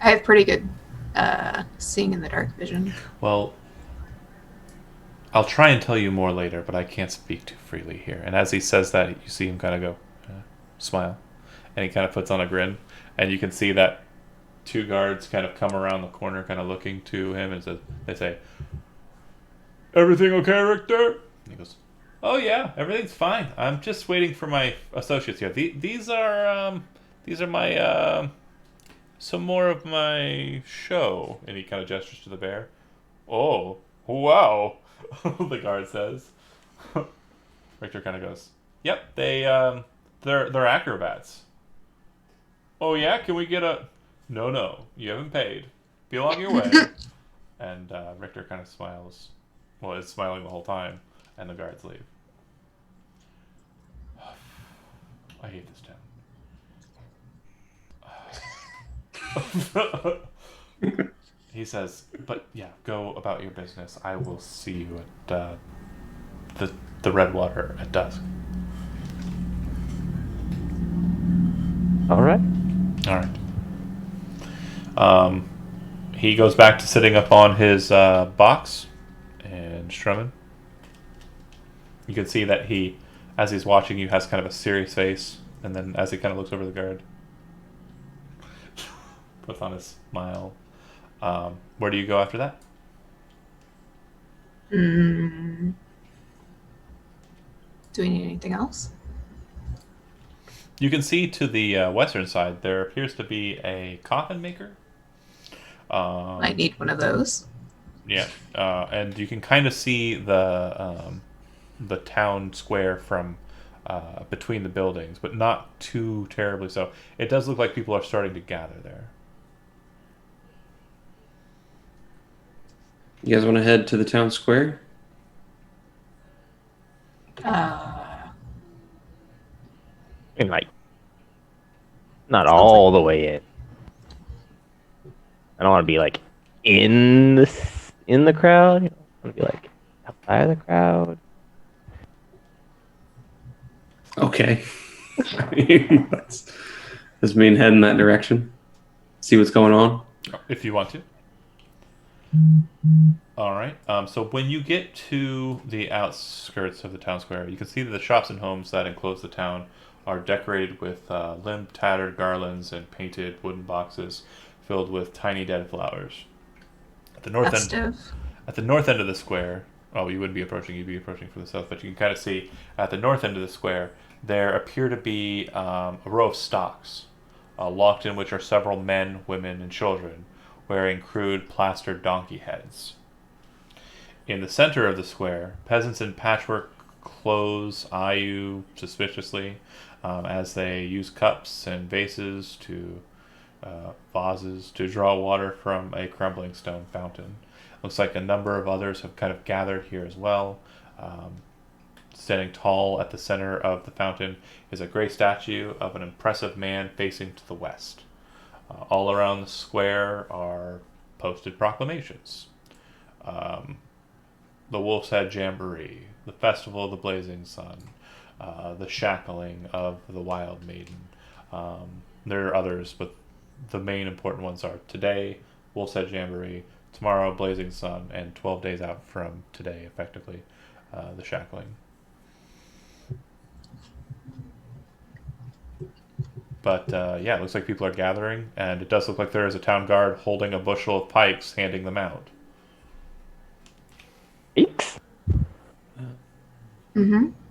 I have pretty good seeing in the dark vision. Well, I'll try and tell you more later, but I can't speak too freely here. And as he says that, you see him kind of go, smile. And he kind of puts on a grin. And you can see that two guards kind of come around the corner, kind of looking to him, and they say, "Everything okay, Richter?" And he goes, "Oh yeah, everything's fine. I'm just waiting for my associates here. These are my some more of my show." And he kind of gestures to the bear. "Oh, wow," the guard says. Richter kind of goes, "Yep, they're acrobats." "Oh yeah, can we get a?" No, you haven't paid. Be along your way." And Richter kind of smiles. Well, is smiling the whole time, and the guards leave. I hate this town. He says, "But yeah, go about your business. I will see you at the Redwater at dusk." All right. All right. He goes back to sitting up on his box and strumming. You can see that he, as he's watching you, has kind of a serious face, and then as he kind of looks over the guard, puts on his smile. Where do you go after that? Do we need anything else? You can see to the western side there appears to be a coffin maker. I need one of those. Yeah, and you can kind of see the town square from between the buildings, but not too terribly so. It does look like people are starting to gather there. You guys want to head to the town square? I mean, like, not all the way in. I don't want to be like in the crowd. I want to be like outside of the crowd. Okay. Does mean head in that direction? See what's going on? If you want to. All right. So when you get to the outskirts of the town square, you can see that the shops and homes that enclose the town are decorated with limp, tattered garlands and painted wooden boxes filled with tiny dead flowers. At the north end of the square, well, you wouldn't be approaching; you'd be approaching from the south. But you can kind of see at the north end of the square there appear to be a row of stocks, locked in which are several men, women, and children wearing crude plastered donkey heads. In the center of the square, peasants in patchwork clothes eye you suspiciously as they use cups and vases vases to draw water from a crumbling stone fountain. Looks like a number of others have kind of gathered here as well. Standing tall at the center of the fountain is a gray statue of an impressive man facing to the west. All around the square are posted proclamations. The Wolf's Head Jamboree, the Festival of the Blazing Sun, the Shackling of the Wild Maiden. There are others, but the main important ones are today, Wolf's Head Jamboree, tomorrow, Blazing Sun, and 12 days out from today, effectively, the Shackling. But yeah, it looks like people are gathering, and it does look like there is a town guard holding a bushel of pikes, handing them out. Pikes?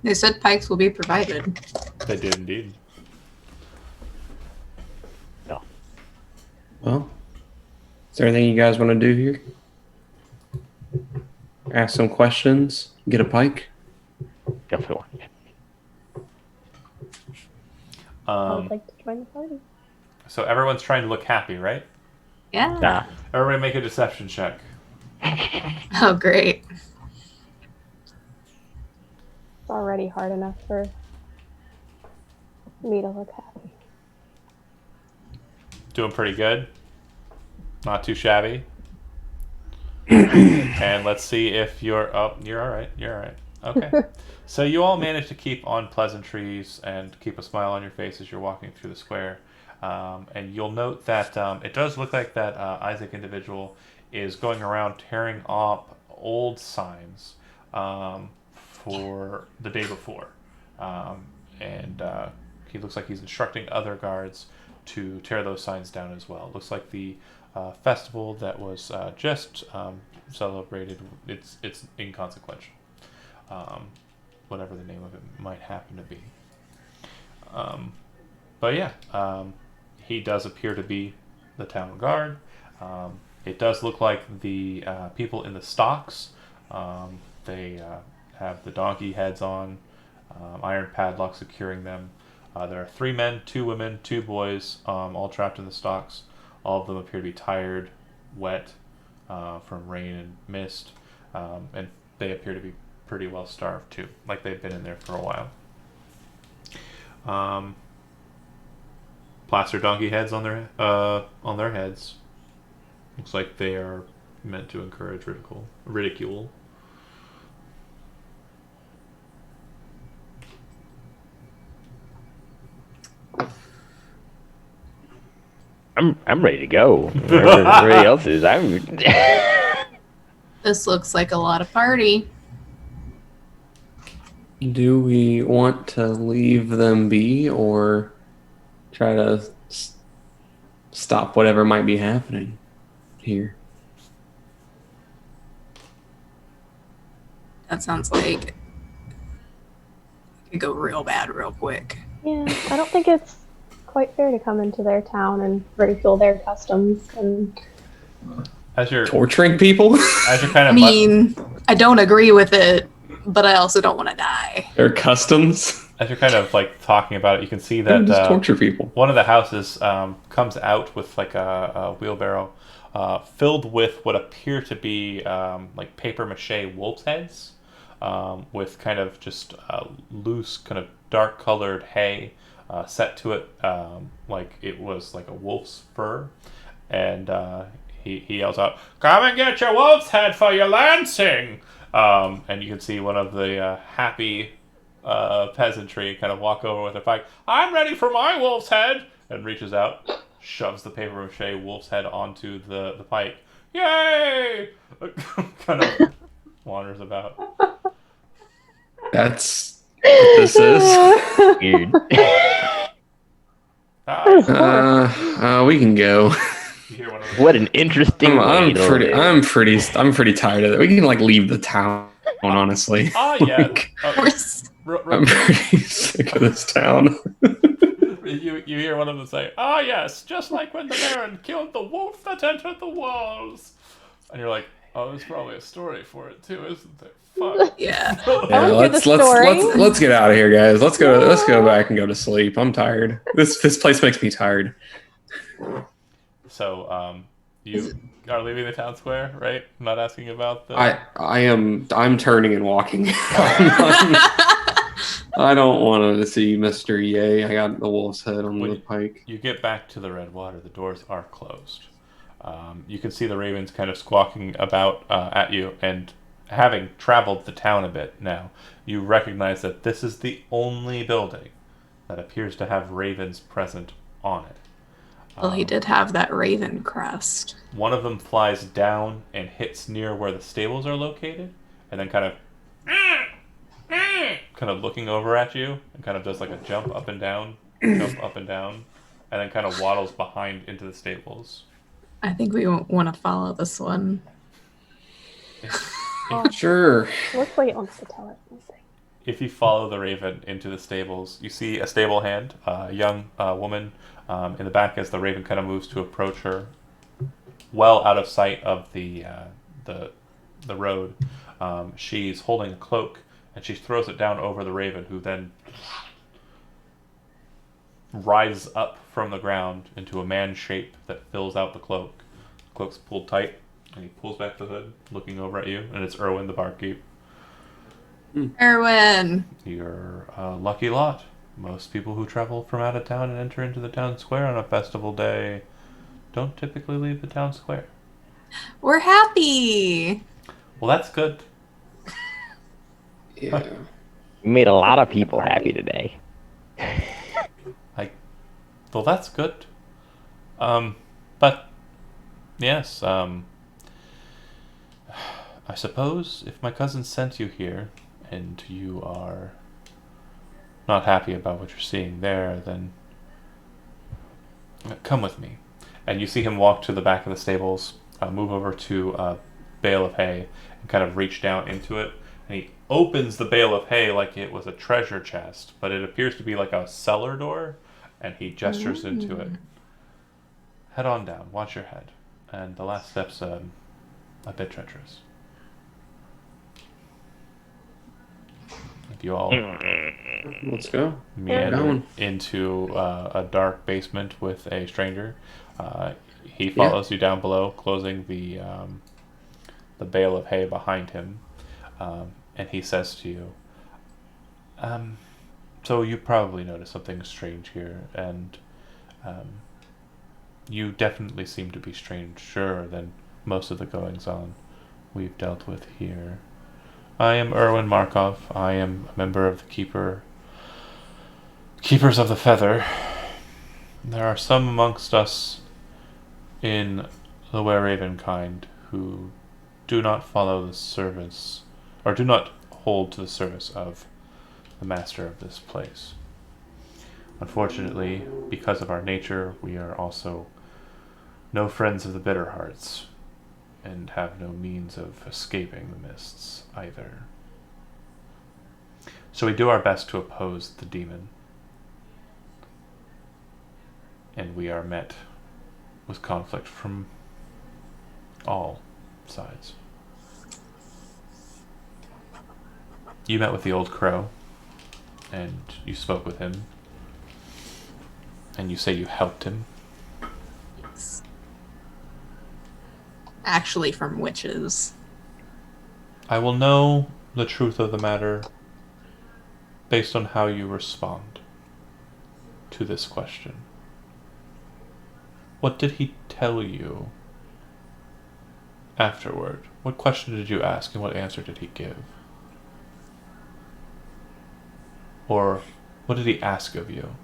They said pikes will be provided. They did indeed. No. Well, is there anything you guys want to do here? Ask some questions, get a pike? Definitely want. I would like to join the party. So everyone's trying to look happy, right? Yeah. Nah. Everybody make a deception check. Oh, great. It's already hard enough for Me to look happy. Doing pretty good. Not too shabby. And let's see if you're... Oh, you're all right. You're all right. Okay. So you all manage to keep on pleasantries and keep a smile on your face as you're walking through the square. And you'll note that it does look like that Isaac individual is going around tearing up old signs for the day before. And he looks like he's instructing other guards to tear those signs down as well. It looks like the festival that was just celebrated, it's inconsequential. Whatever the name of it might happen to be. But yeah, he does appear to be the town guard. It does look like the people in the stocks, they have the donkey heads on, iron padlocks securing them. There are 3 men, 2 women, 2 boys, all trapped in the stocks. All of them appear to be tired, wet from rain and mist, and they appear to be pretty well starved too, like they've been in there for a while. Plaster donkey heads on their heads. Looks like they are meant to encourage ridicule. I'm ready to go. Everybody else is. This looks like a lot of party. Do we want to leave them be or try to stop whatever might be happening here? That sounds like it could go real bad real quick. Yeah, I don't think it's quite fair to come into their town and ridicule their customs and As you're Torturing people? as you're kind I of mean, I don't agree with it, but I also don't want to die. Their customs? as you're kind of like talking about it, you can see They that just torture people. one of the houses comes out with like a wheelbarrow filled with what appear to be like paper mache wolf's heads, with kind of just loose, kind of dark colored hay set to it, like it was like a wolf's fur. And he yells out, "Come and get your wolf's head for your lancing!" And you can see one of the happy peasantry kind of walk over with a pike. "I'm ready for my wolf's head!" And reaches out, shoves the paper mache wolf's head onto the pike. "Yay!" Kind of wanders about. That's what this is. Weird. We can go. You hear one of What an interesting. I'm way to live. I'm pretty tired of it. We can like leave the town, honestly. yeah. I'm pretty sick of this town. You hear one of them say, "Ah, yes, just like when the Baron killed the wolf that entered the walls." And you're like, "Oh, there's probably a story for it too, isn't there?" Fuck. Yeah. Yeah, hear the story. let's get out of here, guys. Let's go back and go to sleep. I'm tired. This place makes me tired. So, you are leaving the town square, right? I'm not asking about the... I'm turning and walking. I don't want to see Mr. Yay. I got the wolf's head on the pike. You get back to the Red Water. The doors are closed. You can see the ravens kind of squawking about at you, and having traveled the town a bit now, you recognize that this is the only building that appears to have ravens present on it. Well, he did have that raven crest. One of them flies down and hits near where the stables are located, and then kind of looking over at you, and kind of does like a jump up and down, and then kind of waddles behind into the stables. I think we want to follow this one. Sure. looks like it wants to tell us something. If you follow the raven into the stables, you see a stable hand, a young woman in the back as the raven kind of moves to approach her, well out of sight of the road. She's holding a cloak, and she throws it down over the raven, who then rises up from the ground into a man shape that fills out the cloak. The cloak's pulled tight, and he pulls back the hood, looking over at you, and it's Erwin the barkeep. Erwin! You're a lucky lot. most people who travel from out of town and enter into the town square on a festival day don't typically leave the town square. We're happy. Well, that's good. Yeah. We made a lot of people happy today. Well, that's good. But yes, I suppose if my cousin sent you here and you are not happy about what you're seeing there, then come with me. And you see him walk to the back of the stables, move over to a bale of hay, and kind of reach down into it. And he opens the bale of hay like it was a treasure chest, but it appears to be like a cellar door, and he gestures into it. Head on down, watch your head. And the last step's a bit treacherous. If you all Let's go. meander Going. into a dark basement with a stranger, he follows you down below, closing the bale of hay behind him, and he says to you, so you probably noticed something strange here, and you definitely seem to be stranger than most of the goings-on we've dealt with here. I am Erwin Markov. I am a member of the Keepers of the Feather. There are some amongst us in the Were-Raven kind who do not follow the service, or do not hold to the service of the master of this place. Unfortunately, because of our nature, we are also no friends of the Bitter Hearts, and have no means of escaping the mists either. So we do our best to oppose the demon, and we are met with conflict from all sides. You met with the old crow, and you spoke with him, and you say you helped him. Yes. Actually, from witches. I will know the truth of the matter based on how you respond to this question. What did he tell you afterward? What question did you ask and what answer did he give? Or what did he ask of you?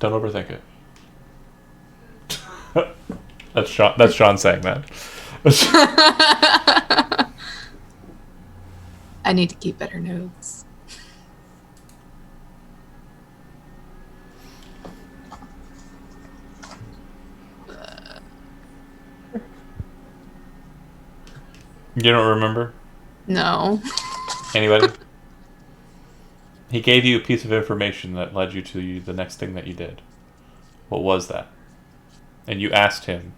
Don't overthink it. That's Sean saying that. I need to keep better notes. You don't remember? No. Anybody? He gave you a piece of information that led you to the next thing that you did. What was that? And you asked him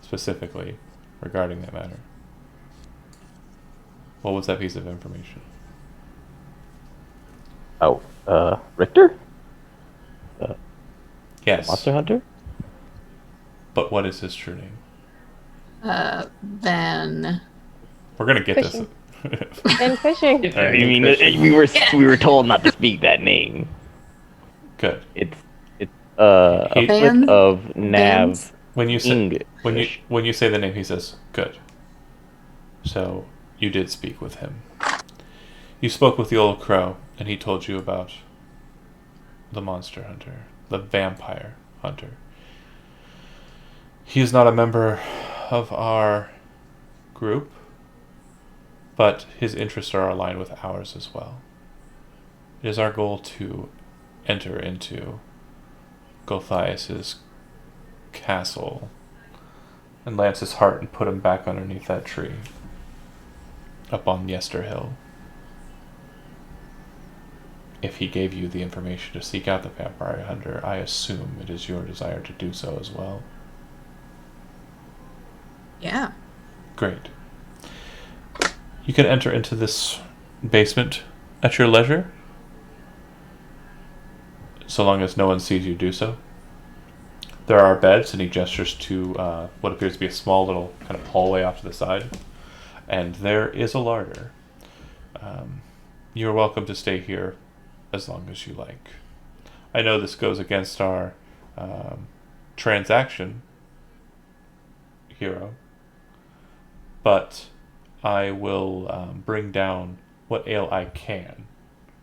specifically regarding that matter. What was that piece of information? Oh, Richter? Yes. Monster Hunter? But what is his true name? Then. We're gonna get Fishing. this. And fishing. I mean, we were told not to speak that name. Good. It's a He- flip Van- of Nav Vans? When you say English. when you say the name, he says, "Good." So you did speak with him. You spoke with the old crow, and he told you about the monster hunter, the vampire hunter. He is not a member of our group, but his interests are aligned with ours as well. It is our goal to enter into Gulthias' castle and lance his heart and put him back underneath that tree up on Yester Hill. If he gave you the information to seek out the vampire hunter, I assume it is your desire to do so as well. Yeah. Great. You can enter into this basement at your leisure, so long as no one sees you do so. There are beds, and he gestures to what appears to be a small little kind of hallway off to the side. and there is a larder. You're welcome to stay here as long as you like. I know this goes against our transaction, hero, but I will bring down what ale I can.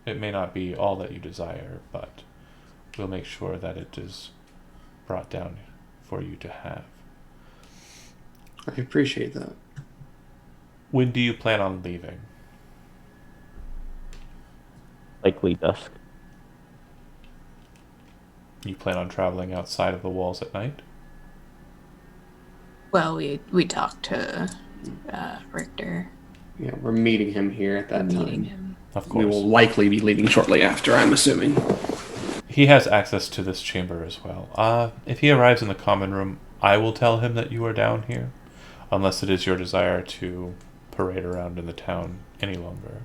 It may not be all that you desire, but we'll make sure that it is brought down for you to have. I appreciate that. When do you plan on leaving? Likely dusk. You plan on traveling outside of the walls at night? Well, we talked to Richter. Yeah, we're meeting him here at that Meeting time. him. Of We course. will likely be leaving shortly after, I'm assuming. He has access to this chamber as well. If he arrives in the common room, I will tell him that you are down here, unless it is your desire to parade around in the town any longer.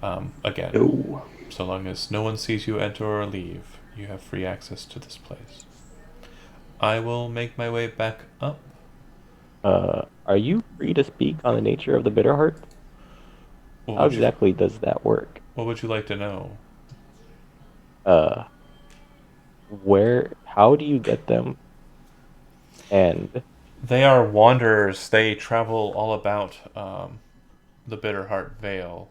Again, No. so long as no one sees you enter or leave, you have free access to this place. I will make my way back up. Are you free to speak on the nature of the bitter heart? What How would, exactly does that work? what would you like to know? How do you get them? And They are wanderers. They travel all about the Bitterheart Vale.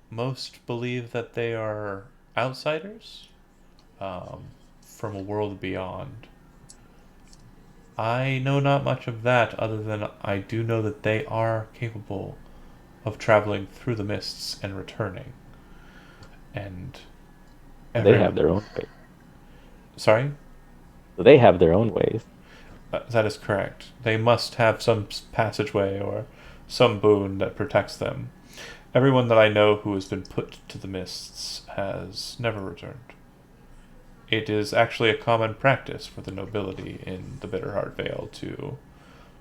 Most believe that they are outsiders from a world beyond. I know not much of that, other than I do know that they are capable of traveling through the mists and returning. And they have their own way. Sorry? So they have their own ways. That is correct. They must have some passageway or some boon that protects them. Everyone that I know who has been put to the mists has never returned. It is actually a common practice for the nobility in the Bitterheart Vale to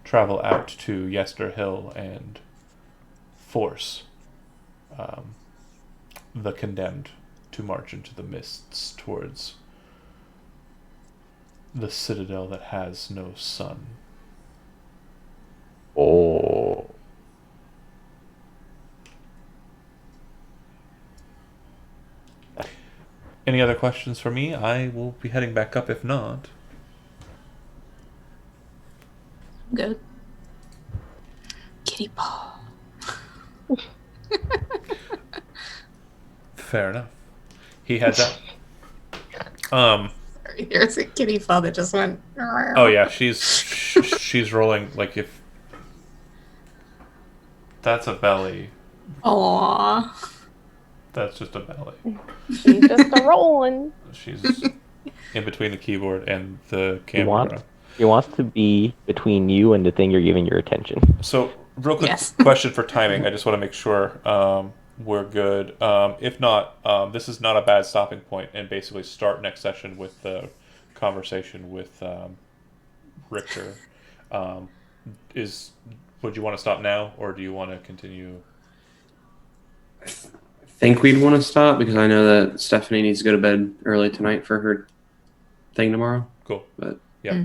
travel out to Yester Hill and force the condemned to march into the mists towards the citadel that has no sun. Oh. Any other questions for me? I will be heading back up if not. Good. Kitty paw. Fair enough. He heads out. Sorry, there's a kitty paw that just went. Oh yeah, she's rolling like if that's a belly. Aww. That's just a belly. She's just a rolling. She's in between the keyboard and the camera. He wants to be between you and the thing you're giving your attention. So, real quick Yes. question for timing. I just want to make sure we're good. If not, this is not a bad stopping point, and basically start next session with the conversation with Richter. Would you want to stop now, or do you want to continue? I think we'd want to stop because I know that Stephanie needs to go to bed early tonight for her thing tomorrow. Cool. But yeah.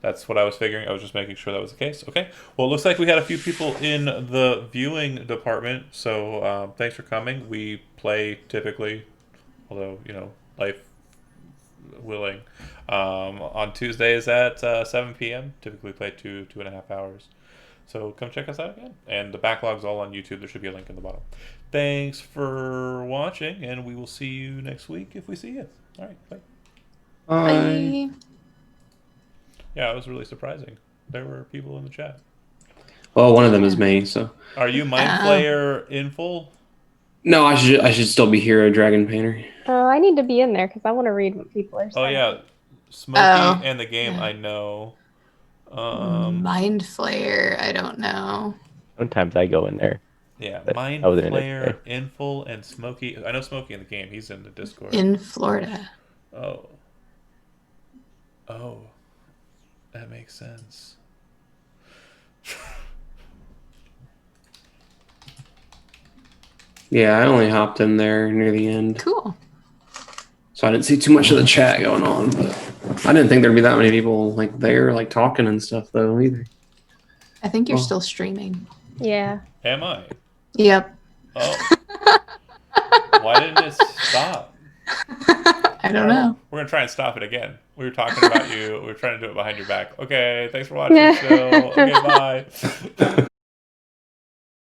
That's what I was figuring. I was just making sure that was the case. Okay. Well, it looks like we had a few people in the viewing department. So thanks for coming. We play typically, although, life willing, on Tuesdays at 7 p.m. Typically play 2.5 hours. So come check us out again. And the backlog's all on YouTube. There should be a link in the bottom. Thanks for watching, and we will see you next week if we see you. All right. Bye. bye. Yeah, it was really surprising. There were people in the chat. Well, one of them is me, so. Are you Mind Flayer in full? No, I should still be Hero Dragon Painter. I need to be in there because I want to read what people are saying. Oh yeah, Smokey and the game I know. Mind Flayer, I don't know. Sometimes I go in there. Yeah, But Mind I wasn't in it Flayer today. in full and Smokey. I know Smokey in the game. He's in the Discord. In Florida. Oh, that makes sense. Yeah, I only hopped in there near the end, Cool. so I didn't see too much of the chat going on. But I didn't think there'd be that many people there, talking and stuff, though, either. I think you're Oh. still streaming. Yeah. Am I? Yep. Oh. Why didn't it stop? I don't know. We're gonna try and stop it again. We were talking about you. We were trying to do it behind your back. Okay, thanks for watching. Yeah. Still. Okay, bye.